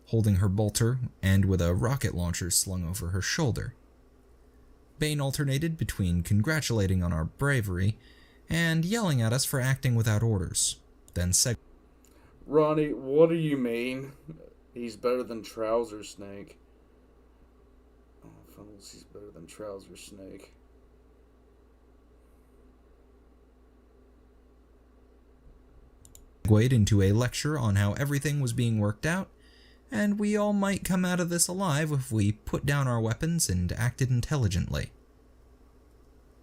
holding her bolter and with a rocket launcher slung over her shoulder. Bane alternated between congratulating on our bravery and yelling at us for acting without orders, then said, Ronnie, what do you mean? He's better than Trouser Snake. Oh, Fumbles, he's better than Trouser Snake. segued into a lecture on how everything was being worked out, and we all might come out of this alive if we put down our weapons and acted intelligently.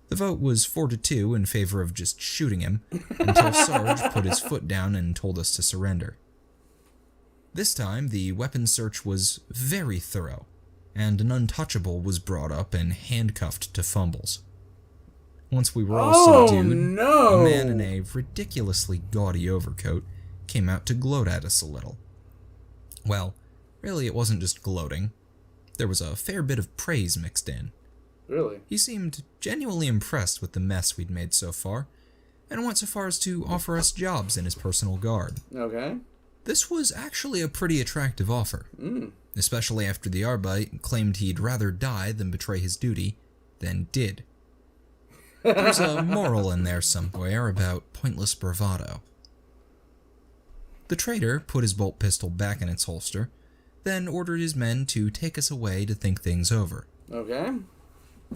The vote was 4-2 in favor of just shooting him, until Sarge put his foot down and told us to surrender. This time, the weapons search was very thorough, and an untouchable was brought up and handcuffed to Fumbles. Once we were all subdued, a man in a ridiculously gaudy overcoat came out to gloat at us a little. Well, really it wasn't just gloating. There was a fair bit of praise mixed in. Really? He seemed genuinely impressed with the mess we'd made so far, and went so far as to offer us jobs in his personal guard. Okay. This was actually a pretty attractive offer, especially after the Arbite claimed he'd rather die than betray his duty, than did. There's a moral in there somewhere about pointless bravado. The traitor put his bolt pistol back in its holster, then ordered his men to take us away to think things over. Okay.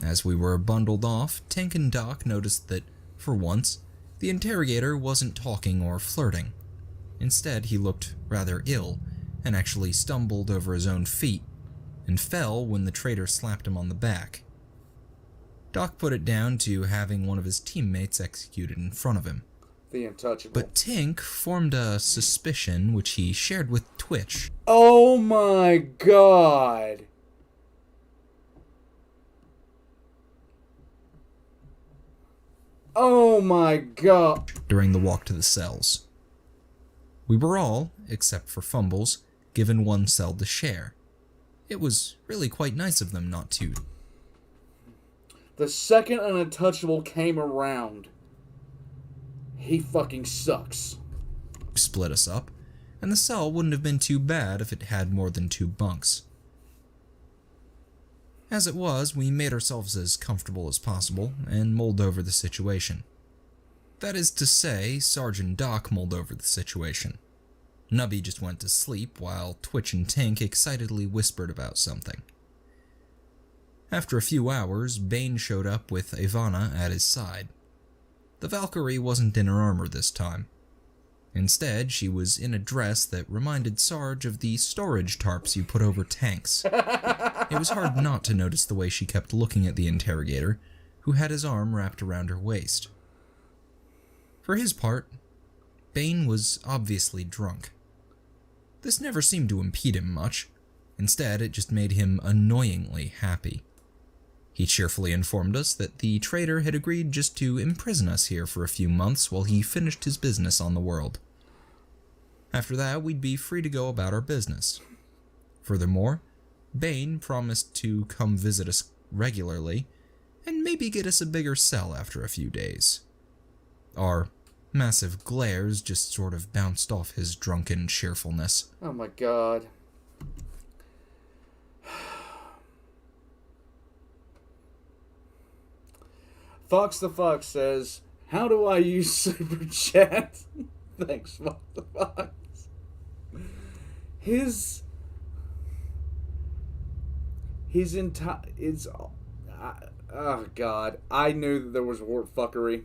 As we were bundled off, Tink and Doc noticed that, for once, the interrogator wasn't talking or flirting. Instead, he looked rather ill, and actually stumbled over his own feet, and fell when the traitor slapped him on the back. Doc put it down to having one of his teammates executed in front of him. The untouchable. But Tink formed a suspicion which he shared with Twitch. Oh my god. Oh my god. During the walk to the cells. We were all, except for Fumbles, given one cell to share. It was really quite nice of them not to. The second an untouchable came around, he fucking sucks. Split us up, and the cell wouldn't have been too bad if it had more than 2 bunks. As it was, we made ourselves as comfortable as possible and mulled over the situation. That is to say, Sergeant Doc mulled over the situation. Nubby just went to sleep while Twitch and Tink excitedly whispered about something. After a few hours, Bane showed up with Ivana at his side. The Valkyrie wasn't in her armor this time. Instead, she was in a dress that reminded Sarge of the storage tarps you put over tanks. It was hard not to notice the way she kept looking at the interrogator, who had his arm wrapped around her waist. For his part, Bane was obviously drunk. This never seemed to impede him much. Instead, it just made him annoyingly happy. He cheerfully informed us that the traitor had agreed just to imprison us here for a few months while he finished his business on the world. After that, we'd be free to go about our business. Furthermore, Bane promised to come visit us regularly, and maybe get us a bigger cell after a few days. Our massive glares just sort of bounced off his drunken cheerfulness. Oh my god. Fox the Fox says, how do I use Super Chat? Thanks, Fox the Fox. His oh god, I knew that there was wart fuckery.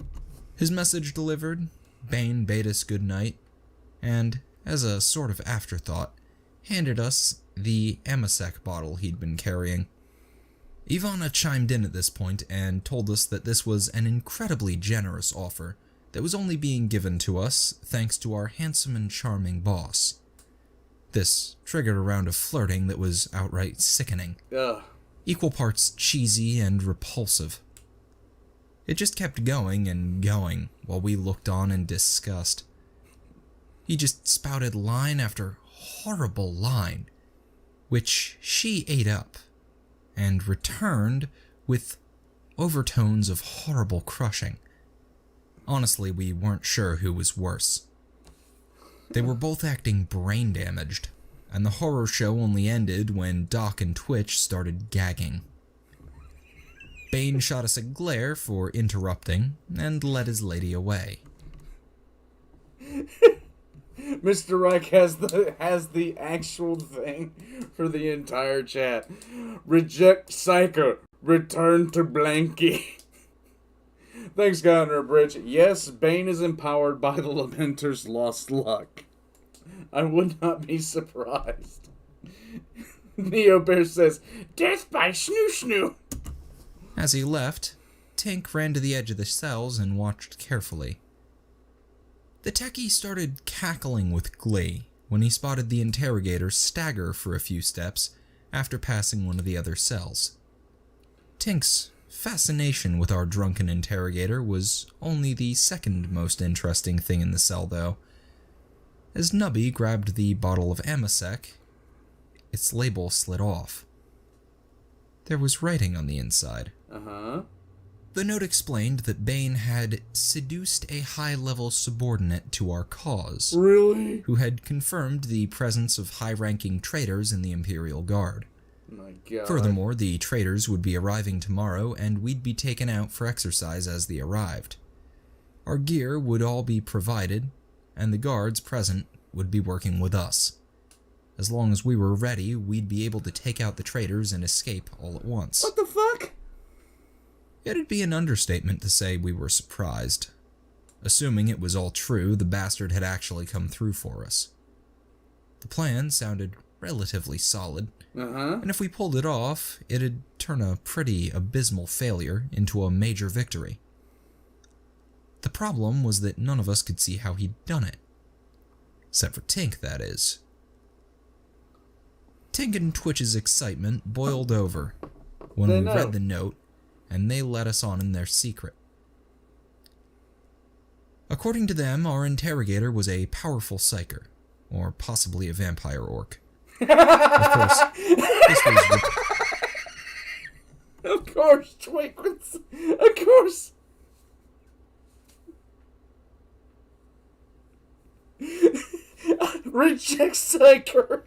His message delivered, Bane bade us good night, and, as a sort of afterthought, handed us the Amasec bottle he'd been carrying. Ivana chimed in at this point and told us that this was an incredibly generous offer that was only being given to us thanks to our handsome and charming boss. This triggered a round of flirting that was outright sickening. Ugh. Equal parts cheesy and repulsive. It just kept going and going while we looked on in disgust. He just spouted line after horrible line, which she ate up, and returned with overtones of horrible crushing. Honestly, we weren't sure who was worse. They were both acting brain damaged, and the horror show only ended when Doc and Twitch started gagging. Bane shot us a glare for interrupting, and led his lady away. Mr. Reich has the actual thing for the entire chat. Reject Psycho. Return to Blanky. Thanks, Governor Bridge. Yes, Bane is empowered by the Lamenter's lost luck. I would not be surprised. Neo Bear says, death by snoo snoo. As he left, Tink ran to the edge of the cells and watched carefully. The techie started cackling with glee when he spotted the interrogator stagger for a few steps after passing one of the other cells. Tink's fascination with our drunken interrogator was only the second most interesting thing in the cell, though. As Nubby grabbed the bottle of Amasec, its label slid off. There was writing on the inside. Uh-huh. The note explained that Bane had seduced a high-level subordinate to our cause. Really? Who had confirmed the presence of high-ranking traitors in the Imperial Guard. My God. Furthermore, the traitors would be arriving tomorrow, and we'd be taken out for exercise as they arrived. Our gear would all be provided, and the guards present would be working with us. As long as we were ready, we'd be able to take out the traitors and escape all at once. What the fuck? It'd be an understatement to say we were surprised. Assuming it was all true, the bastard had actually come through for us. The plan sounded relatively solid, and if we pulled it off, it'd turn a pretty abysmal failure into a major victory. The problem was that none of us could see how he'd done it. Except for Tink, that is. Tink and Twitch's excitement boiled over when we read the note, and they let us on in their secret. According to them, our interrogator was a powerful psyker, or possibly a vampire orc. Of course, this was... Of course, Twinklets. Of course. Reject Psyker.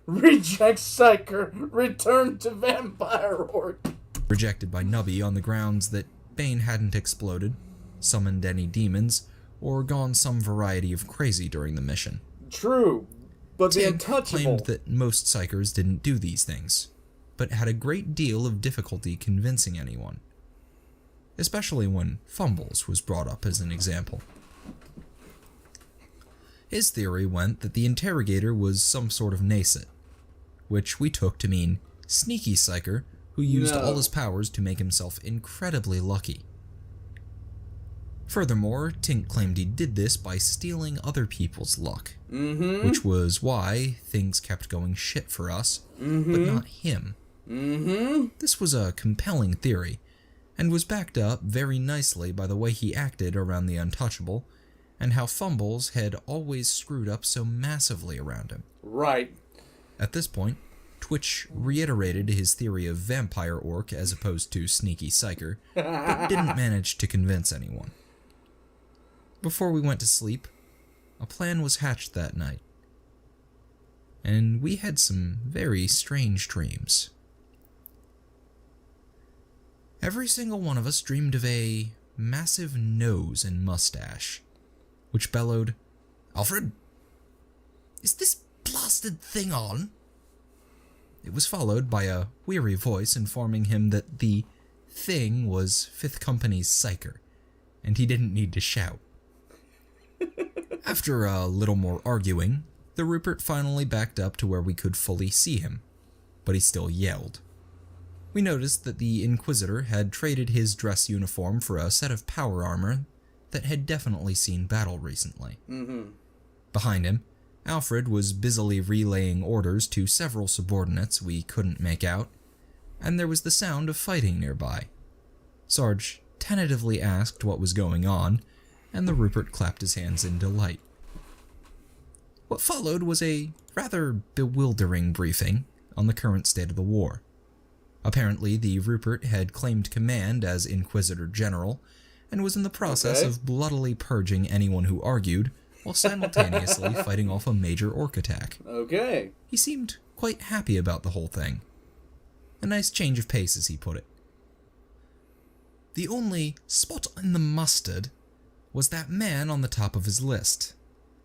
Reject Psyker. Return to vampire orc. Rejected by Nubby on the grounds that Bane hadn't exploded, summoned any demons, or gone some variety of crazy during the mission. True, but the Tink untouchable claimed that most psychers didn't do these things, but had a great deal of difficulty convincing anyone. Especially when Fumbles was brought up as an example. His theory went that the interrogator was some sort of Nacet, which we took to mean sneaky psyker who used all his powers to make himself incredibly lucky. Furthermore, Tink claimed he did this by stealing other people's luck, which was why things kept going shit for us, but not him. This was a compelling theory, and was backed up very nicely by the way he acted around the untouchable, and how Fumbles had always screwed up so massively around him. Right. At this point, Twitch reiterated his theory of vampire orc as opposed to sneaky psyker, but didn't manage to convince anyone. Before we went to sleep, a plan was hatched that night, and we had some very strange dreams. Every single one of us dreamed of a massive nose and mustache, which bellowed, "Alfred, is this blasted thing on?" It was followed by a weary voice informing him that the thing was 5th Company's psyker, and he didn't need to shout. After a little more arguing, the Rupert finally backed up to where we could fully see him, but he still yelled. We noticed that the Inquisitor had traded his dress uniform for a set of power armor that had definitely seen battle recently. Behind him, Alfred was busily relaying orders to several subordinates we couldn't make out, and there was the sound of fighting nearby. Sarge tentatively asked what was going on, and the Rupert clapped his hands in delight. What followed was a rather bewildering briefing on the current state of the war. Apparently, the Rupert had claimed command as Inquisitor General, and was in the process of bloodily purging anyone who argued, while simultaneously fighting off a major orc attack. He seemed quite happy about the whole thing. A nice change of pace, as he put it. The only spot in the mustard was that man on the top of his list,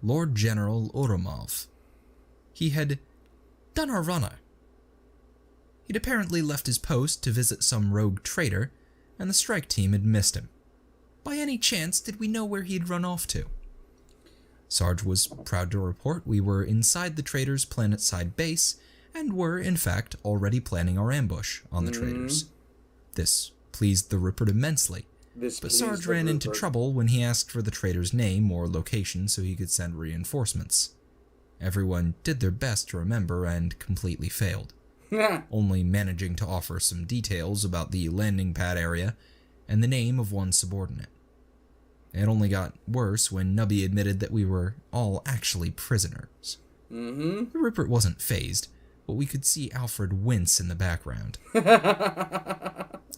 Lord General Oromov. He had done a runner. He'd apparently left his post to visit some rogue traitor, and the strike team had missed him. By any chance, did we know where he'd run off to? Sarge was proud to report we were inside the traitor's planet-side base, and were, in fact, already planning our ambush on the traitors. This pleased the Rupert immensely, but Sarge ran into trouble when he asked for the traitor's name or location so he could send reinforcements. Everyone did their best to remember and completely failed, only managing to offer some details about the landing pad area and the name of one subordinate. It only got worse when Nubby admitted that we were all actually prisoners. The Rupert wasn't fazed, but we could see Alfred wince in the background.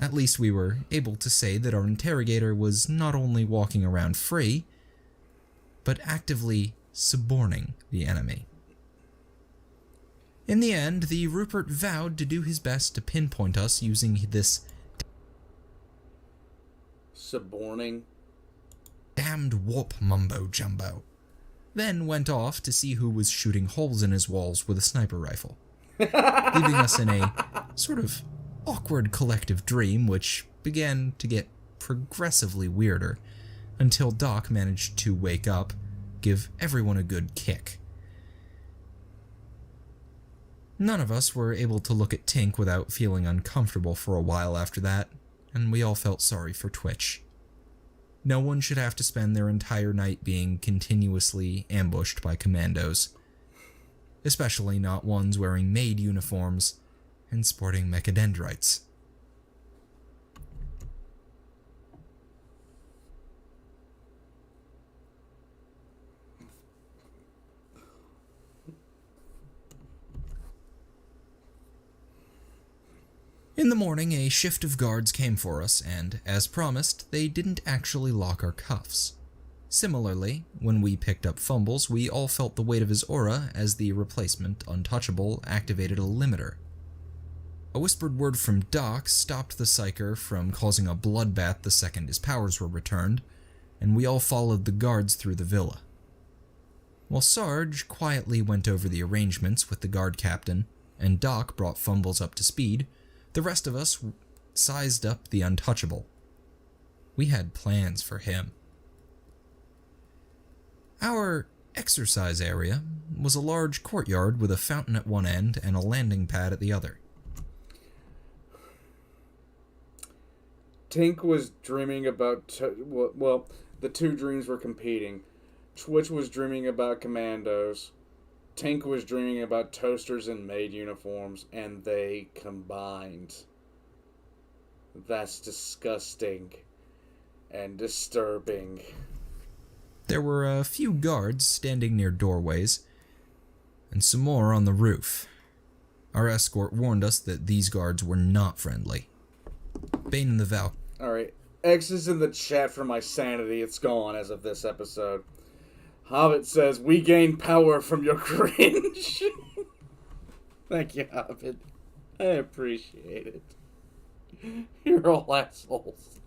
At least we were able to say that our interrogator was not only walking around free, but actively suborning the enemy. In the end, the Rupert vowed to do his best to pinpoint us using this suborning damned warp mumbo-jumbo, then went off to see who was shooting holes in his walls with a sniper rifle, leaving us in a sort of awkward collective dream which began to get progressively weirder until Doc managed to wake up, give everyone a good kick. None of us were able to look at Tink without feeling uncomfortable for a while after that, and we all felt sorry for Twitch. No one should have to spend their entire night being continuously ambushed by commandos, especially not ones wearing maid uniforms and sporting mechadendrites. In the morning, a shift of guards came for us, and, as promised, they didn't actually lock our cuffs. Similarly, when we picked up Fumbles, we all felt the weight of his aura as the replacement, Untouchable, activated a limiter. A whispered word from Doc stopped the Psyker from causing a bloodbath the second his powers were returned, and we all followed the guards through the villa. While Sarge quietly went over the arrangements with the guard captain, and Doc brought Fumbles up to speed, the rest of us sized up the Untouchable. We had plans for him. Our exercise area was a large courtyard with a fountain at one end and a landing pad at the other. Tink was dreaming about... the two dreams were competing. Twitch was dreaming about commandos. Tink was dreaming about toasters and maid uniforms, and they combined. That's disgusting and disturbing. There were a few guards standing near doorways, and some more on the roof. Our escort warned us that these guards were not friendly. Bane and the Valkyrie. Alright, X is in the chat for my sanity. It's gone as of this episode. Hobbit says, we gain power from your cringe. Thank you, Hobbit. I appreciate it. You're all assholes.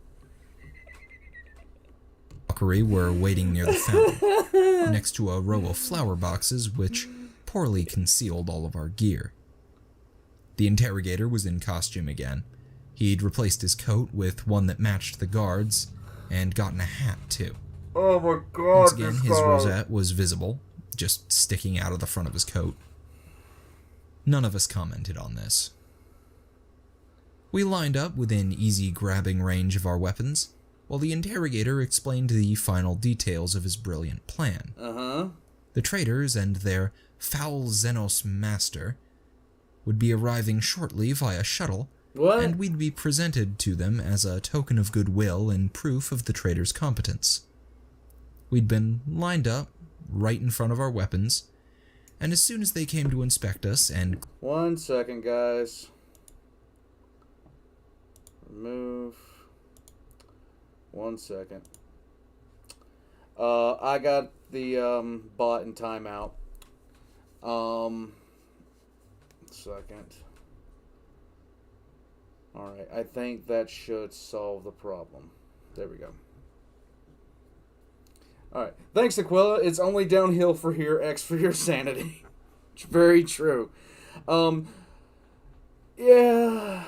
Valkyrie were waiting near the fountain, next to a row of flower boxes which poorly concealed all of our gear. The interrogator was in costume again. He'd replaced his coat with one that matched the guards, and gotten a hat too. Oh my god, once again, his rosette was visible, just sticking out of the front of his coat. None of us commented on this. We lined up within easy grabbing range of our weapons, while the interrogator explained the final details of his brilliant plan. The traitors and their foul Xenos master would be arriving shortly via shuttle, and we'd be presented to them as a token of goodwill and proof of the traitors' competence. We'd been lined up right in front of our weapons, and as soon as they came to inspect us and... 1 second, guys. Remove. 1 second. I got the bot in timeout. Second. Alright, I think that should solve the problem. There we go. Alright, thanks Aquila. It's only downhill for here, X for your sanity. It's very true. Yeah.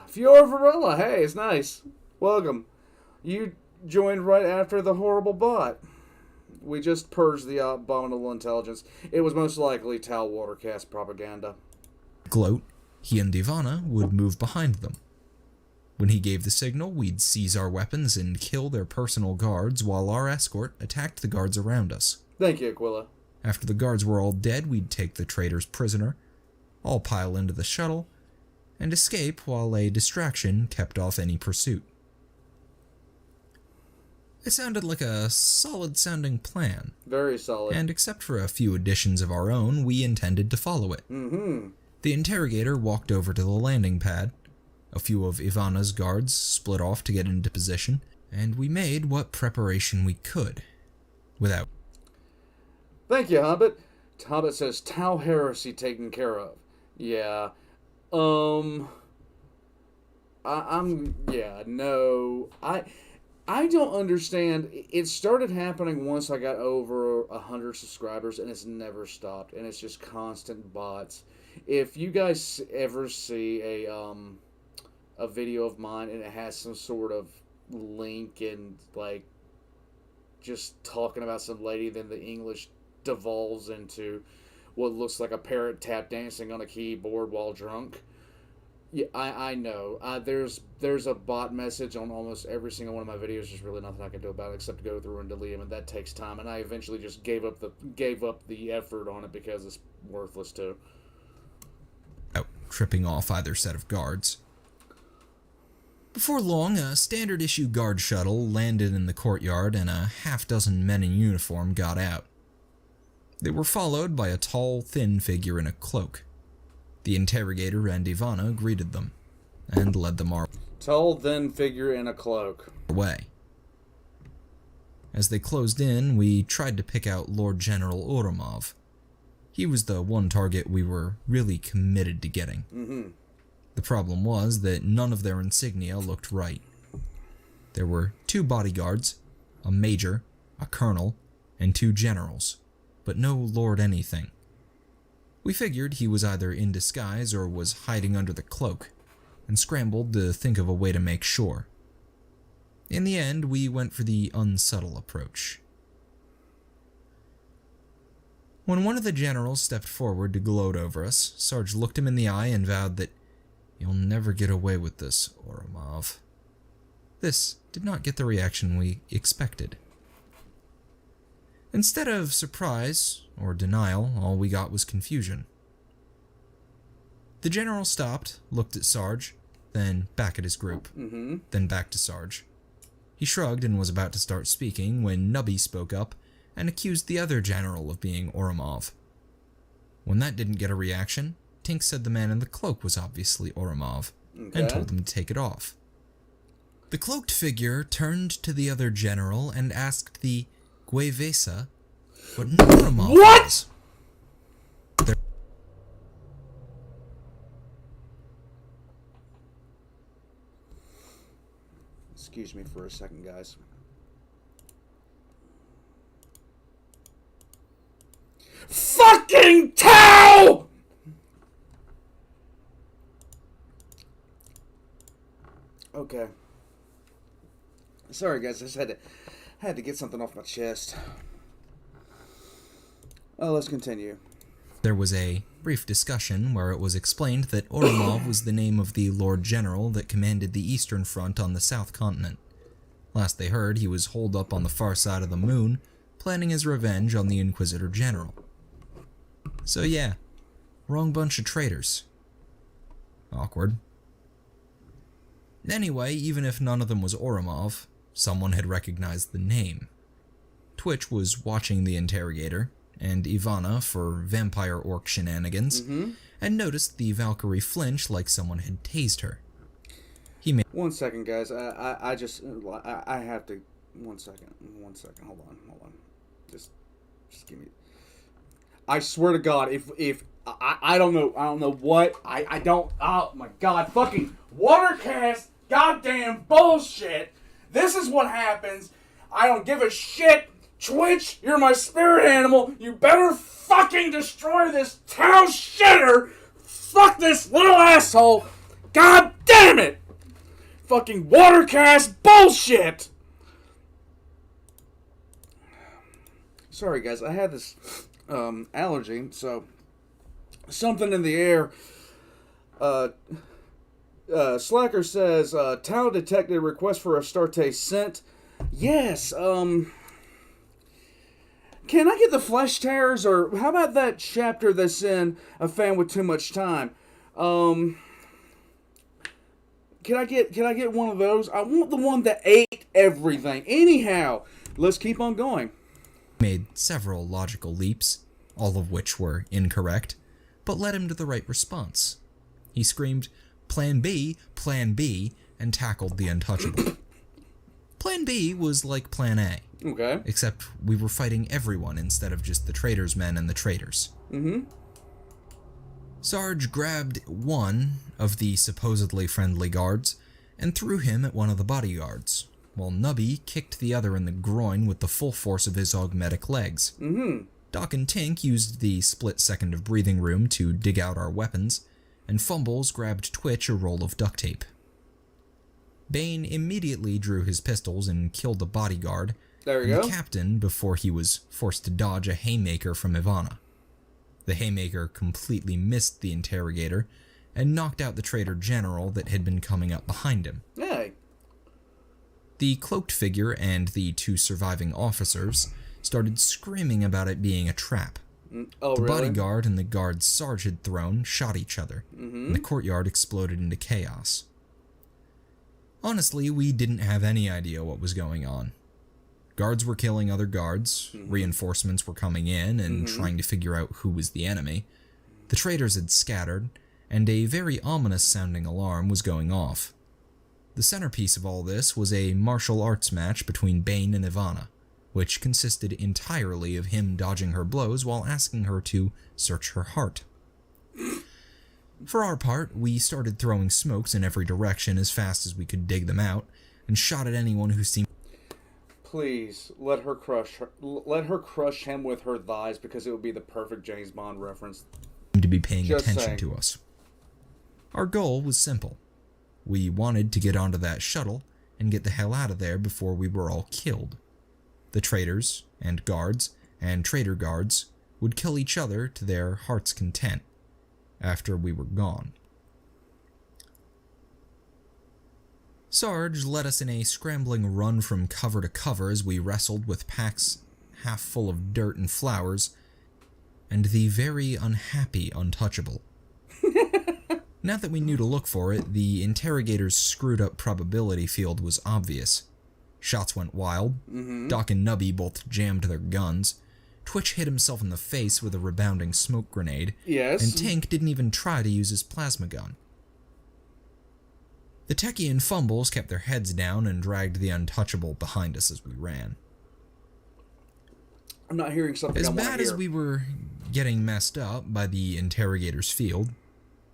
Fior Varela, hey, it's nice. Welcome. You joined right after the horrible bot. We just purged the abominable intelligence. It was most likely Tal Watercast propaganda. Gloat, he and Ivana would move behind them. When he gave the signal, we'd seize our weapons and kill their personal guards while our escort attacked the guards around us. Thank you, Aquila. After the guards were all dead, we'd take the traitors prisoner, all pile into the shuttle, and escape while a distraction kept off any pursuit. It sounded like a solid-sounding plan. Very solid. And except for a few additions of our own, we intended to follow it. The interrogator walked over to the landing pad, A few of Ivana's guards split off to get into position, and we made what preparation we could, without... Thank you, Hobbit. Hobbit says, Tau heresy taken care of. Yeah. I don't understand. It started happening once I got over 100 subscribers, and it's never stopped, and it's just constant bots. If you guys ever see a video of mine and it has some sort of link and like just talking about some lady, then the English devolves into what looks like a parrot tap dancing on a keyboard while drunk. Yeah, I know. There's a bot message on almost every single one of my videos. There's really nothing I can do about it except to go through and delete them, and that takes time. And I eventually just gave up the effort on it because it's worthless too. Tripping off either set of guards. Before long, a standard issue guard shuttle landed in the courtyard, and a half-dozen men in uniform got out. They were followed by a tall, thin figure in a cloak. The Interrogator and Ivana greeted them, and led them our Tall, thin figure in a cloak. way. As they closed in, we tried to pick out Lord General Oromov. He was the one target we were really committed to getting. Mm-hmm. The problem was that none of their insignia looked right. There were 2 bodyguards, a major, a colonel, and 2 generals, but no Lord anything. We figured he was either in disguise or was hiding under the cloak, and scrambled to think of a way to make sure. In the end, we went for the unsubtle approach. When one of the generals stepped forward to gloat over us, Sarge looked him in the eye and vowed that, "You'll never get away with this, Oromov." This did not get the reaction we expected. Instead of surprise or denial, all we got was confusion. The general stopped, looked at Sarge, then back at his group, then back to Sarge. He shrugged and was about to start speaking when Nubby spoke up and accused the other general of being Oromov. When that didn't get a reaction, Tink said the man in the cloak was obviously Oromov, and told him to take it off. The cloaked figure turned to the other general and asked the Guevesa what Oromov was. Excuse me for a second, guys. Fucking Tau! Okay. Sorry, guys. I just had to get something off my chest. Oh, let's continue. There was a brief discussion where it was explained that Oromov was the name of the Lord General that commanded the Eastern Front on the South Continent. Last they heard, he was holed up on the far side of the moon, planning his revenge on the Inquisitor General. So yeah, wrong bunch of traitors. Awkward. Anyway, even if none of them was Oromov, someone had recognized the name. Twitch was watching the Interrogator, and Ivana for vampire orc shenanigans, and noticed the Valkyrie flinch like someone had tased her. He made... 1 second, guys. I have to... 1 second. 1 second. Hold on. Just give me... I swear to God, if I don't know what, I don't, oh my God, fucking watercast, goddamn bullshit. This is what happens. I don't give a shit. Twitch, you're my spirit animal. You better fucking destroy this town shitter. Fuck this little asshole. God damn it. Fucking watercast bullshit. Sorry, guys. I had this allergy, so something in the air. Slacker says, Tau detected request for Astarte sent. Yes, can I get the Flesh Tears, or how about that chapter that's in A Fan with Too Much Time? Can I get one of those? I want the one that ate everything. Anyhow, let's keep on going. Made several logical leaps, all of which were incorrect, but led him to the right response. He screamed, Plan B, and tackled the untouchable. Plan B was like Plan A. Okay. Except we were fighting everyone instead of just the traitors' men and the traitors. Mm-hmm. Sarge grabbed one of the supposedly friendly guards and threw him at one of the bodyguards, while Nubby kicked the other in the groin with the full force of his augmetic legs. Mm-hmm. Doc and Tink used the split second of breathing room to dig out our weapons, and Fumbles grabbed Twitch a roll of duct tape. Bane immediately drew his pistols and killed the bodyguard, There you go. the captain before he was forced to dodge a haymaker from Ivana. The haymaker completely missed the interrogator and knocked out the traitor general that had been coming up behind him. Hey. The cloaked figure and the two surviving officers started screaming about it being a trap. Oh, The really? bodyguard and the guard Sarge had thrown shot each other, Mm-hmm. and the courtyard exploded into chaos. Honestly, we didn't have any idea what was going on. Guards were killing other guards, reinforcements were coming in and trying to figure out who was the enemy. The traitors had scattered, and a very ominous-sounding alarm was going off. The centerpiece of all this was a martial arts match between Bane and Ivana, which consisted entirely of him dodging her blows while asking her to search her heart. For our part, we started throwing smokes in every direction as fast as we could dig them out, and shot at anyone who seemed Please let her crush her. Let her crush him with her thighs, because it would be the perfect James Bond reference. to be paying Just attention saying. to us. Our goal was simple. We wanted to get onto that shuttle and get the hell out of there before we were all killed. The traitors and guards and traitor guards would kill each other to their heart's content after we were gone. Sarge led us in a scrambling run from cover to cover as we wrestled with packs half full of dirt and flowers and the very unhappy untouchable. Now that we knew to look for it, the interrogator's screwed up probability field was obvious. Shots went wild, Doc and Nubby both jammed their guns, Twitch hit himself in the face with a rebounding smoke grenade, Yes. and Tank didn't even try to use his plasma gun. The Techie and Fumbles kept their heads down and dragged the untouchable behind us as we ran. I'm not hearing something As I want to bad hear. as we were getting messed up by the interrogator's field,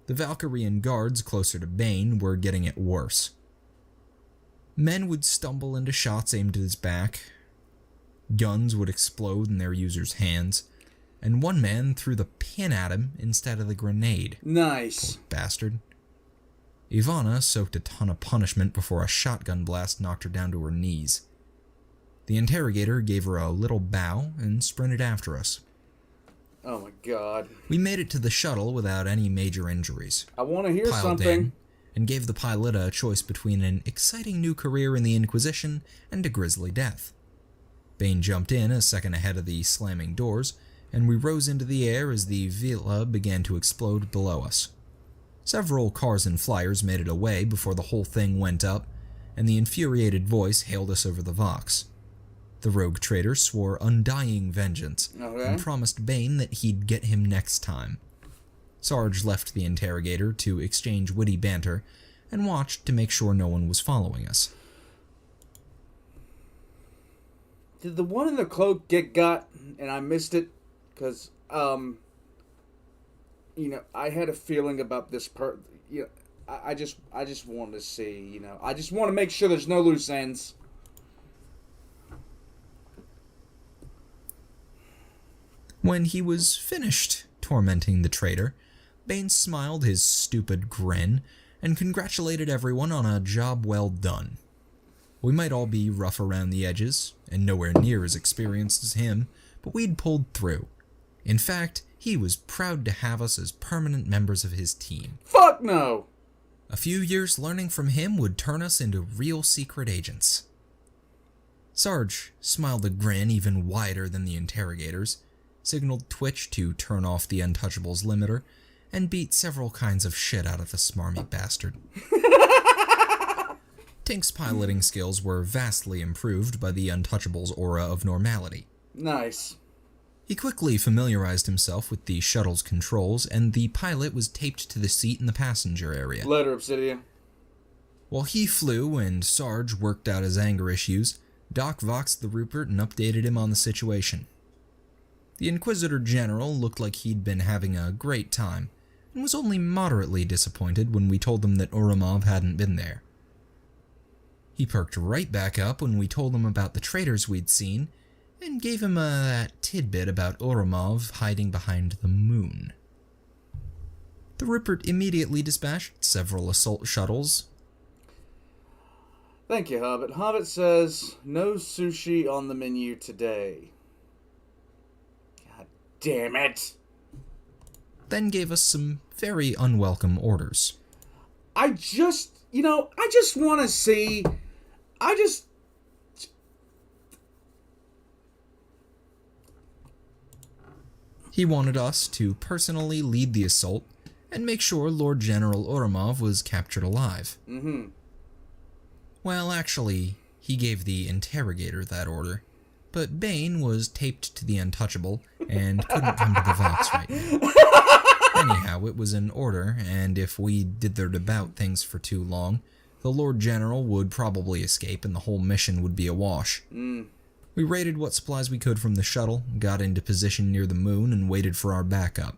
the Valkyrie and guards closer to Bane were getting it worse. Men would stumble into shots aimed at his back, guns would explode in their users' hands, and one man threw the pin at him instead of the grenade. Nice. Bastard. Ivana soaked a ton of punishment before a shotgun blast knocked her down to her knees. The interrogator gave her a little bow and sprinted after us. Oh my god. We made it to the shuttle without any major injuries. I want to hear Piled something. in, and gave the pilot a choice between an exciting new career in the Inquisition and a grisly death. Bane jumped in a second ahead of the slamming doors, and we rose into the air as the villa began to explode below us. Several cars and flyers made it away before the whole thing went up, and the infuriated voice hailed us over the Vox. The rogue traitor swore undying vengeance, Okay. and promised Bane that he'd get him next time. Sarge left the interrogator to exchange witty banter, and watched to make sure no one was following us. Did the one in the cloak get got and I missed it? Because, I had a feeling about this I just wanted to see, I just want to make sure there's no loose ends. When he was finished tormenting the traitor, Bane smiled his stupid grin and congratulated everyone on a job well done. We might all be rough around the edges and nowhere near as experienced as him, but we'd pulled through. In fact, he was proud to have us as permanent members of his team. Fuck no! A few years learning from him would turn us into real secret agents. Sarge smiled a grin even wider than the interrogators, signaled Twitch to turn off the Untouchable's limiter, and beat several kinds of shit out of the smarmy bastard. Tink's piloting skills were vastly improved by the Untouchable's aura of normality. Nice. He quickly familiarized himself with the shuttle's controls, and the pilot was taped to the seat in the passenger area. Later, Obsidian. While he flew and Sarge worked out his anger issues, Doc voxed the Rupert and updated him on the situation. The Inquisitor General looked like he'd been having a great time, and was only moderately disappointed when we told him that Ourumov hadn't been there. He perked right back up when we told him about the traitors we'd seen, and gave him that tidbit about Ourumov hiding behind the moon. The Rupert immediately dispatched several assault shuttles. Thank you, Hobbit. Hobbit says, no sushi on the menu today. God damn it. Then gave us some very unwelcome orders. I just want to see... He wanted us to personally lead the assault and make sure Lord General Ourumov was captured alive. Mm-hmm. Well, actually, he gave the Interrogator that order, but Bane was taped to the Untouchable and couldn't come to the Vox right now. Anyhow, it was an order, and if we dithered about things for too long, the Lord General would probably escape and the whole mission would be a wash. We raided what supplies we could from the shuttle, got into position near the moon, and waited for our backup.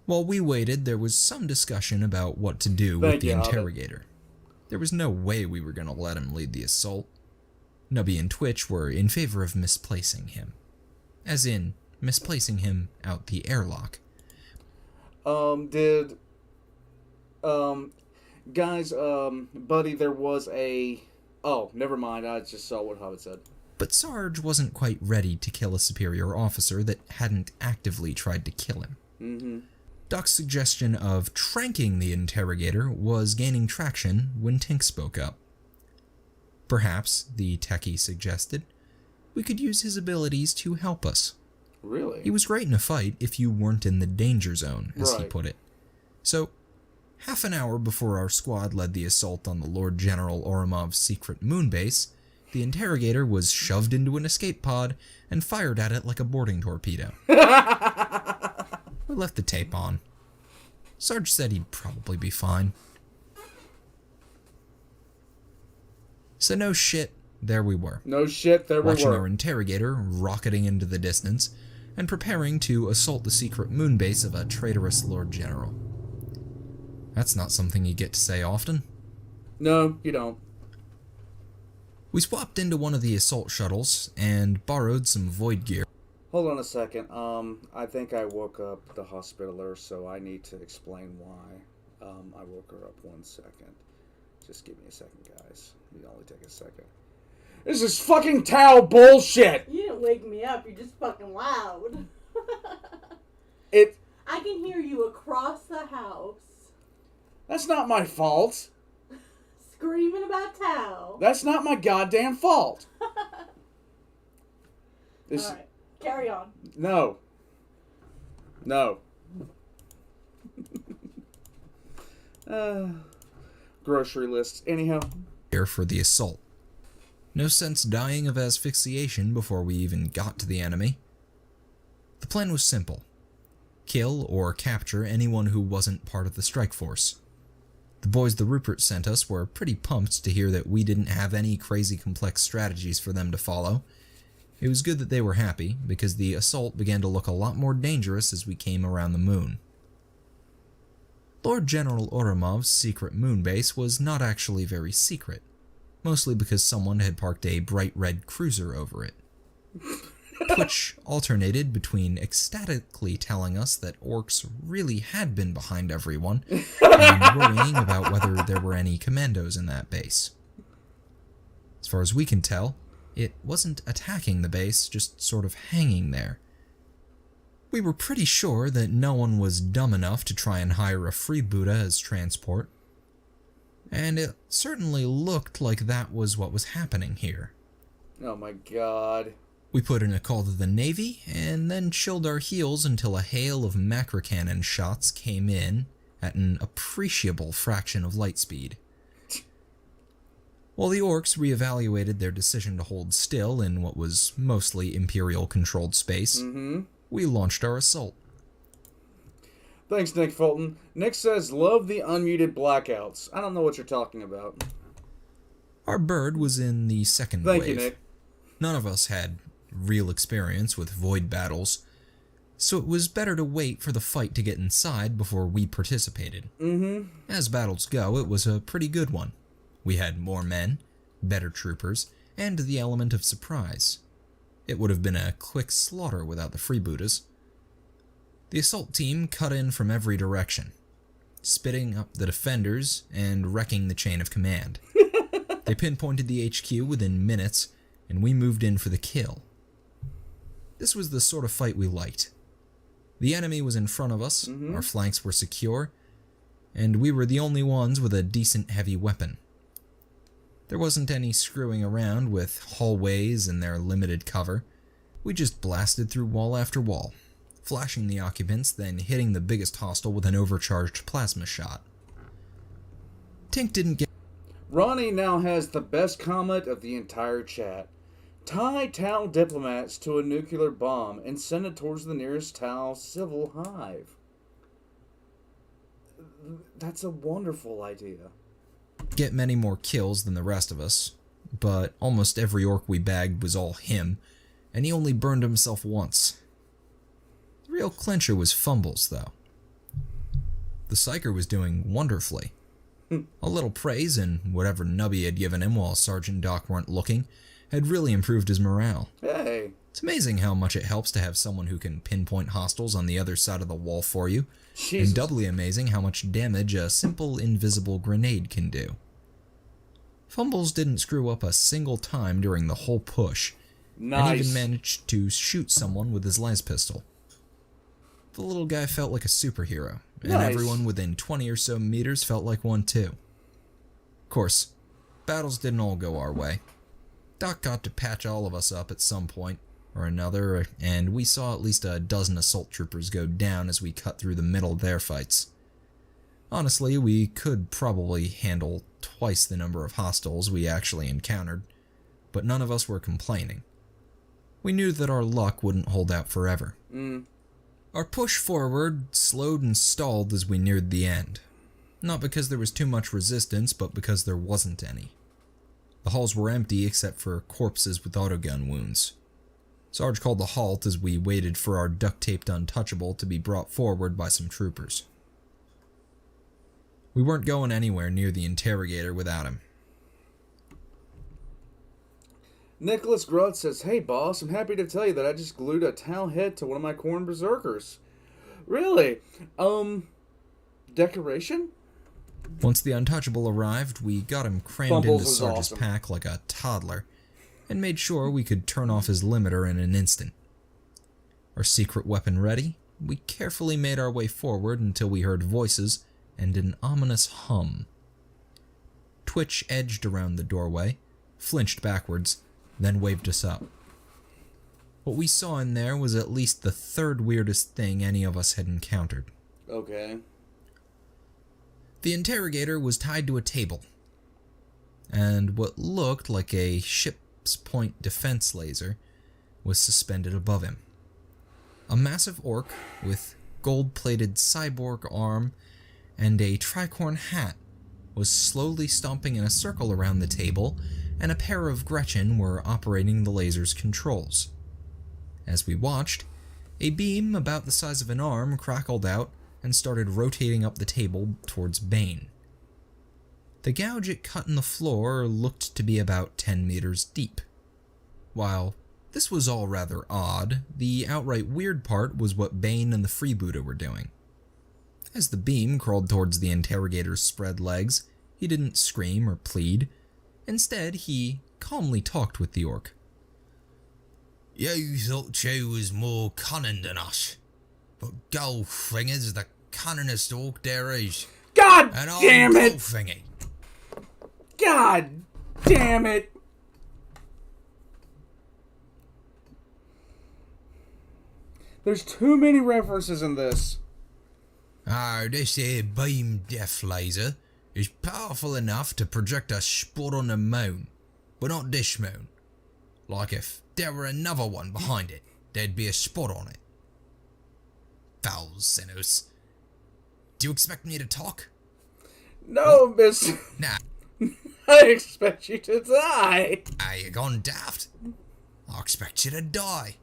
While we waited, there was some discussion about what to do with the Interrogator. There was no way we were going to let him lead the assault. Nubby and Twitch were in favor of misplacing him. As in, misplacing him out the airlock. Guys, buddy, there was a... Oh, never mind, I just saw what Hobbit said. But Sarge wasn't quite ready to kill a superior officer that hadn't actively tried to kill him. Mm-hmm. Doc's suggestion of tranking the Interrogator was gaining traction when Tink spoke up. Perhaps, the techie suggested, we could use his abilities to help us. Really? He was great in a fight if you weren't in the danger zone, as he put it. So, half an hour before our squad led the assault on the Lord General Ourumov's secret moon base, the Interrogator was shoved into an escape pod and fired at it like a boarding torpedo. We left the tape on. Sarge said he'd probably be fine. So no shit, there we were. No shit, there we were. Watching our Interrogator rocketing into the distance and preparing to assault the secret moon base of a traitorous Lord General. That's not something you get to say often. No, you don't. We swapped into one of the assault shuttles and borrowed some void gear. Hold on a second. I think I woke up the hospitaler, so I need to explain why. I woke her up 1 second. Just give me a second, guys. It'll only take a second. This is fucking towel bullshit! You didn't wake me up, you're just fucking loud. I can hear you across the house. That's not my fault. Screaming about towel. That's not my goddamn fault. Alright, carry on. No. Grocery lists. Anyhow. Here for the assault. No sense dying of asphyxiation before we even got to the enemy. The plan was simple. Kill or capture anyone who wasn't part of the strike force. The boys the Rupert sent us were pretty pumped to hear that we didn't have any crazy complex strategies for them to follow. It was good that they were happy, because the assault began to look a lot more dangerous as we came around the moon. Lord General Ourumov's secret moon base was not actually very secret, mostly because someone had parked a bright red cruiser over it. Twitch alternated between ecstatically telling us that orcs really had been behind everyone, and worrying about whether there were any commandos in that base. As far as we can tell, it wasn't attacking the base, just sort of hanging there. We were pretty sure that no one was dumb enough to try and hire a freebooter as transport, and it certainly looked like that was what was happening here. Oh my god. We put in a call to the Navy, and then chilled our heels until a hail of macrocannon shots came in at an appreciable fraction of light speed. While the orcs reevaluated their decision to hold still in what was mostly Imperial-controlled space, we launched our assault. Thanks, Nick Fulton. Nick says, love the unmuted blackouts. I don't know what you're talking about. Our bird was in the second wave. Thank you, Nick. None of us had real experience with void battles, so it was better to wait for the fight to get inside before we participated. As battles go, it was a pretty good one. We had more men, better troopers, and the element of surprise. It would have been a quick slaughter without the freebooters. The assault team cut in from every direction, spitting up the defenders and wrecking the chain of command. They pinpointed the HQ within minutes, and we moved in for the kill. This was the sort of fight we liked. The enemy was in front of us, our flanks were secure, and we were the only ones with a decent heavy weapon. There wasn't any screwing around with hallways and their limited cover. We just blasted through wall after wall, flashing the occupants, then hitting the biggest hostile with an overcharged plasma shot. Tink didn't get... Ronnie now has the best comment of the entire chat. Tie Tau diplomats to a nuclear bomb and send it towards the nearest Tau civil hive. That's a wonderful idea. Get many more kills than the rest of us, but almost every orc we bagged was all him, and he only burned himself once. The real clincher was Fumbles, though. The Psyker was doing wonderfully. A little praise and whatever Nubby had given him while Sarge and Doc weren't looking had really improved his morale. Hey. It's amazing how much it helps to have someone who can pinpoint hostiles on the other side of the wall for you, Jesus. and doubly amazing how much damage a simple invisible grenade can do. Fumbles didn't screw up a single time during the whole push, and even managed to shoot someone with his las pistol. The little guy felt like a superhero, and everyone within 20 or so meters felt like one too. Of course, battles didn't all go our way. Doc got to patch all of us up at some point or another, and we saw at least a dozen assault troopers go down as we cut through the middle of their fights. Honestly, we could probably handle twice the number of hostiles we actually encountered, but none of us were complaining. We knew that our luck wouldn't hold out forever. Our push forward slowed and stalled as we neared the end. Not because there was too much resistance, but because there wasn't any. The halls were empty except for corpses with autogun wounds. Sarge called a halt as we waited for our duct-taped untouchable to be brought forward by some troopers. We weren't going anywhere near the Interrogator without him. Nicholas Grutt says, hey boss, I'm happy to tell you that I just glued a Tau head to one of my corn berserkers. Really? Decoration? Once the untouchable arrived, we got him crammed into Sarge's pack like a toddler, and made sure we could turn off his limiter in an instant. Our secret weapon ready, we carefully made our way forward until we heard voices and an ominous hum. Twitch edged around the doorway, flinched backwards, then waved us up. What we saw in there was at least the third weirdest thing any of us had encountered. Okay. The Interrogator was tied to a table, and what looked like a ship's point defense laser was suspended above him. A massive orc with gold-plated cyborg arm and a tricorn hat was slowly stomping in a circle around the table, and a pair of Gretchen were operating the laser's controls. As we watched, a beam about the size of an arm crackled out and started rotating up the table towards Bane. The gouge it cut in the floor looked to be about 10 meters deep. While this was all rather odd, the outright weird part was what Bane and the freebooter were doing. As the beam crawled towards the Interrogator's spread legs, he didn't scream or plead. Instead, he calmly talked with the orc. You thought you was more cunning than us, but Goldfinger's the cunningest orc there is. God and damn I'm it! Goldfinger. God damn it! There's too many references in this. This here beam death laser is powerful enough to project a spot on the moon, but not this moon. Like if there were another one behind it, there'd be a spot on it. Foul sinners. Do you expect me to talk? No, miss. Nah. I expect you to die. Are you gone daft? I expect you to die.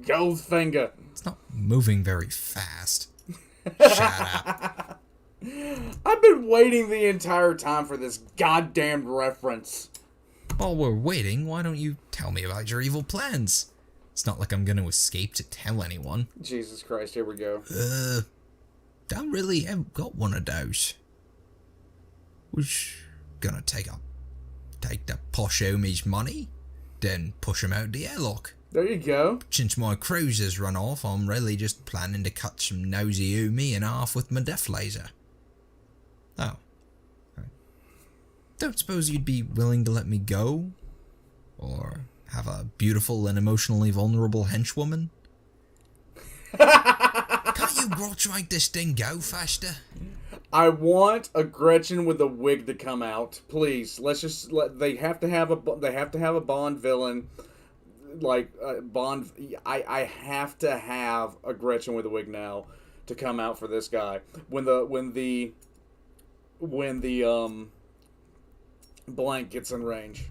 Goldfinger. It's not moving very fast. Shut up. I've been waiting the entire time for this goddamned reference. While we're waiting, why don't you tell me about your evil plans? It's not like I'm gonna escape to tell anyone. Jesus Christ, here we go. Don't really have got one of those. Was gonna take the posh homie's money, then push him out the airlock. There you go. Since my cruiser's run off, I'm really just planning to cut some nosy homie in half with my death laser. Oh. Don't suppose you'd be willing to let me go? Or have a beautiful and emotionally vulnerable henchwoman? Can't you grotch make this thing go faster? I want a Gretchen with a wig to come out, please. They have to have a Bond villain, like Bond. I have to have a Gretchen with a wig now to come out for this guy when the blank gets in range.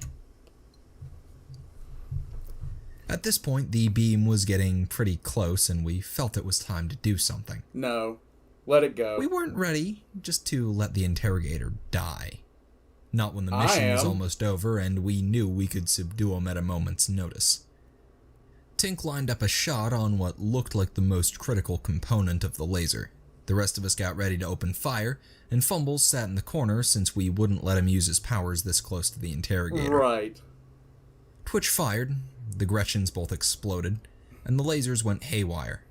At this point, the beam was getting pretty close, and we felt it was time to do something. No. Let it go. We weren't ready just to let the Interrogator die. Not when the mission was almost over, and we knew we could subdue him at a moment's notice. Tink lined up a shot on what looked like the most critical component of the laser. The rest of us got ready to open fire, and Fumbles sat in the corner since we wouldn't let him use his powers this close to the Interrogator. Right. Twitch fired, the Gretchens both exploded, and the lasers went haywire.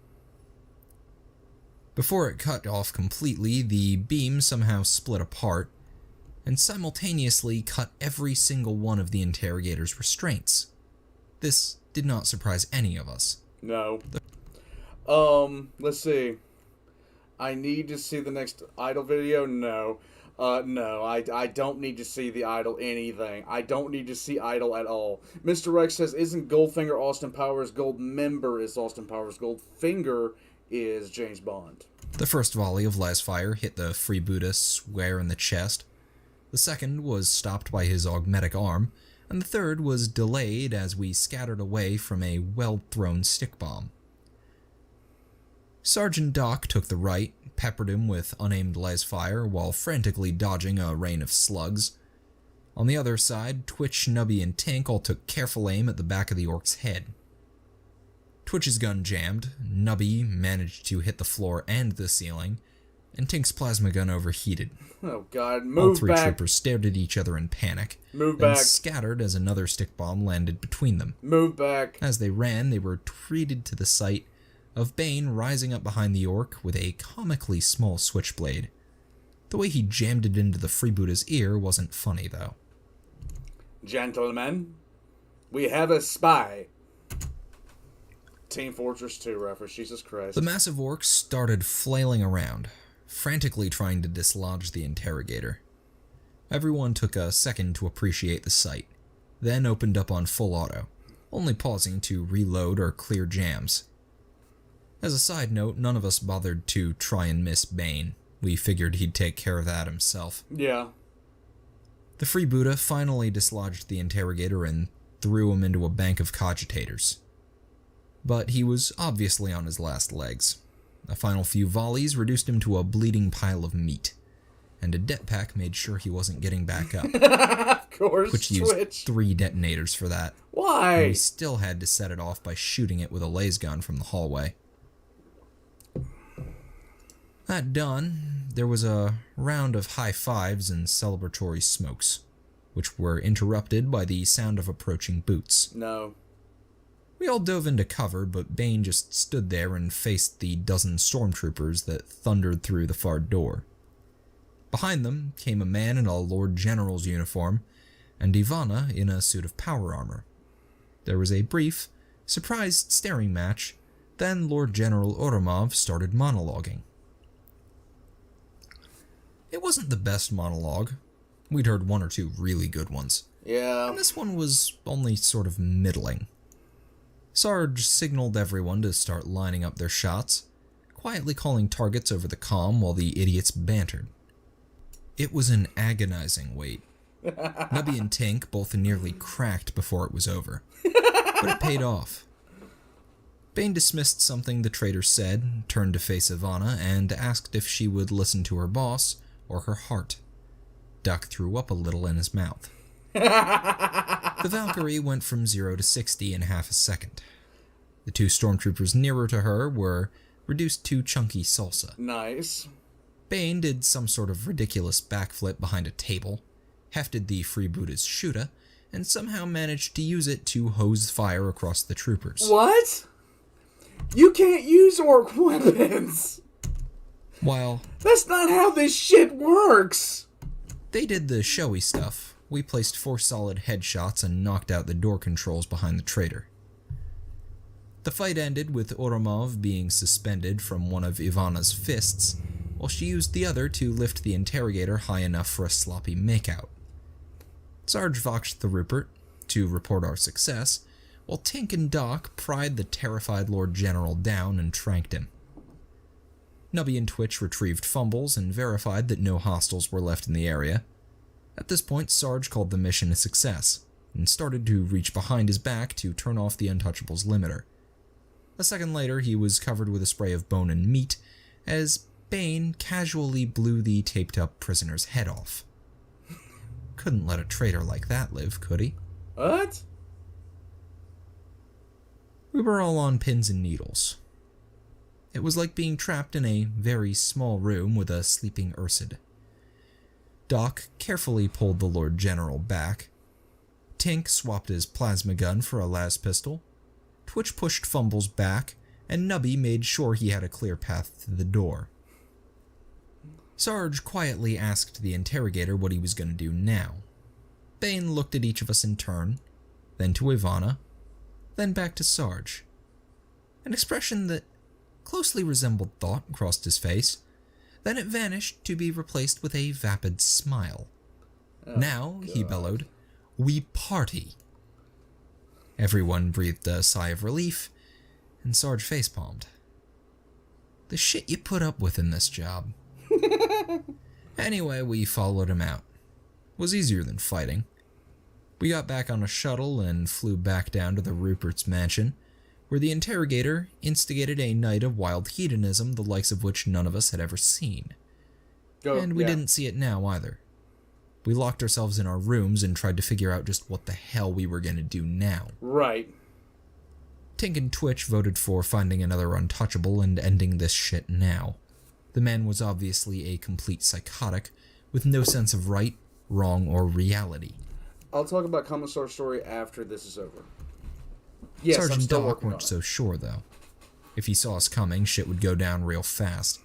Before it cut off completely, the beam somehow split apart, and simultaneously cut every single one of the Interrogator's restraints. This did not surprise any of us. No. Let's see. I need to see the next Idol video? No. No, I don't need to see the Idol anything. I don't need to see Idol at all. Mr. Rex says, isn't Goldfinger Austin Powers? Goldmember is Austin Powers. Goldfinger is James Bond. The first volley of las fire hit the freebooter square in the chest. The second was stopped by his augmetic arm, and the third was delayed as we scattered away from a well-thrown stick bomb. Sergeant Doc took the right, peppered him with unaimed las fire while frantically dodging a rain of slugs. On the other side, Twitch, Nubby, and Tink all took careful aim at the back of the orc's head. Twitch's gun jammed, Nubby managed to hit the floor and the ceiling, and Tink's plasma gun overheated. Oh god, move back. All three troopers stared at each other in panic, Move and back. scattered as another stick bomb landed between them. Move back. As they ran, they were treated to the sight of Bane rising up behind the orc with a comically small switchblade. The way he jammed it into the freebooter's ear wasn't funny, though. Gentlemen, we have a spy. Team Fortress 2 reference, Jesus Christ. The massive orcs started flailing around, frantically trying to dislodge the Interrogator. Everyone took a second to appreciate the sight, then opened up on full auto, only pausing to reload or clear jams. As a side note, none of us bothered to try and miss Bane. We figured he'd take care of that himself. Yeah. The freebooter finally dislodged the Interrogator and threw him into a bank of cogitators. But he was obviously on his last legs. A final few volleys reduced him to a bleeding pile of meat, and a det pack made sure he wasn't getting back up. Of course, Twitch used 3 detonators for that. Why? And we still had to set it off by shooting it with a las gun from the hallway. That done, there was a round of high fives and celebratory smokes, which were interrupted by the sound of approaching boots. No. We all dove into cover, but Bane just stood there and faced the dozen stormtroopers that thundered through the far door. Behind them came a man in a Lord General's uniform, and Ivana in a suit of power armor. There was a brief, surprised staring match, then Lord General Oromov started monologuing. It wasn't the best monologue. We'd heard one or two really good ones. Yeah. And this one was only sort of middling. Sarge signaled everyone to start lining up their shots, quietly calling targets over the comm while the idiots bantered. It was an agonizing wait. Nubby and Tink both nearly cracked before it was over. But it paid off. Bane dismissed something the traitor said, turned to face Ivana, and asked if she would listen to her boss or her heart. Duck threw up a little in his mouth. The Valkyrie went from 0 to 60 in half a second. The two stormtroopers nearer to her were reduced to chunky salsa. Nice. Bane did some sort of ridiculous backflip behind a table, hefted the freebooter's shooter, and somehow managed to use it to hose fire across the troopers. What? You can't use orc weapons! While That's not how this shit works! they did the showy stuff, we placed 4 solid headshots and knocked out the door controls behind the traitor. The fight ended with Oromov being suspended from one of Ivana's fists, while she used the other to lift the interrogator high enough for a sloppy makeout. Sarge voxed the Rupert to report our success, while Tink and Doc pried the terrified Lord General down and tranked him. Nubby and Twitch retrieved fumbles and verified that no hostiles were left in the area. At this point, Sarge called the mission a success, and started to reach behind his back to turn off the Untouchable's limiter. A second later, he was covered with a spray of bone and meat, as Bane casually blew the taped-up prisoner's head off. Couldn't let a traitor like that live, could he? What? We were all on pins and needles. It was like being trapped in a very small room with a sleeping Ursid. Doc carefully pulled the Lord General back. Tink swapped his plasma gun for a las pistol. Twitch pushed Fumbles back, and Nubby made sure he had a clear path to the door. Sarge quietly asked the interrogator what he was going to do now. Bane looked at each of us in turn, then to Ivana, then back to Sarge. An expression that closely resembled thought crossed his face, then it vanished to be replaced with a vapid smile. Now, he bellowed, "We party." Everyone breathed a sigh of relief, and Sarge facepalmed. The shit you put up with in this job. Anyway, we followed him out. It was easier than fighting. We got back on a shuttle and flew back down to the Rupert's mansion, where the interrogator instigated a night of wild hedonism the likes of which none of us had ever seen. And we didn't see it now either. We locked ourselves in our rooms and tried to figure out just what the hell we were going to do now. Right. Tink and Twitch voted for finding another untouchable and ending this shit now. The man was obviously a complete psychotic, with no sense of right, wrong, or reality. I'll talk about Commissar's story after this is over. Yes, I'm Sergeant still Doc working on weren't it. so sure, though. If he saw us coming, shit would go down real fast.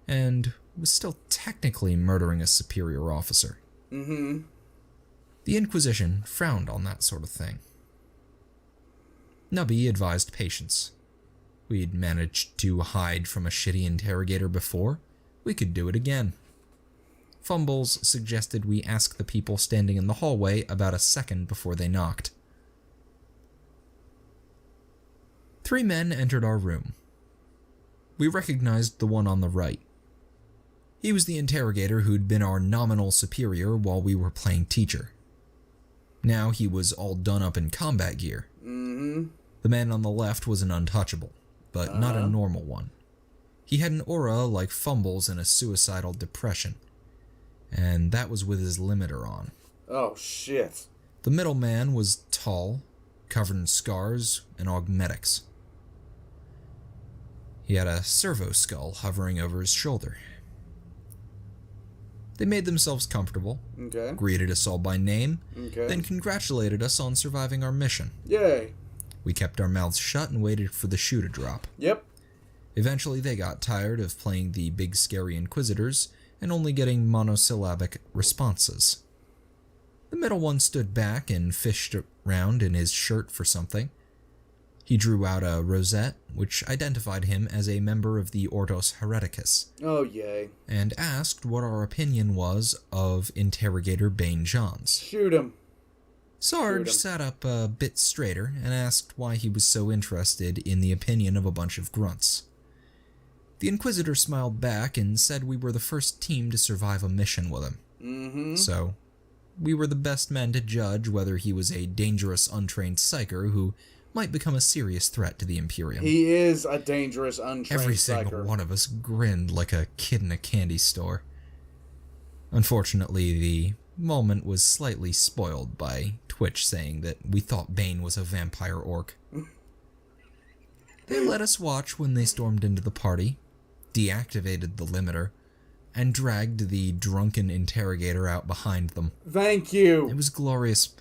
And was still technically murdering a superior officer. Mm-hmm. The Inquisition frowned on that sort of thing. Nubby advised patience. We'd managed to hide from a shitty interrogator before. We could do it again. Fumbles suggested we ask the people standing in the hallway about a second before they knocked. 3 men entered our room. We recognized the one on the right. He was the interrogator who'd been our nominal superior while we were playing teacher. Now he was all done up in combat gear. Mm-hmm. The man on the left was an untouchable, but not a normal one. He had an aura like Fumbles in a suicidal depression, and that was with his limiter on. Oh, shit. The middle man was tall, covered in scars and augmetics. He had a servo skull hovering over his shoulder. They made themselves comfortable, Okay. greeted us all by name, Okay. then congratulated us on surviving our mission. Yay. We kept our mouths shut and waited for the shoe to drop. Yep. Eventually they got tired of playing the big scary Inquisitors and only getting monosyllabic responses. The middle one stood back and fished around in his shirt for something. He drew out a rosette, which identified him as a member of the Ordos Hereticus, Oh, yay. and asked what our opinion was of Interrogator Bane Johns. Shoot him. Sarge sat up a bit straighter and asked why he was so interested in the opinion of a bunch of grunts. The Inquisitor smiled back and said we were the first team to survive a mission with him. Mm-hmm. So, we were the best men to judge whether he was a dangerous, untrained psyker who might become a serious threat to the Imperium. He is a dangerous, untrained Every single psyker. one of us grinned like a kid in a candy store. Unfortunately, the moment was slightly spoiled by Twitch saying that we thought Bane was a vampire orc. They let us watch when they stormed into the party, deactivated the limiter, and dragged the drunken interrogator out behind them. Thank you. It was glorious,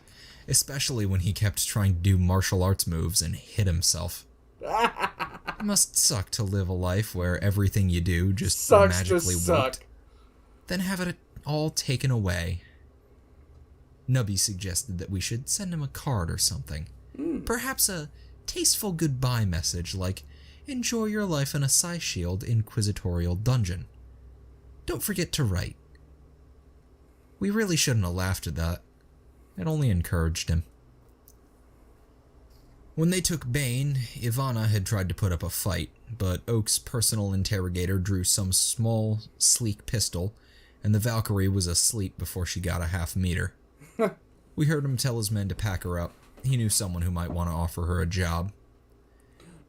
especially when he kept trying to do martial arts moves and hit himself. It must suck to live a life where everything you do just magically worked. Then have it all taken away. Nubby suggested that we should send him a card or something. Perhaps a tasteful goodbye message like, "Enjoy your life in a Psy-Shield inquisitorial dungeon. Don't forget to write." We really shouldn't have laughed at that. It only encouraged him. When they took Bane, Ivana had tried to put up a fight, but Oak's personal interrogator drew some small, sleek pistol, and the Valkyrie was asleep before she got a half-meter. We heard him tell his men to pack her up. He knew someone who might want to offer her a job.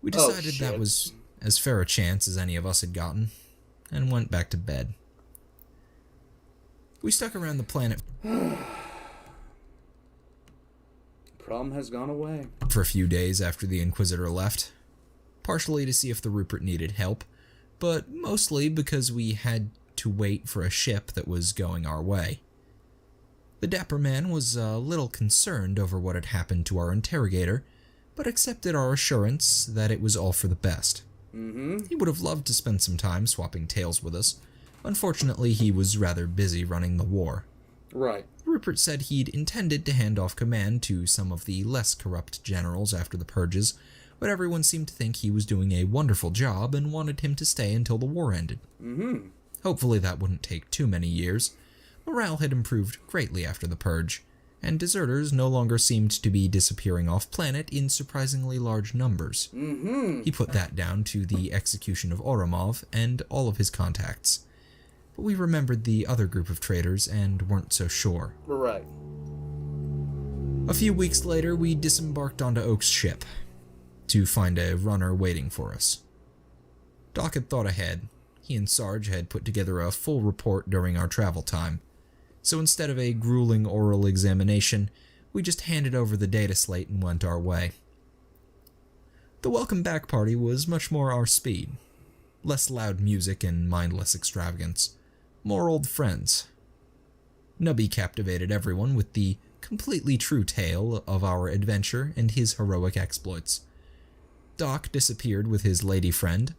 We decided that was as fair a chance as any of us had gotten, and went back to bed. We stuck around the planet Problem has gone away. for a few days after the Inquisitor left, partially to see if the Rupert needed help, but mostly because we had to wait for a ship that was going our way. The dapper man was a little concerned over what had happened to our interrogator, but accepted our assurance that it was all for the best. He would have loved to spend some time swapping tales with us. Unfortunately, he was rather busy running the war. Right. Rupert said he'd intended to hand off command to some of the less corrupt generals after the purges, but everyone seemed to think he was doing a wonderful job and wanted him to stay until the war ended. Hopefully that wouldn't take too many years. Morale had improved greatly after the purge, and deserters no longer seemed to be disappearing off-planet in surprisingly large numbers. He put that down to the execution of Oromov and all of his contacts. But we remembered the other group of traitors and weren't so sure. Right. A few weeks later, we disembarked onto Oak's ship to find a runner waiting for us. Doc had thought ahead. He and Sarge had put together a full report during our travel time. So instead of a grueling oral examination, we just handed over the data slate and went our way. The welcome back party was much more our speed. Less loud music and mindless extravagance. More old friends. Nubby captivated everyone with the completely true tale of our adventure and his heroic exploits. Doc disappeared with his lady friend.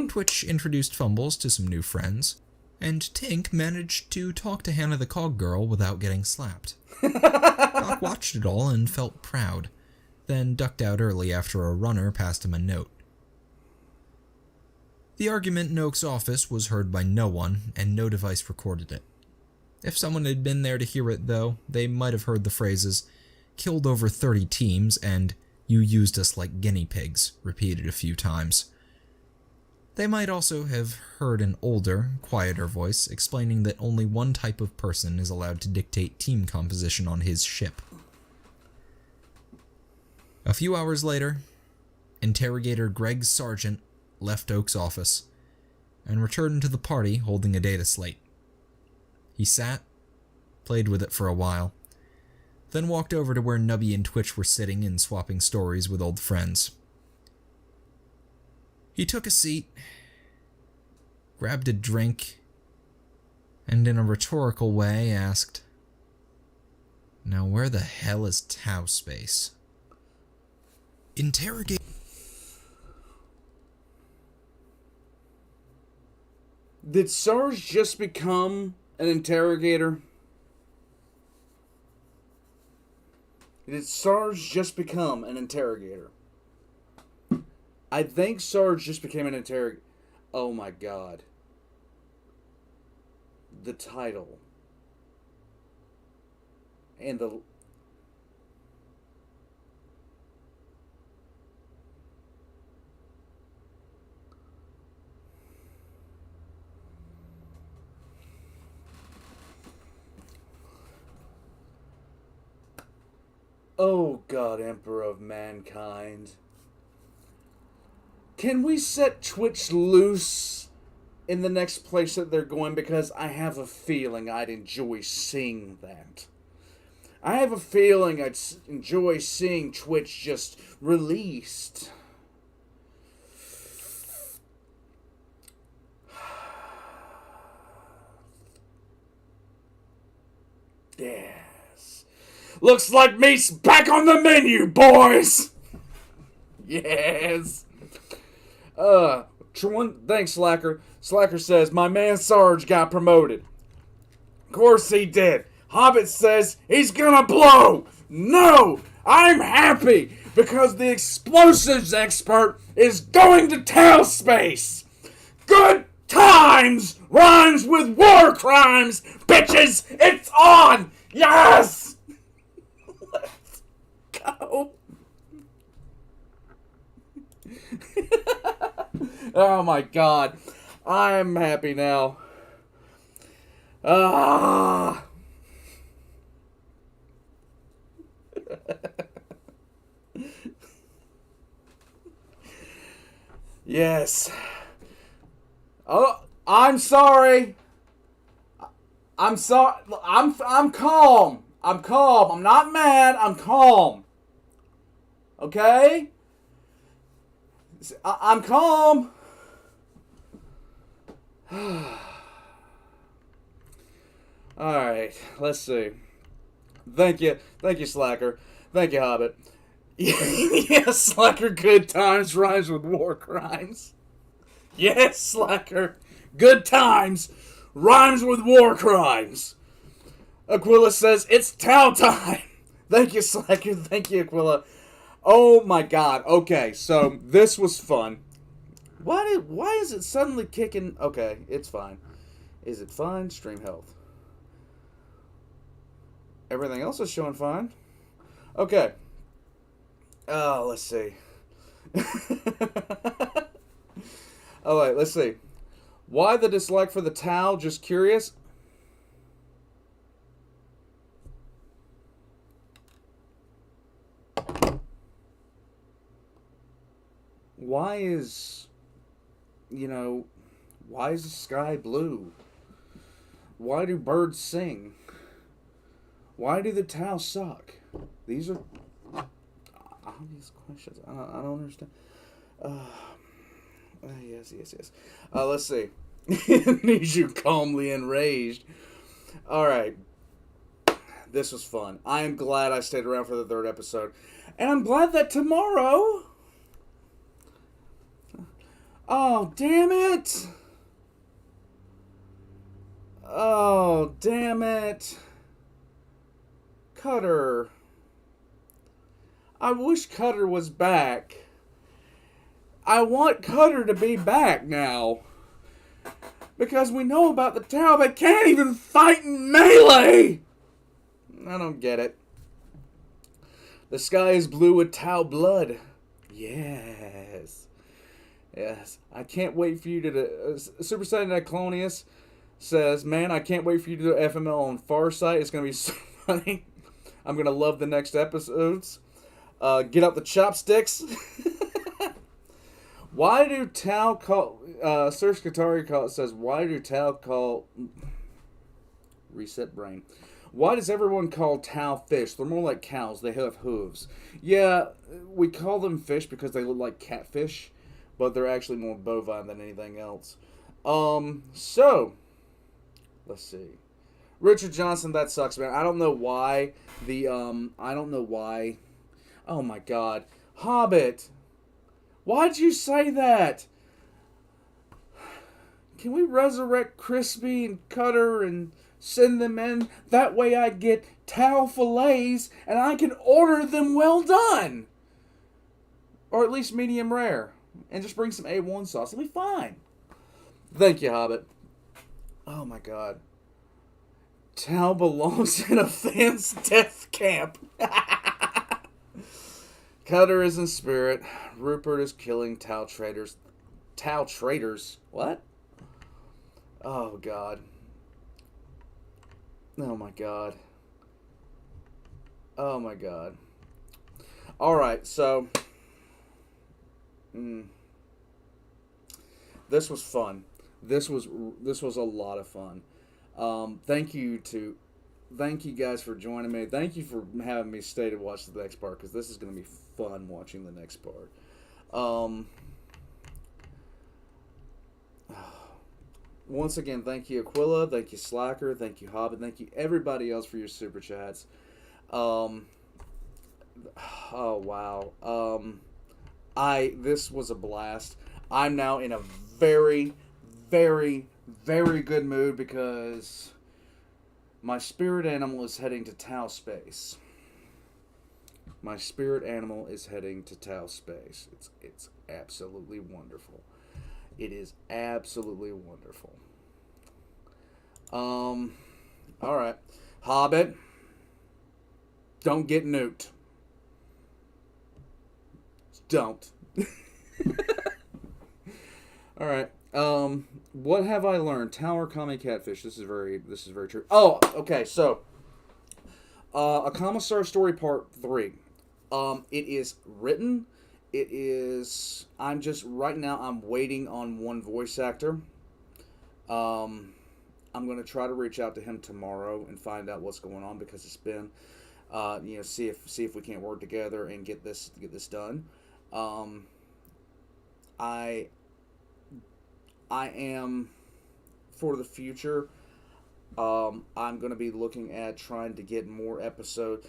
Twitch introduced Fumbles to some new friends. And Tink managed to talk to Hannah the Cog Girl without getting slapped. Doc watched it all and felt proud, then ducked out early after a runner passed him a note. The argument in Oak's office was heard by no one, and no device recorded it. If someone had been there to hear it, though, they might have heard the phrases, "killed over 30 teams," and "you used us like guinea pigs," repeated a few times. They might also have heard an older, quieter voice explaining that only one type of person is allowed to dictate team composition on his ship. A few hours later, Interrogator Greg Sargent left Oak's office and returned to the party holding a data slate. He sat, played with it for a while, then walked over to where Nubby and Twitch were sitting and swapping stories with old friends. He took a seat, grabbed a drink, and in a rhetorical way asked, "Now where the hell is Tau Space?" Interrogate. Did Sarge just become an interrogator? Did Sarge just become an interrogator? I think Sarge just became an interrogator. Oh my god. The title. And the... Oh God, Emperor of Mankind. Can we set Twitch loose in the next place that they're going? Because I have a feeling I'd enjoy seeing that. I have a feeling I'd enjoy seeing Twitch just released. Yes. Looks like meat's back on the menu, boys! Yes. Thanks, Slacker. Slacker says, my man Sarge got promoted. Of course he did. Hobbit says he's gonna blow. No! I'm happy because the explosives expert is going to tail space. Good times rhymes with war crimes, bitches! It's on! Yes! Let's go. Oh my god. I'm happy now. Ah. Yes. Oh, I'm sorry. I'm sorry. I'm calm. I'm calm. I'm not mad. I'm calm. Okay? I'm calm. Alright, let's see. Thank you, Slacker. Thank you, Hobbit. Yes, Slacker, good times rhymes with war crimes. Yes, Slacker, good times rhymes with war crimes. Aquila says, it's Tau time. Thank you, Slacker. Thank you, Aquila. Oh my god. Okay, so this was fun. Why is it suddenly kicking? Okay, it's fine. Is it fine? Stream health. Everything else is showing fine. Okay. Oh, let's see. Alright, let's see. Why the dislike for the Tau? Just curious. Why is... why is the sky blue? Why do birds sing? Why do the Tau suck? These are obvious questions. I don't understand. Yes. Let's see. Needs you calmly enraged. Alright. This was fun. I am glad I stayed around for the third episode. And I'm glad that tomorrow... Oh, damn it! Oh, damn it. Cutter. I wish Cutter was back. I want Cutter to be back now. Because we know about the Tau that can't even fight in melee! I don't get it. The sky is blue with Tau blood. Yes. Yes. I can't wait for you to... Super Saiyan Clonius says, man, I can't wait for you to do FML on Farsight. It's going to be so funny. I'm going to love the next episodes. Get out the chopsticks. Why do Tau call... Serge Katari says, why do Tau call... Reset brain. Why does everyone call Tau fish? They're more like cows. They have hooves. Yeah, we call them fish because they look like catfish. But they're actually more bovine than anything else. So... Let's see. Richard Johnson, that sucks, man. I don't know why the, I don't know why. Oh my god. Hobbit! Why'd you say that? Can we resurrect Crispy and Cutter and send them in? That way I get Tau fillets and I can order them well done! Or at least medium rare. And just bring some A1 sauce. It'll be fine. Thank you, Hobbit. Oh my god. Tao belongs in a fan's death camp. Cutter is in spirit. Rupert is killing Tau traitors. Tau traitors? What? Oh, God. Oh, my God. Oh, my God. Alright, so... This was fun. This was a lot of fun. Thank you guys for joining me. Thank you for having me stay to watch the next part, because this is going to be fun watching the next part. Once again, thank you Aquila, thank you Slacker, thank you Hobbit, thank you everybody else for your super chats. Oh wow. This was a blast. I'm now in a very, very, very good mood because my spirit animal is heading to Tau space. My spirit animal is heading to Tau space. It's absolutely wonderful. It is absolutely wonderful. Alright. Hobbit, don't get nuked. Don't. Alright. What have I learned? Tower Kami Catfish. This is very true. Oh, okay, so A Commissar Story Part 3. It is written. It is right now I'm waiting on one voice actor. I'm gonna try to reach out to him tomorrow and find out what's going on, because it's been see if we can't work together and get this done. I am, for the future, I'm going to be looking at trying to get more episodes.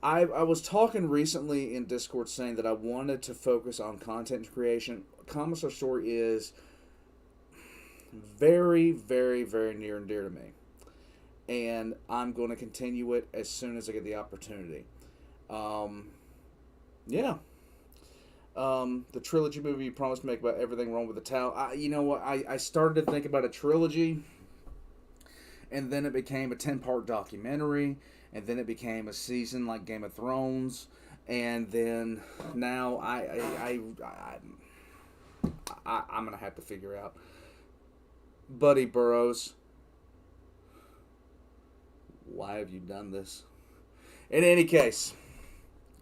I was talking recently in Discord saying that I wanted to focus on content creation. Commissar Story is very, very, very near and dear to me. And I'm going to continue it as soon as I get the opportunity. Yeah. The trilogy movie you promised to make about everything wrong with the Tau. You know what? I started to think about a trilogy, and then it became a 10-part documentary, and then it became a season like Game of Thrones, and then now I'm gonna have to figure out. Buddy Burroughs, why have you done this? In any case,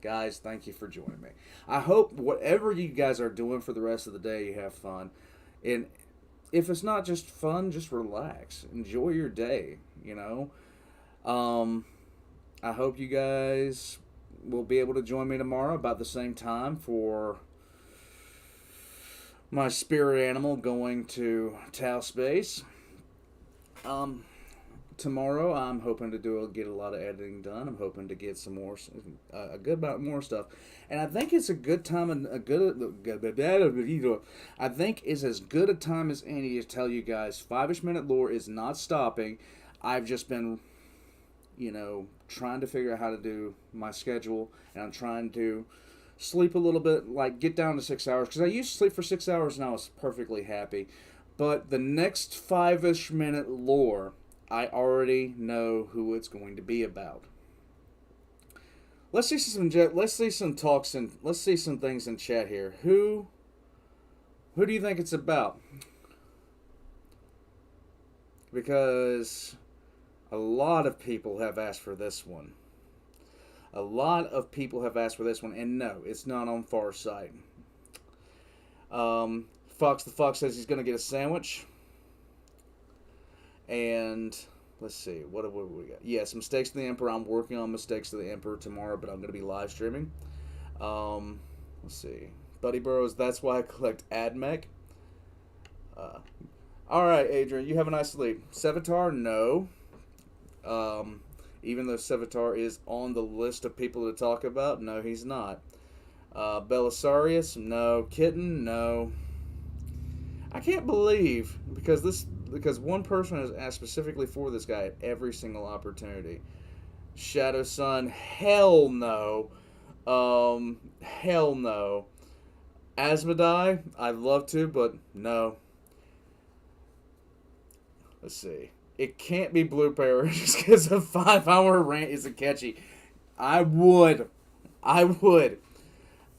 guys, thank you for joining me. I hope whatever you guys are doing for the rest of the day, you have fun. And if it's not just fun, just relax. Enjoy your day, you know. I hope you guys will be able to join me tomorrow about the same time for my spirit animal going to Tau space. Tomorrow, I'm hoping to get a lot of editing done. I'm hoping to get some more, a good amount more stuff, and I think it's a good time and I think it's as good a time as any to tell you guys, 5-ish minute lore is not stopping. I've just been, trying to figure out how to do my schedule, and I'm trying to sleep a little bit, like get down to 6 hours, because I used to sleep for 6 hours and I was perfectly happy. But the next 5-ish minute lore, I already know who it's going to be about. Let's see some talks and let's see some things in chat here. Who do you think it's about? Because a lot of people have asked for this one. A lot of people have asked for this one, and no, it's not on Farsight. Fox the Fox says he's going to get a sandwich. And let's see, what have we got? Yes, Mistakes of the Emperor. I'm working on Mistakes of the Emperor tomorrow, but I'm going to be live streaming. Let's see. Buddy Burrows, that's why I collect AdMech. Alright, Adrian, you have a nice sleep. Sevatar, no. Even though Sevatar is on the list of people to talk about, no, he's not. Belisarius, no. Kitten, no. I can't believe, because one person has asked specifically for this guy at every single opportunity. Shadow Sun, hell no. Hell no. Asmodee, I'd love to, but no. Let's see. It can't be Blue Bear just because a 5-hour rant isn't catchy. I would.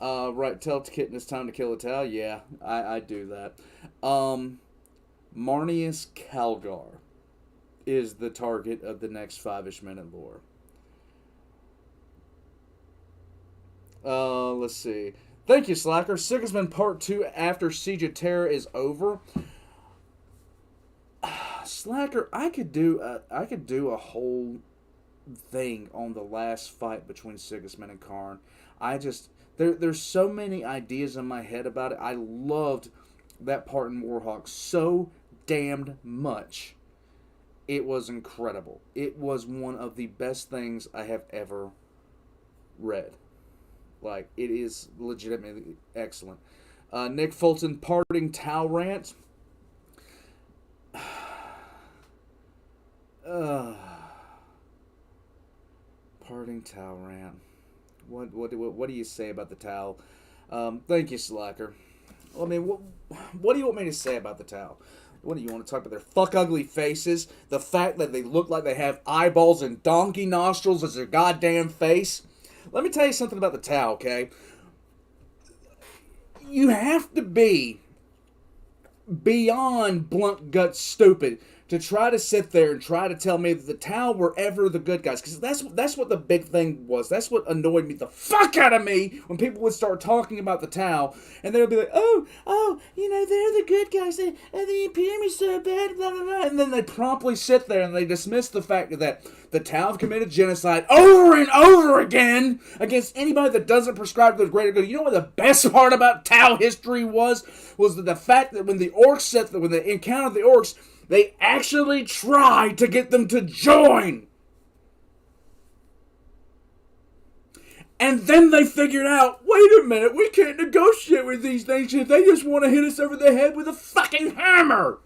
Right, tell Kitten it's time to kill a Tau. Yeah, I do that. Marnius Calgar is the target of the next 5-ish minute lore. Let's see. Thank you, Slacker. Sigismund Part 2 after Siege of Terror is over. Slacker, I could do a whole thing on the last fight between Sigismund and Karn. There's so many ideas in my head about it. I loved that part in Warhawk so damned much. It was incredible. It was one of the best things I have ever read. Like, it is legitimately excellent. Nick Fulton, parting Tau rant. Parting Tau rant. What do you say about the Tau? Thank you, Slacker. I mean, what do you want me to say about the Tau? What do you want to talk about? Their fuck ugly faces? The fact that they look like they have eyeballs and donkey nostrils as their goddamn face? Let me tell you something about the Tau, okay? You have to be beyond blunt gut stupid to try to sit there and try to tell me that the Tau were ever the good guys. Because that's what the big thing was. That's what annoyed me the fuck out of me when people would start talking about the Tau. And they would be like, oh, you know, they're the good guys. The Imperium is so bad, blah, blah, blah. And then they promptly sit there and they dismiss the fact that the Tau have committed genocide over and over again against anybody that doesn't prescribe to the greater good. You know what the best part about Tau history was that the fact that when the orcs when they encountered the orcs, they actually tried to get them to join. And then they figured out, wait a minute, we can't negotiate with these things if they just want to hit us over the head with a fucking hammer.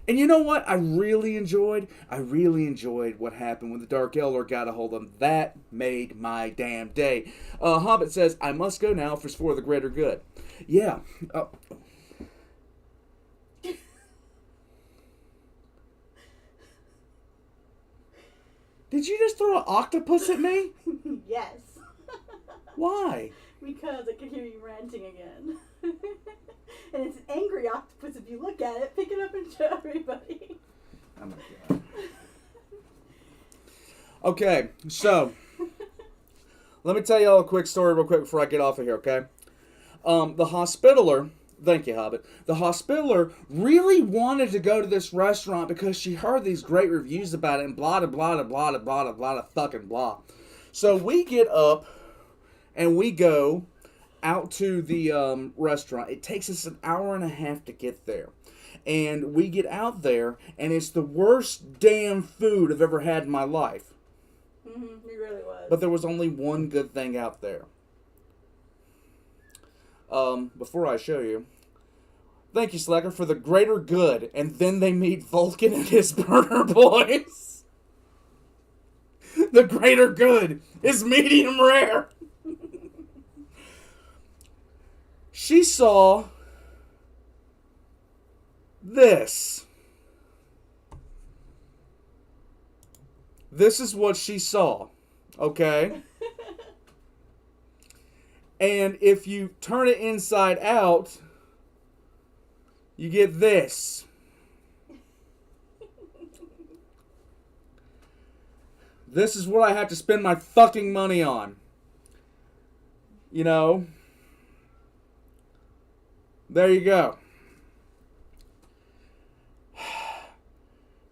And you know what I really enjoyed? I really enjoyed what happened when the Dark Elder got a hold of them. That made my damn day. Hobbit says, I must go now for the greater good. Yeah. Did you just throw an octopus at me? Yes. Why? Because I can hear you ranting again. And it's an angry octopus if you look at it. Pick it up and show everybody. Oh my god. Okay, so let me tell you all a quick story real quick before I get off of here, okay? The Hospitaller, thank you, Hobbit. The Hospitaller really wanted to go to this restaurant because she heard these great reviews about it and blah, blah, blah, blah, blah, blah, blah, fucking blah. So we get up and we go out to the restaurant. It takes us an hour and a half to get there. And we get out there, and it's the worst damn food I've ever had in my life. Mm-hmm, it really was. But there was only one good thing out there. Before I show you, thank you, Slacker, for the greater good. And then they meet Vulcan and his burner boys. The greater good is medium rare. She saw this. This is what she saw. Okay? And if you turn it inside out, you get this. This is what I have to spend my fucking money on. You know? There you go.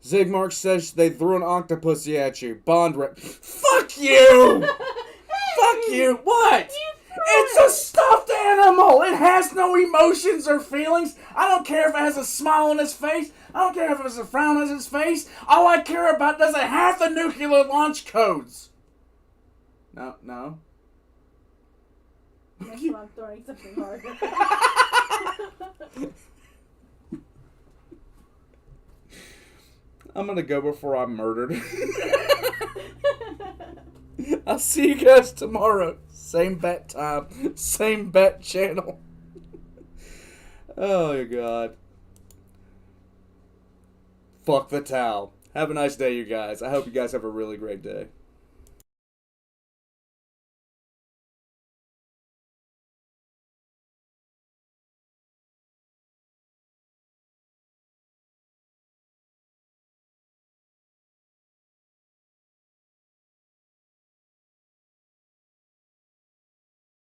Zigmark says they threw an octopusy at you. Fuck you! Fuck you! What? It's a stuffed animal! It has no emotions or feelings. I don't care if it has a smile on its face. I don't care if it has a frown on its face. All I care about, does it have the nuclear launch codes? No. Next one, I'm throwing something harder. I'm gonna go before I'm murdered. I'll see you guys tomorrow. Same bet time. Same bet channel. Oh, my God. Fuck the towel. Have a nice day, you guys. I hope you guys have a really great day.